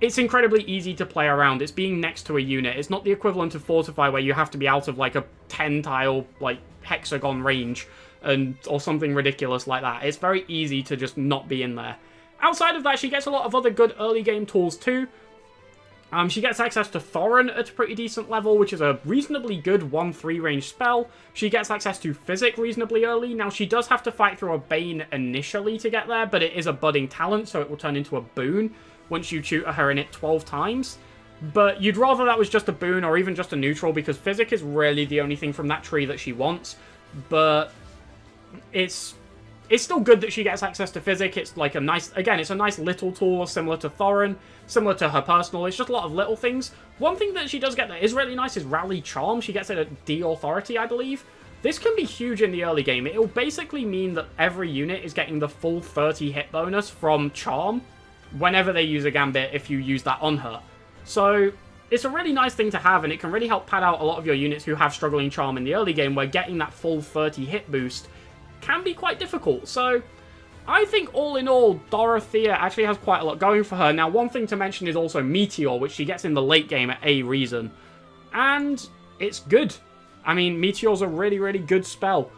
it's incredibly easy to play around. It's being next to a unit. It's not the equivalent of Fortify where you have to be out of like a 10-tile like hexagon range or something ridiculous like that. It's very easy to just not be in there. Outside of that, she gets a lot of other good early game tools too. She gets access to Thorin at a pretty decent level, which is a reasonably good 1/3 range spell. She gets access to Physic reasonably early. Now, she does have to fight through a Bane initially to get there, but it is a budding talent, so it will turn into a boon once you tutor her in it 12 times. But you'd rather that was just a boon or even just a neutral, because Physic is really the only thing from that tree that she wants. But it's still good that she gets access to Physic. It's like a nice, again, it's a nice little tool similar to Thorin, similar to her personal. It's just a lot of little things. One thing that she does get that is really nice is Rally Charm. She gets it at D Authority, I believe. This can be huge in the early game. It will basically mean that every unit is getting the full 30 hit bonus from Charm whenever they use a Gambit if you use that on her. So it's a really nice thing to have, and it can really help pad out a lot of your units who have struggling Charm in the early game, where getting that full 30 hit boost can be quite difficult. So I think all in all, Dorothea actually has quite a lot going for her. Now, one thing to mention is also Meteor, which she gets in the late game at A reason. And it's good. I mean, Meteor's a really, really good spell.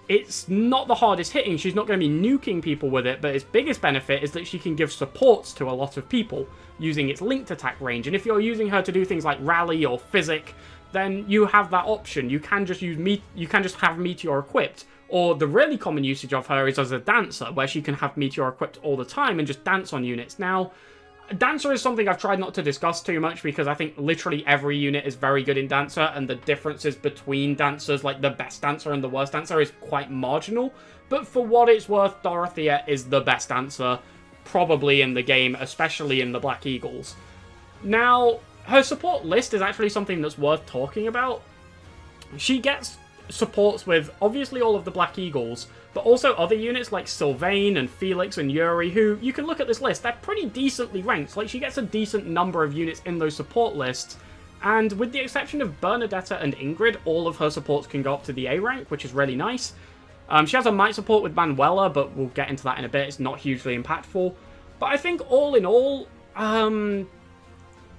It's not the hardest hitting, she's not going to be nuking people with it, but its biggest benefit is that she can give supports to a lot of people using its linked attack range, and if you're using her to do things like rally or physic, then you have that option. You can just have Meteor equipped, or the really common usage of her is as a dancer, where she can have Meteor equipped all the time and just dance on units. Now, Dancer is something I've tried not to discuss too much because I think literally every unit is very good in Dancer, and the differences between Dancers, like the best Dancer and the worst Dancer, is quite marginal. But for what it's worth, Dorothea is the best Dancer, probably in the game, especially in the Black Eagles. Now, her support list is actually something that's worth talking about. She gets supports with, obviously, all of the Black Eagles, but also other units like Sylvain and Felix and Yuri, who, you can look at this list, they're pretty decently ranked. Like, she gets a decent number of units in those support lists, and with the exception of Bernedetta and Ingrid, all of her supports can go up to the A rank, which is really nice. She has a might support with Manuela, but we'll get into that in a bit. It's not hugely impactful. But I think all in all, I'm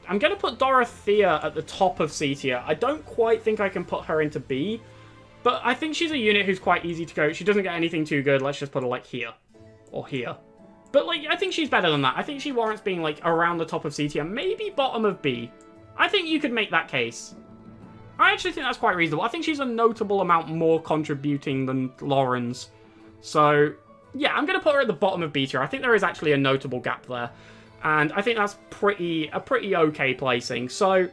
going to put Dorothea at the top of C tier. I don't quite think I can put her into B, but I think she's a unit who's quite easy to go. She doesn't get anything too good. Let's just put her, like, here. Or here. But, like, I think she's better than that. I think she warrants being, like, around the top of C tier. Maybe bottom of B. I think you could make that case. I actually think that's quite reasonable. I think she's a notable amount more contributing than Lorenz. So, yeah, I'm going to put her at the bottom of B tier. I think there is actually a notable gap there. And I think that's a pretty okay placing. So,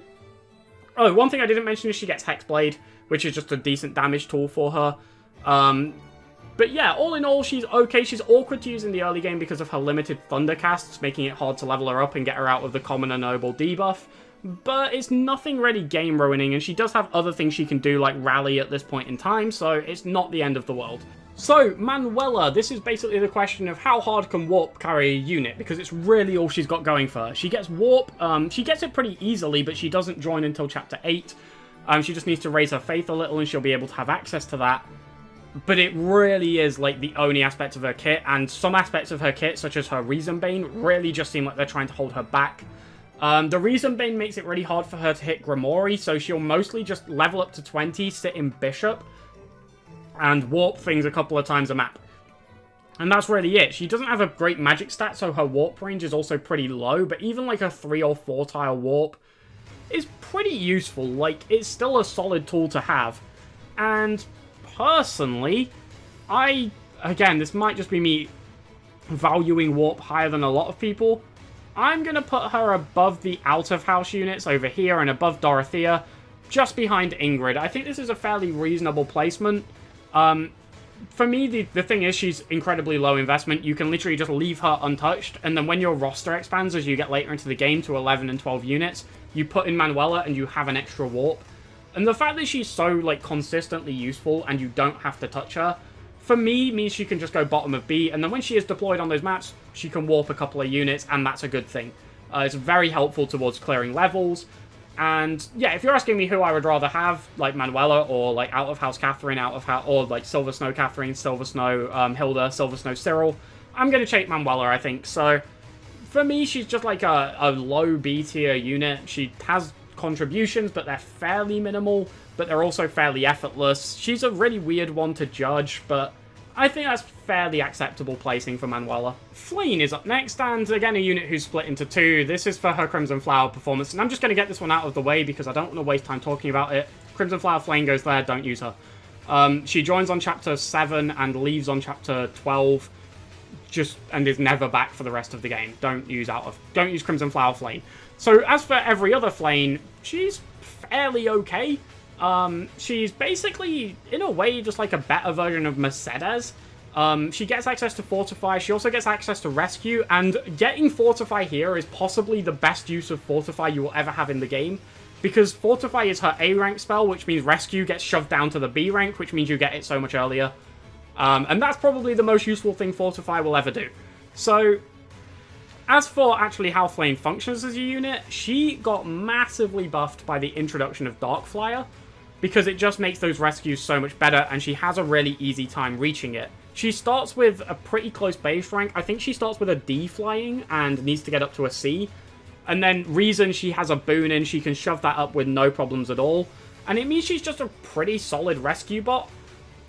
oh, one thing I didn't mention is she gets Hexblade, which is just a decent damage tool for her. But yeah, all in all, she's okay. She's awkward to use in the early game because of her limited thunder casts, making it hard to level her up and get her out of the common and noble debuff. But it's nothing really game ruining, and she does have other things she can do, like rally at this point in time, so it's not the end of the world. So, Manuela, this is basically the question of how hard can Warp carry a unit, because it's really all she's got going for her. She gets Warp, she gets it pretty easily, but she doesn't join until Chapter 8. She just needs to raise her faith a little and she'll be able to have access to that. But it really is, like, the only aspect of her kit, and some aspects of her kit, such as her Reasonbane, really just seem like they're trying to hold her back. The Reasonbane makes it really hard for her to hit Grimoire, so she'll mostly just level up to 20, sit in Bishop, and warp things a couple of times a map. And that's really it. She doesn't have a great magic stat, so her warp range is also pretty low, but even like a 3 or 4 tile warp is pretty useful. Like, it's still a solid tool to have. And personally, again, this might just be me valuing warp higher than a lot of people. I'm going to put her above the out-of-house units over here and above Dorothea, just behind Ingrid. I think this is a fairly reasonable placement. For me, the thing is, she's incredibly low investment. You can literally just leave her untouched, and then when your roster expands as you get later into the game to 11 and 12 units, you put in Manuela and you have an extra warp. And the fact that she's so, like, consistently useful and you don't have to touch her, for me, means she can just go bottom of B, and then when she is deployed on those maps, she can warp a couple of units, and that's a good thing. It's very helpful towards clearing levels. And yeah, if you're asking me who I would rather have, like Manuela or like Out of House Catherine, or like Silver Snow Catherine, Silver Snow Hilda, Silver Snow Cyril, I'm going to take Manuela, I think. So for me, she's just like a low B tier unit. She has contributions, but they're fairly minimal, but they're also fairly effortless. She's a really weird one to judge, but I think that's fairly acceptable placing for Manuela. Flayn is up next, and again, a unit who's split into two. This is for her Crimson Flower performance, and I'm just going to get this one out of the way because I don't want to waste time talking about it. Crimson Flower Flayn goes there, don't use her. She joins on Chapter 7 and leaves on Chapter 12, and is never back for the rest of the game. Don't use Crimson Flower Flayn. So as for every other Flayn, she's fairly okay. She's basically, in a way, just like a better version of Mercedes. She gets access to Fortify, she also gets access to Rescue, and getting Fortify here is possibly the best use of Fortify you will ever have in the game, because Fortify is her A rank spell, which means Rescue gets shoved down to the B rank, which means you get it so much earlier. And that's probably the most useful thing Fortify will ever do. So, as for actually how Flayn functions as a unit, she got massively buffed by the introduction of Darkflyer, because it just makes those rescues so much better, and she has a really easy time reaching it. She starts with a pretty close base rank. I think she starts with a D flying and needs to get up to a C. And then reason she has a boon in, she can shove that up with no problems at all. And it means she's just a pretty solid rescue bot.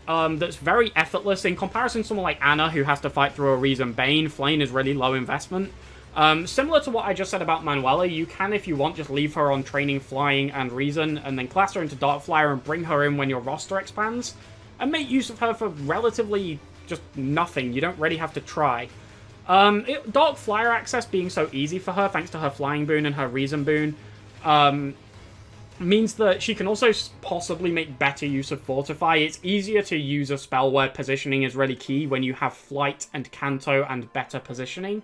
That's very effortless in comparison to someone like Anna, who has to fight through a Reason Bane. Flayne is really low investment. Similar to what I just said about Manuela, you can, if you want, just leave her on training, flying, and Reason, and then class her into Darkflyer and bring her in when your roster expands, and make use of her for relatively just nothing. You don't really have to try. Darkflyer access being so easy for her, thanks to her Flying Boon and her Reason Boon, means that she can also possibly make better use of Fortify. It's easier to use a spell where positioning is really key when you have Flight and Canto and better positioning.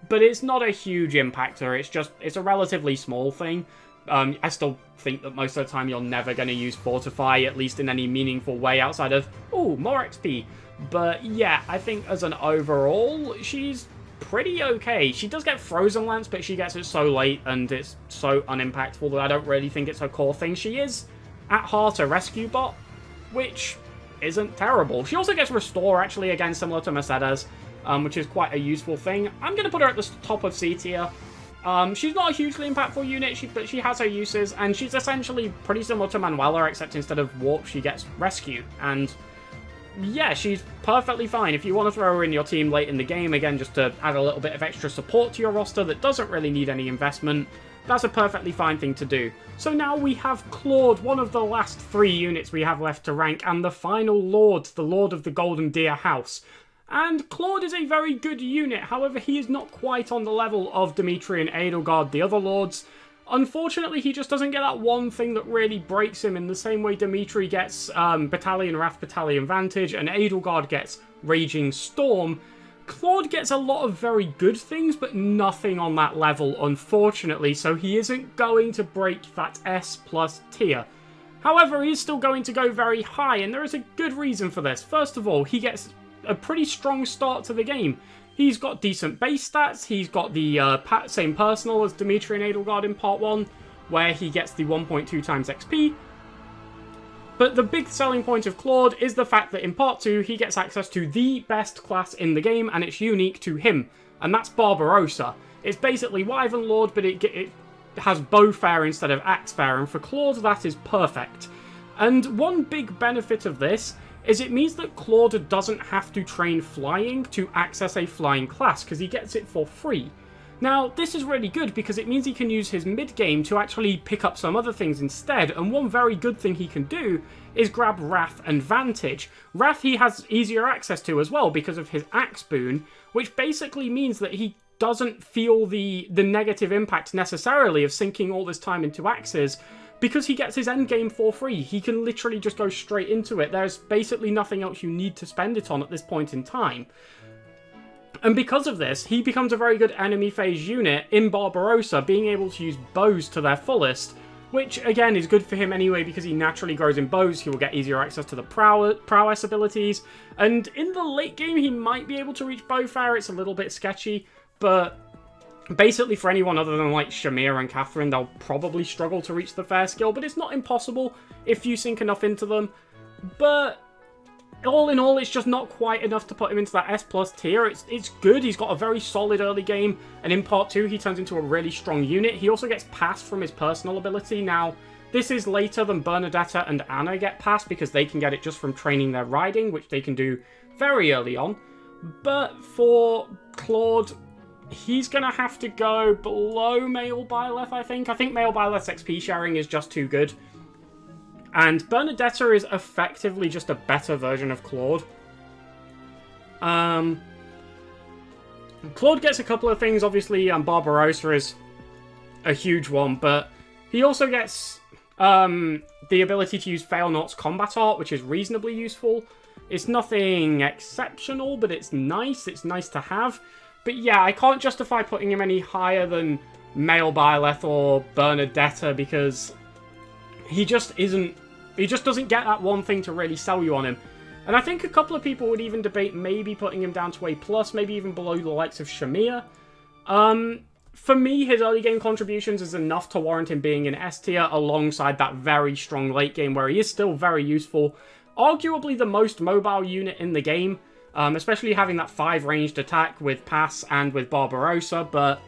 But it's not a huge impactor, it's a relatively small thing. I still think that most of the time you're never going to use Fortify, at least in any meaningful way outside of, ooh, more XP. But yeah, I think as an overall, she's pretty okay. She does get Frozen Lance, but she gets it so late and it's so unimpactful that I don't really think it's her core thing. She is, at heart, a rescue bot, which isn't terrible. She also gets Restore, actually, again, similar to Mercedes, which is quite a useful thing. I'm going to put her at the top of C tier. She's not a hugely impactful unit, but she has her uses, and she's essentially pretty similar to Manuela, except instead of Warp, she gets Rescue, and yeah, she's perfectly fine. If you want to throw her in your team late in the game, again, just to add a little bit of extra support to your roster that doesn't really need any investment, that's a perfectly fine thing to do. So now we have Claude, one of the last 3 units we have left to rank, and the final Lord, the Lord of the Golden Deer House. And Claude is a very good unit, however, he is not quite on the level of Dimitri and Edelgard, the other lords. Unfortunately, he just doesn't get that one thing that really breaks him in the same way Dimitri gets Battalion Wrath, Battalion Vantage, and Edelgard gets Raging Storm. Claude gets a lot of very good things, but nothing on that level, unfortunately, so he isn't going to break that S+ tier. However, he is still going to go very high, and there is a good reason for this. First of all, he gets a pretty strong start to the game. He's got decent base stats, he's got the same personal as Dimitri and Edelgard in Part 1, where he gets the 1.2 times XP. But the big selling point of Claude is the fact that in Part 2 he gets access to the best class in the game, and it's unique to him, and that's Barbarossa. It's basically Wyvern Lord, but it has Bowfair instead of Axefair, and for Claude that is perfect. And one big benefit of this is it means that Claude doesn't have to train flying to access a flying class, because he gets it for free. Now, this is really good because it means he can use his mid-game to actually pick up some other things instead, and one very good thing he can do is grab Wrath and Vantage. Wrath he has easier access to as well because of his Axe Boon, which basically means that he doesn't feel the negative impact necessarily of sinking all this time into axes, because he gets his endgame for free. He can literally just go straight into it. There's basically nothing else you need to spend it on at this point in time. And because of this, he becomes a very good enemy phase unit in Barbarossa, being able to use bows to their fullest, which again is good for him anyway because he naturally grows in bows. He will get easier access to the prowess abilities, and in the late game he might be able to reach Bowfair. It's a little bit sketchy, but basically for anyone other than like Shamir and Catherine, they'll probably struggle to reach the fair skill, but it's not impossible if you sink enough into them. But all in all, it's just not quite enough to put him into that S+ tier. It's good. He's got a very solid early game, and in Part 2 he turns into a really strong unit. He also gets passed from his personal ability. Now, this is later than Bernedetta and Anna get passed because they can get it just from training their riding, which they can do very early on. But for Claude, he's going to have to go below Male Byleth, I think. I think Male Byleth's XP sharing is just too good. And Bernedetta is effectively just a better version of Claude. Claude gets a couple of things, obviously. Barbarossa is a huge one, but he also gets the ability to use Failnot's combat art, which is reasonably useful. It's nothing exceptional, but it's nice. It's nice to have. But yeah, I can't justify putting him any higher than Male Byleth or Bernedetta because he just isn't. He just doesn't get that one thing to really sell you on him. And I think a couple of people would even debate maybe putting him down to A+, maybe even below the likes of Shamir. For me, his early game contributions is enough to warrant him being in S tier alongside that very strong late game where he is still very useful. Arguably the most mobile unit in the game, especially having that 5 ranged attack with Pass and with Barbarossa. But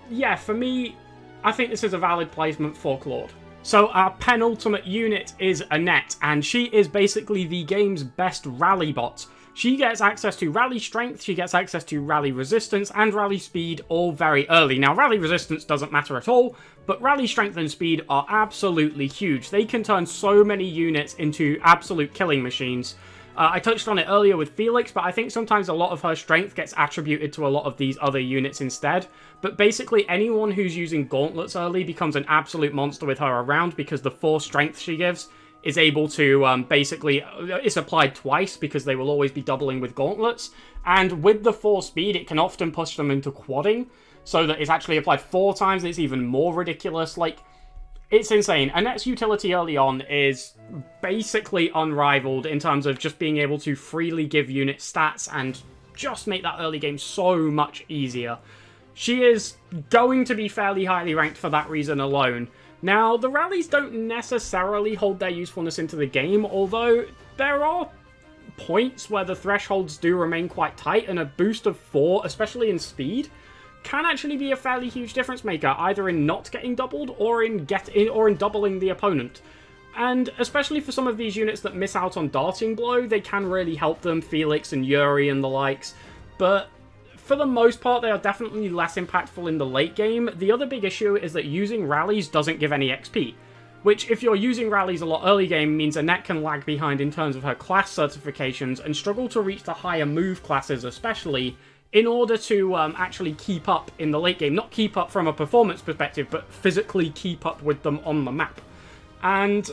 yeah, for me, I think this is a valid placement for Claude. So our penultimate unit is Annette, and she is basically the game's best rally bot. She gets access to rally strength, she gets access to rally resistance, and rally speed all very early. Now, rally resistance doesn't matter at all, but rally strength and speed are absolutely huge. They can turn so many units into absolute killing machines. I touched on it earlier with Felix, but I think sometimes a lot of her strength gets attributed to a lot of these other units instead. But basically, anyone who's using gauntlets early becomes an absolute monster with her around, because the 4 strength she gives is able to, basically, it's applied twice, because they will always be doubling with gauntlets. And with the 4 speed, it can often push them into quadding, so that it's actually applied 4 times, and it's even more ridiculous. Like, it's insane. Annette's utility early on is basically unrivaled in terms of just being able to freely give units stats and just make that early game so much easier. She is going to be fairly highly ranked for that reason alone. Now, the rallies don't necessarily hold their usefulness into the game, although there are points where the thresholds do remain quite tight, and a boost of 4, especially in speed, can actually be a fairly huge difference maker, either in not getting doubled or in doubling the opponent. And especially for some of these units that miss out on Darting Blow, they can really help them, Felix and Yuri and the likes. But for the most part, they are definitely less impactful in the late game. The other big issue is that using rallies doesn't give any XP, which, if you're using rallies a lot early game, means Annette can lag behind in terms of her class certifications and struggle to reach the higher move classes especially, in order to actually keep up in the late game. Not keep up from a performance perspective, but physically keep up with them on the map. And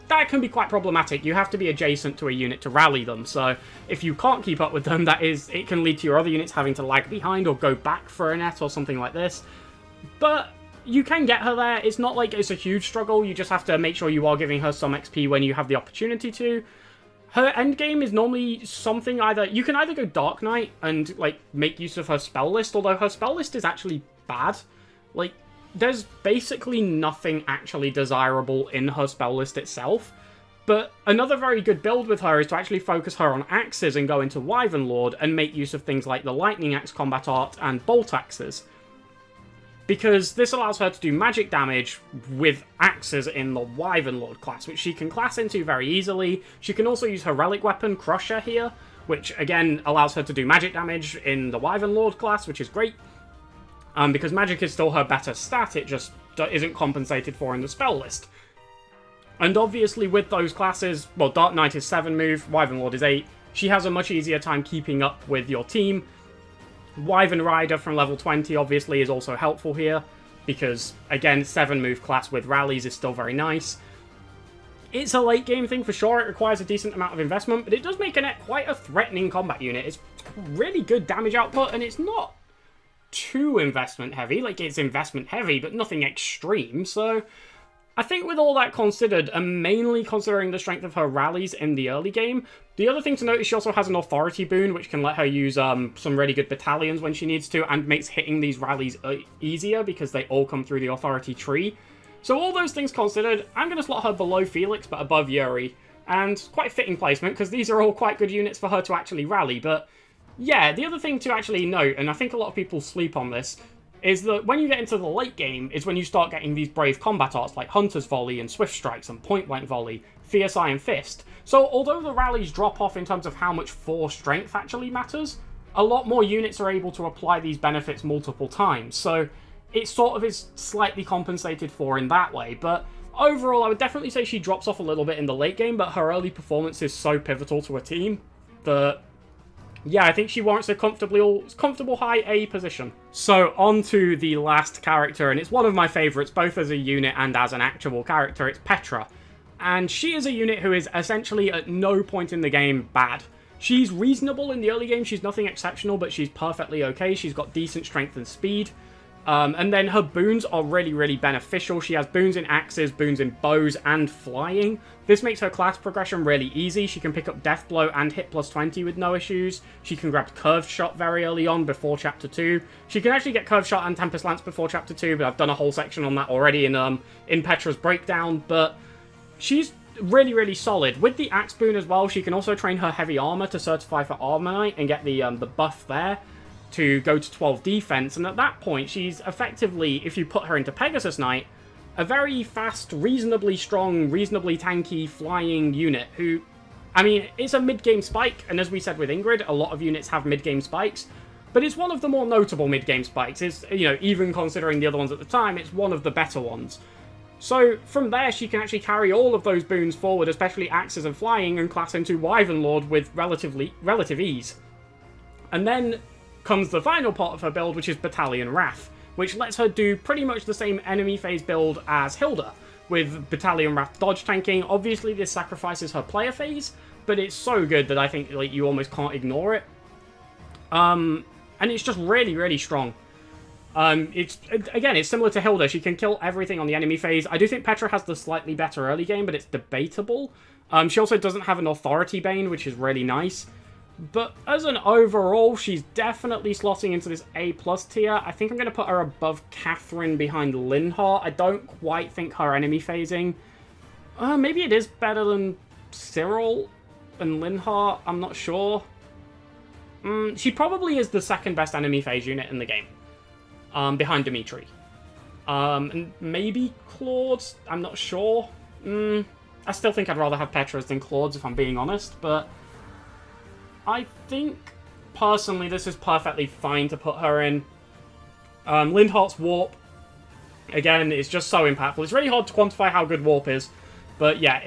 that can be quite problematic. You have to be adjacent to a unit to rally them, so if you can't keep up with them, it can lead to your other units having to lag behind or go back for a net or something like this. But you can get her there. It's not like it's a huge struggle. You just have to make sure you are giving her some XP when you have the opportunity to. Her endgame is normally something you can either go Dark Knight and, like, make use of her spell list, although her spell list is actually bad. Like, there's basically nothing actually desirable in her spell list itself. But another very good build with her is to actually focus her on axes and go into Wyvern Lord and make use of things like the Lightning Axe combat art and Bolt Axes. Because this allows her to do magic damage with axes in the Wyvern Lord class, which she can class into very easily. She can also use her relic weapon, Crusher, here, which again allows her to do magic damage in the Wyvern Lord class, which is great. Because magic is still her better stat, it just isn't compensated for in the spell list. And obviously with those classes, well, Dark Knight is 7 move, Wyvern Lord is 8, she has a much easier time keeping up with your team. Wyvern Rider from level 20 obviously is also helpful here, because again, 7 move class with rallies is still very nice. It's a late game thing for sure, it requires a decent amount of investment, but it does make Annette quite a threatening combat unit. It's really good damage output, and it's not too investment heavy. Like, it's investment heavy, but nothing extreme, so I think with all that considered, and mainly considering the strength of her rallies in the early game, the other thing to note is she also has an authority boon, which can let her use some really good battalions when she needs to, and makes hitting these rallies easier because they all come through the authority tree. So all those things considered, I'm going to slot her below Felix, but above Yuri. And quite fitting placement, because these are all quite good units for her to actually rally. But yeah, the other thing to actually note, and I think a lot of people sleep on this, is that when you get into the late game is when you start getting these brave combat arts like Hunter's Volley and Swift Strikes and Point Blank Volley, Fierce Iron Fist. So although the rallies drop off in terms of how much 4 strength actually matters, a lot more units are able to apply these benefits multiple times. So it sort of is slightly compensated for in that way. But overall, I would definitely say she drops off a little bit in the late game, but her early performance is so pivotal to a team that, yeah, I think she warrants a comfortable high A position. So, on to the last character, and it's one of my favourites, both as a unit and as an actual character. It's Petra. And she is a unit who is essentially at no point in the game bad. She's reasonable in the early game, she's nothing exceptional, but she's perfectly okay. She's got decent strength and speed. And then her boons are really, really beneficial. She has boons in axes, boons in bows, and flying. This makes her class progression really easy. She can pick up Death Blow and hit plus 20 with no issues. She can grab Curved Shot very early on before Chapter 2. She can actually get Curved Shot and Tempest Lance before Chapter 2, but I've done a whole section on that already in Petra's breakdown. But she's really, really solid. With the Axe boon as well, she can also train her Heavy Armor to certify for Armor Knight and get the buff there to go to 12 defense, and at that point she's effectively, if you put her into Pegasus Knight, a very fast, reasonably strong, reasonably tanky flying unit who, I mean, it's a mid-game spike, and as we said with Ingrid, a lot of units have mid-game spikes, but it's one of the more notable mid-game spikes. It's, you know, even considering the other ones at the time, it's one of the better ones. So from there, she can actually carry all of those boons forward, especially axes and flying, and class into Wyvern Lord with relative ease. And then comes the final part of her build, which is Battalion Wrath, which lets her do pretty much the same enemy phase build as Hilda, with Battalion Wrath dodge tanking. Obviously, this sacrifices her player phase, but it's so good that I think like you almost can't ignore it. And it's just really, really strong. It's similar to Hilda. She can kill everything on the enemy phase. I do think Petra has the slightly better early game, but it's debatable. She also doesn't have an Authority Bane, which is really nice. But as an overall, she's definitely slotting into this A+ tier. I think I'm going to put her above Catherine behind Linhardt. I don't quite think her enemy phasing... maybe it is better than Cyril and Linhardt. I'm not sure. She probably is the second best enemy phase unit in the game. Behind Dimitri. And maybe Claude's? I'm not sure. I still think I'd rather have Petra's than Claude's, if I'm being honest, but... I think, personally, this is perfectly fine to put her in. Linhardt's Warp, again, is just so impactful. It's really hard to quantify how good Warp is, but yeah,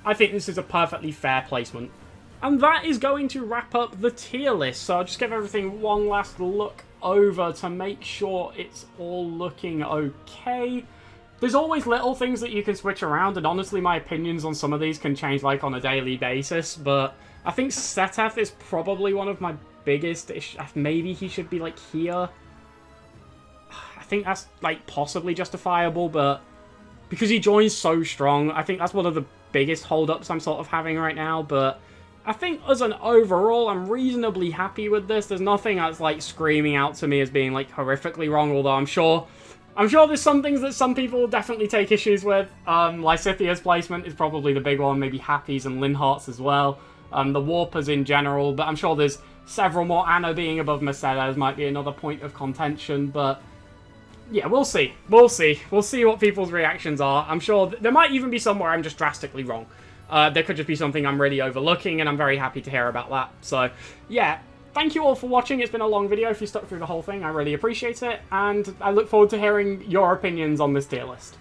I think this is a perfectly fair placement. And that is going to wrap up the tier list, so I'll just give everything one last look over to make sure it's all looking okay. There's always little things that you can switch around, and honestly, my opinions on some of these can change, like, on a daily basis, but... I think Seteth is probably one of my biggest issues. Maybe he should be, like, here. I think that's, like, possibly justifiable, but because he joins so strong, I think that's one of the biggest hold-ups I'm sort of having right now, but I think as an overall, I'm reasonably happy with this. There's nothing that's, like, screaming out to me as being, like, horrifically wrong, although I'm sure there's some things that some people will definitely take issues with. Lysithea's placement is probably the big one, maybe Hapi's and Linhardt's as well. The Warpers in general, but I'm sure there's several more. Anna being above Mercedes might be another point of contention, but yeah, we'll see. We'll see what people's reactions are. I'm sure there might even be somewhere I'm just drastically wrong. There could just be something I'm really overlooking, and I'm very happy to hear about that. So, yeah, thank you all for watching. It's been a long video. If you stuck through the whole thing, I really appreciate it, and I look forward to hearing your opinions on this tier list.